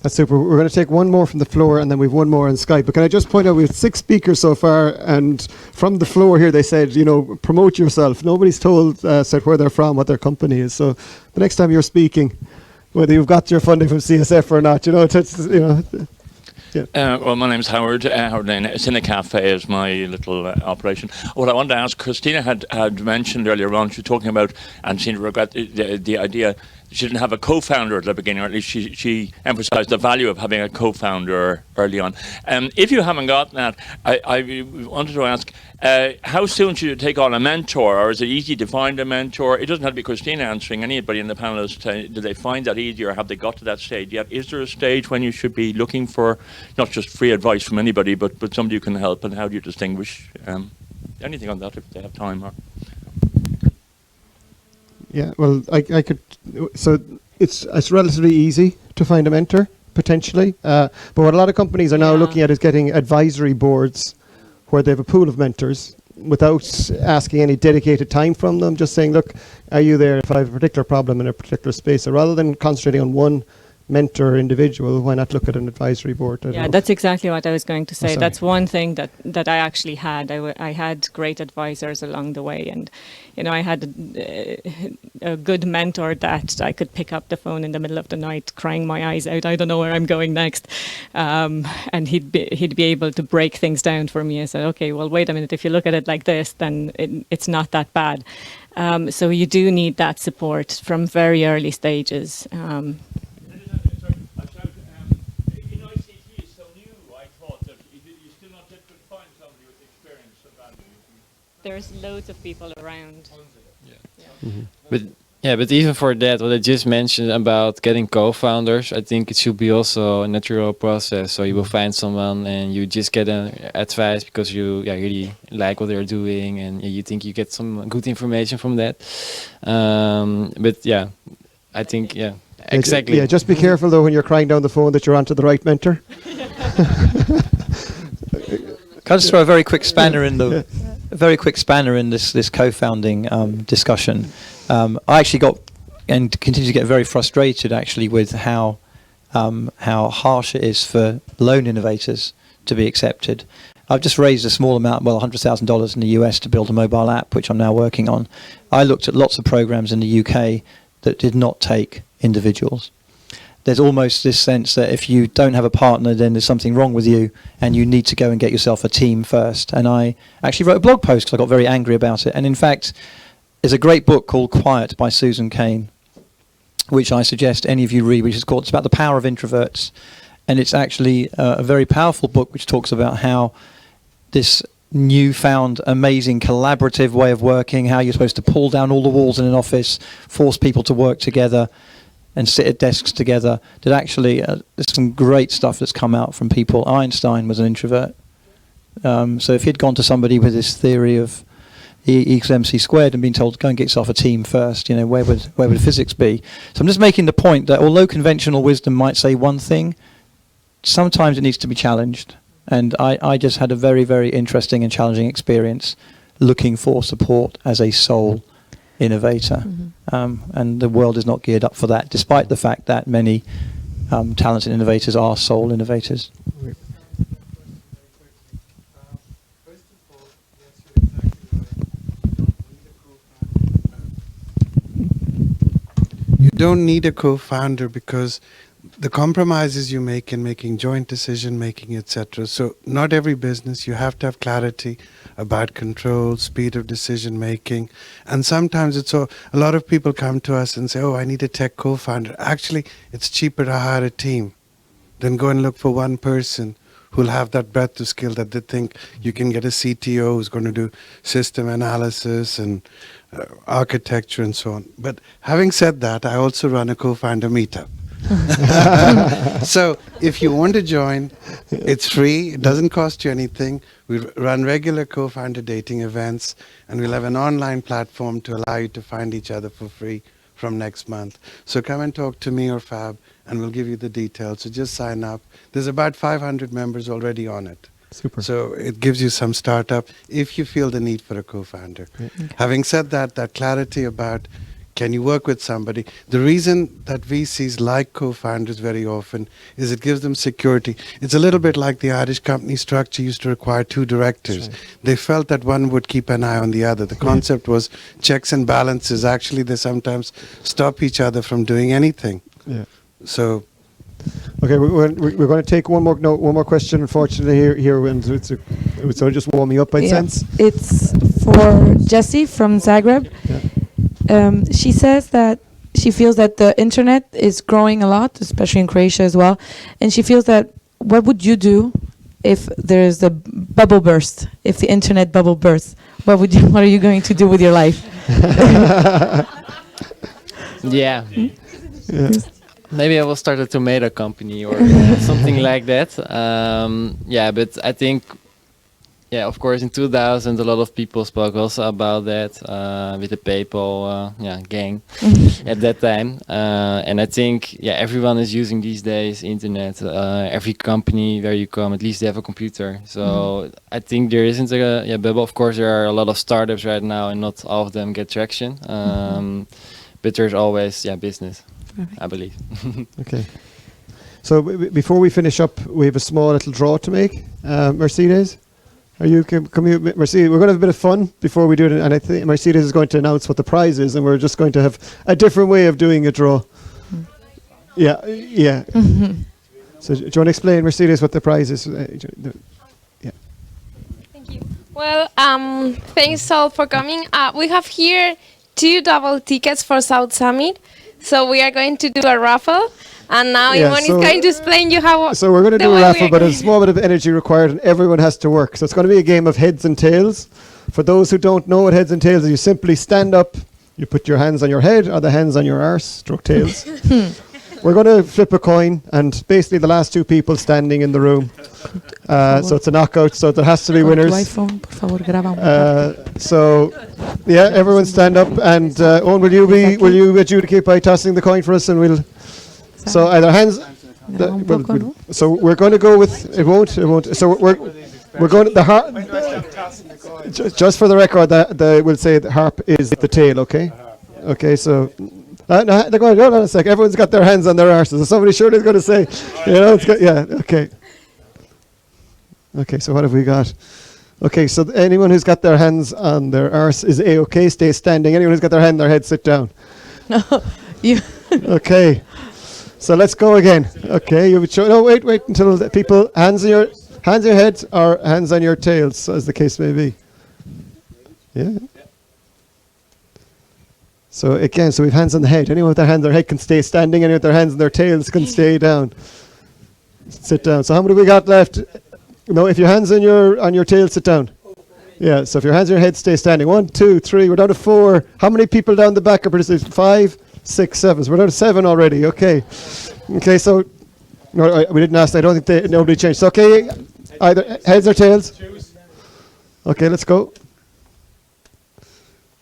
That's super. We're going to take one more from the floor, and then we've one more on Skype. But can I just point out, we've 6 speakers so far, and from the floor here, they said, promote yourself. Nobody's said where they're from, what their company is. So the next time you're speaking, whether you've got your funding from CSF or not, Yeah. Well, my name's Howard. Howard Lane. Cinecafe is my little operation. What I wanted to ask, Christina had mentioned earlier on, she was talking about, and she regret the idea, she didn't have a co-founder at the beginning, or at least she emphasized the value of having a co-founder early on. If you haven't got that, I wanted to ask, how soon should you take on a mentor, or is it easy to find a mentor? It doesn't have to be Christina answering. Anybody in the panelists, do they find that easy, or have they got to that stage yet? Is there a stage when you should be looking for not just free advice from anybody, but somebody who can help, and how do you distinguish? Anything on that if they have time? Or Yeah, well, I could. So it's relatively easy to find a mentor potentially, but what a lot of companies are now looking at is getting advisory boards where they have a pool of mentors without asking any dedicated time from them. Just saying, look, are you there if I have a particular problem in a particular space? So rather than concentrating on one mentor individual, why not look at an advisory board? Yeah, that's exactly what I was going to say. That's one thing that I actually had. I had great advisors along the way, and I had a good mentor that I could pick up the phone in the middle of the night crying my eyes out, I don't know where I'm going next, and he'd be able to break things down for me. I said, okay, well, wait a minute, if you look at it like this, then it's not that bad. So you do need that support from very early stages. there's loads of people around. But even for that, what I just mentioned about getting co-founders, I think it should be also a natural process. So you will find someone and you just get advice because you really like what they're doing and you think you get some good information from that. But yeah, I think exactly. Yeah, just be careful though when you're crying down the phone that you're onto the right mentor. Can I just throw a very quick spanner in this co-founding discussion? I actually got and continue to get very frustrated actually with how harsh it is for lone innovators to be accepted. I've just raised a small amount, $100,000 in the US to build a mobile app, which I'm now working on. I looked at lots of programs in the UK that did not take individuals. There's almost this sense that if you don't have a partner, then there's something wrong with you and you need to go and get yourself a team first. And I actually wrote a blog post because I got very angry about it. And in fact, there's a great book called Quiet by Susan Cain, which I suggest any of you read, which is called, it's about the power of introverts. And it's actually a very powerful book which talks about how this newfound amazing collaborative way of working, how you're supposed to pull down all the walls in an office, force people to work together and sit at desks together, that actually there's some great stuff that's come out from people. Einstein was an introvert. So if he'd gone to somebody with this theory of E equals MC squared and been told, go and get yourself a team first, where would physics be? So I'm just making the point that although conventional wisdom might say one thing, sometimes it needs to be challenged. And I just had a very, very interesting and challenging experience looking for support as a sole innovator. And the world is not geared up for that, despite the fact that many talented innovators are sole innovators. You don't need a co-founder because the compromises you make in making joint decision making, etc. So not every business, you have to have clarity about control, speed of decision making. And sometimes a lot of people come to us and say, oh, I need a tech co-founder. Actually, it's cheaper to hire a team than go and look for one person who'll have that breadth of skill that they think you can get a CTO who's going to do system analysis and architecture and so on. But having said that, I also run a co-founder meetup. So if you want to join, it's free. It doesn't cost you anything. We run regular co-founder dating events, and we'll have an online platform to allow you to find each other for free from next month. So come and talk to me or Fab, and we'll give you the details. So just sign up. There's about 500 members already on it. Super. So it gives you some startup if you feel the need for a co-founder. Okay. Having said that, that clarity about can you work with somebody? The reason that VCs like co-founders very often is it gives them security. It's a little bit like the Irish company structure used to require two directors. Right. They felt that one would keep an eye on the other. The concept was checks and balances. Actually, they sometimes stop each other from doing anything. Yeah. So. Okay, we're going to take one more question. Unfortunately, here and it's sort of just warming up by sense. It's for Jessie from Zagreb. Yeah. She says that she feels that the internet is growing a lot, especially in Croatia as well, and she feels that what would you do if there's a bubble burst? If the internet bubble bursts, what are you going to do with your life? Yeah. Yeah. Maybe I will start a tomato company or something like that. Yeah, but I think, of course, in 2000, a lot of people spoke also about that with the PayPal gang at that time. And I think, everyone is using these days internet. Every company where you come, at least they have a computer. So I think there isn't a bubble. Of course, there are a lot of startups right now, and not all of them get traction. But there's always business. I believe. Okay. So before we finish up, we have a small little draw to make. Mercedes, are you come here, Mercedes? We're going to have a bit of fun before we do it, and I think Mercedes is going to announce what the prize is, and we're just going to have a different way of doing a draw. Yeah. So do you want to explain, Mercedes, what the prize is? Yeah. Thank you. Well, thanks all for coming. We have here 2 double tickets for South Summit. So we are going to do a raffle, And now Yeah, Ivan so- is going to explain you how. So we're going to the do a way we raffle, are but going. there's a small bit of energy required, and everyone has to work. So it's going to be a game of heads and tails. For those who don't know what heads and tails is, you simply stand up, you put your hands on your head or the hands on your arse, stroke tails. We're going to flip a coin, and basically the last two people standing in the room. So it's a knockout, so there has to be winners. So, yeah, everyone stand up, and Owen, will you adjudicate by tossing the coin for us, and we'll. So either hands. So we're going to go with it. Won't. So we're going to the harp. Just for the record, we'll say the harp is the tail. Okay. Okay. So. No, they're going. Hold on a sec. Everyone's got their hands on their arses. So somebody surely is going to say, it's good. Yeah. Okay. Okay. So what have we got? Okay. So anyone who's got their hands on their arse is A-okay. Stay standing. Anyone who's got their hand on their head, sit down. No, you. Okay. So let's go again. Okay, you would show. No, wait until the people hands on your heads or hands on your tails, as the case may be. Yeah. So again, so we've hands on the head. Anyone with their hands on their head can stay standing. Anyone with their hands on their tails can stay down. Sit down. So how many we got left? No, if your hands on your tail, sit down. Yeah. So if your hands on your head, stay standing. 1, 2, 3. We're down to 4. How many people down the back are participating? 5, 6, 7. So we're down to 7 already. Okay. Okay. So no, we didn't ask. I don't think nobody changed. So okay, either heads or tails. Okay, let's go.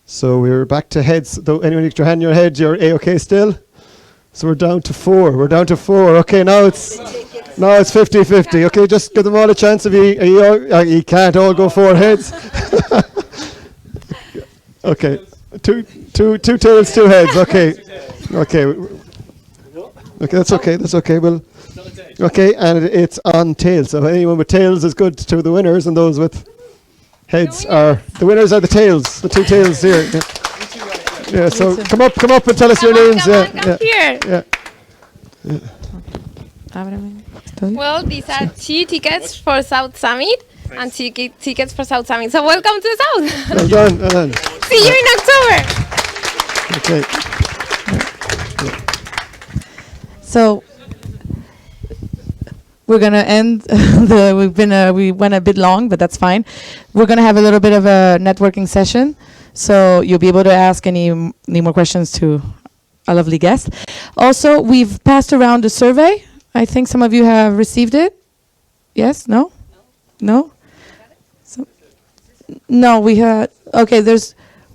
So we're back to heads. Though anyone with your hand on your head, you're A-okay still. So we're down to 4. We're down to 4. Okay, now it's 50-50. Okay, just give them all a chance. If you can't all go 4 heads. Okay, two tails, 2 heads. Okay, that's okay. That's okay. Okay, and it's on tails. So anyone with tails is good to the winners, and those with heads are the winners. Are the tails? The 2 tails here. Yeah. So come up and tell us your names. Here. Yeah. Well, these are 2 tickets for South Summit and 2 tickets for South Summit. So welcome to the South. Well done. See you in October. Okay. So we're gonna end. We went a bit long, but that's fine. We're gonna have a little bit of a networking session, so you'll be able to ask any more questions to a lovely guest. Also, we've passed around a survey. I think some of you have received it. Yes? No? No, we had. Okay,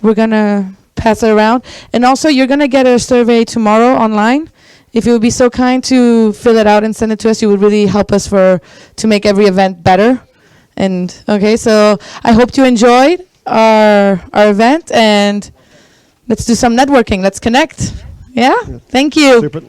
we're gonna pass it around, and also you're gonna get a survey tomorrow online. If you would be so kind to fill it out and send it to us, you would really help us to make every event better. And okay, so I hope you enjoyed our event, and let's do some networking. Let's connect. Yeah? Thank you. Super.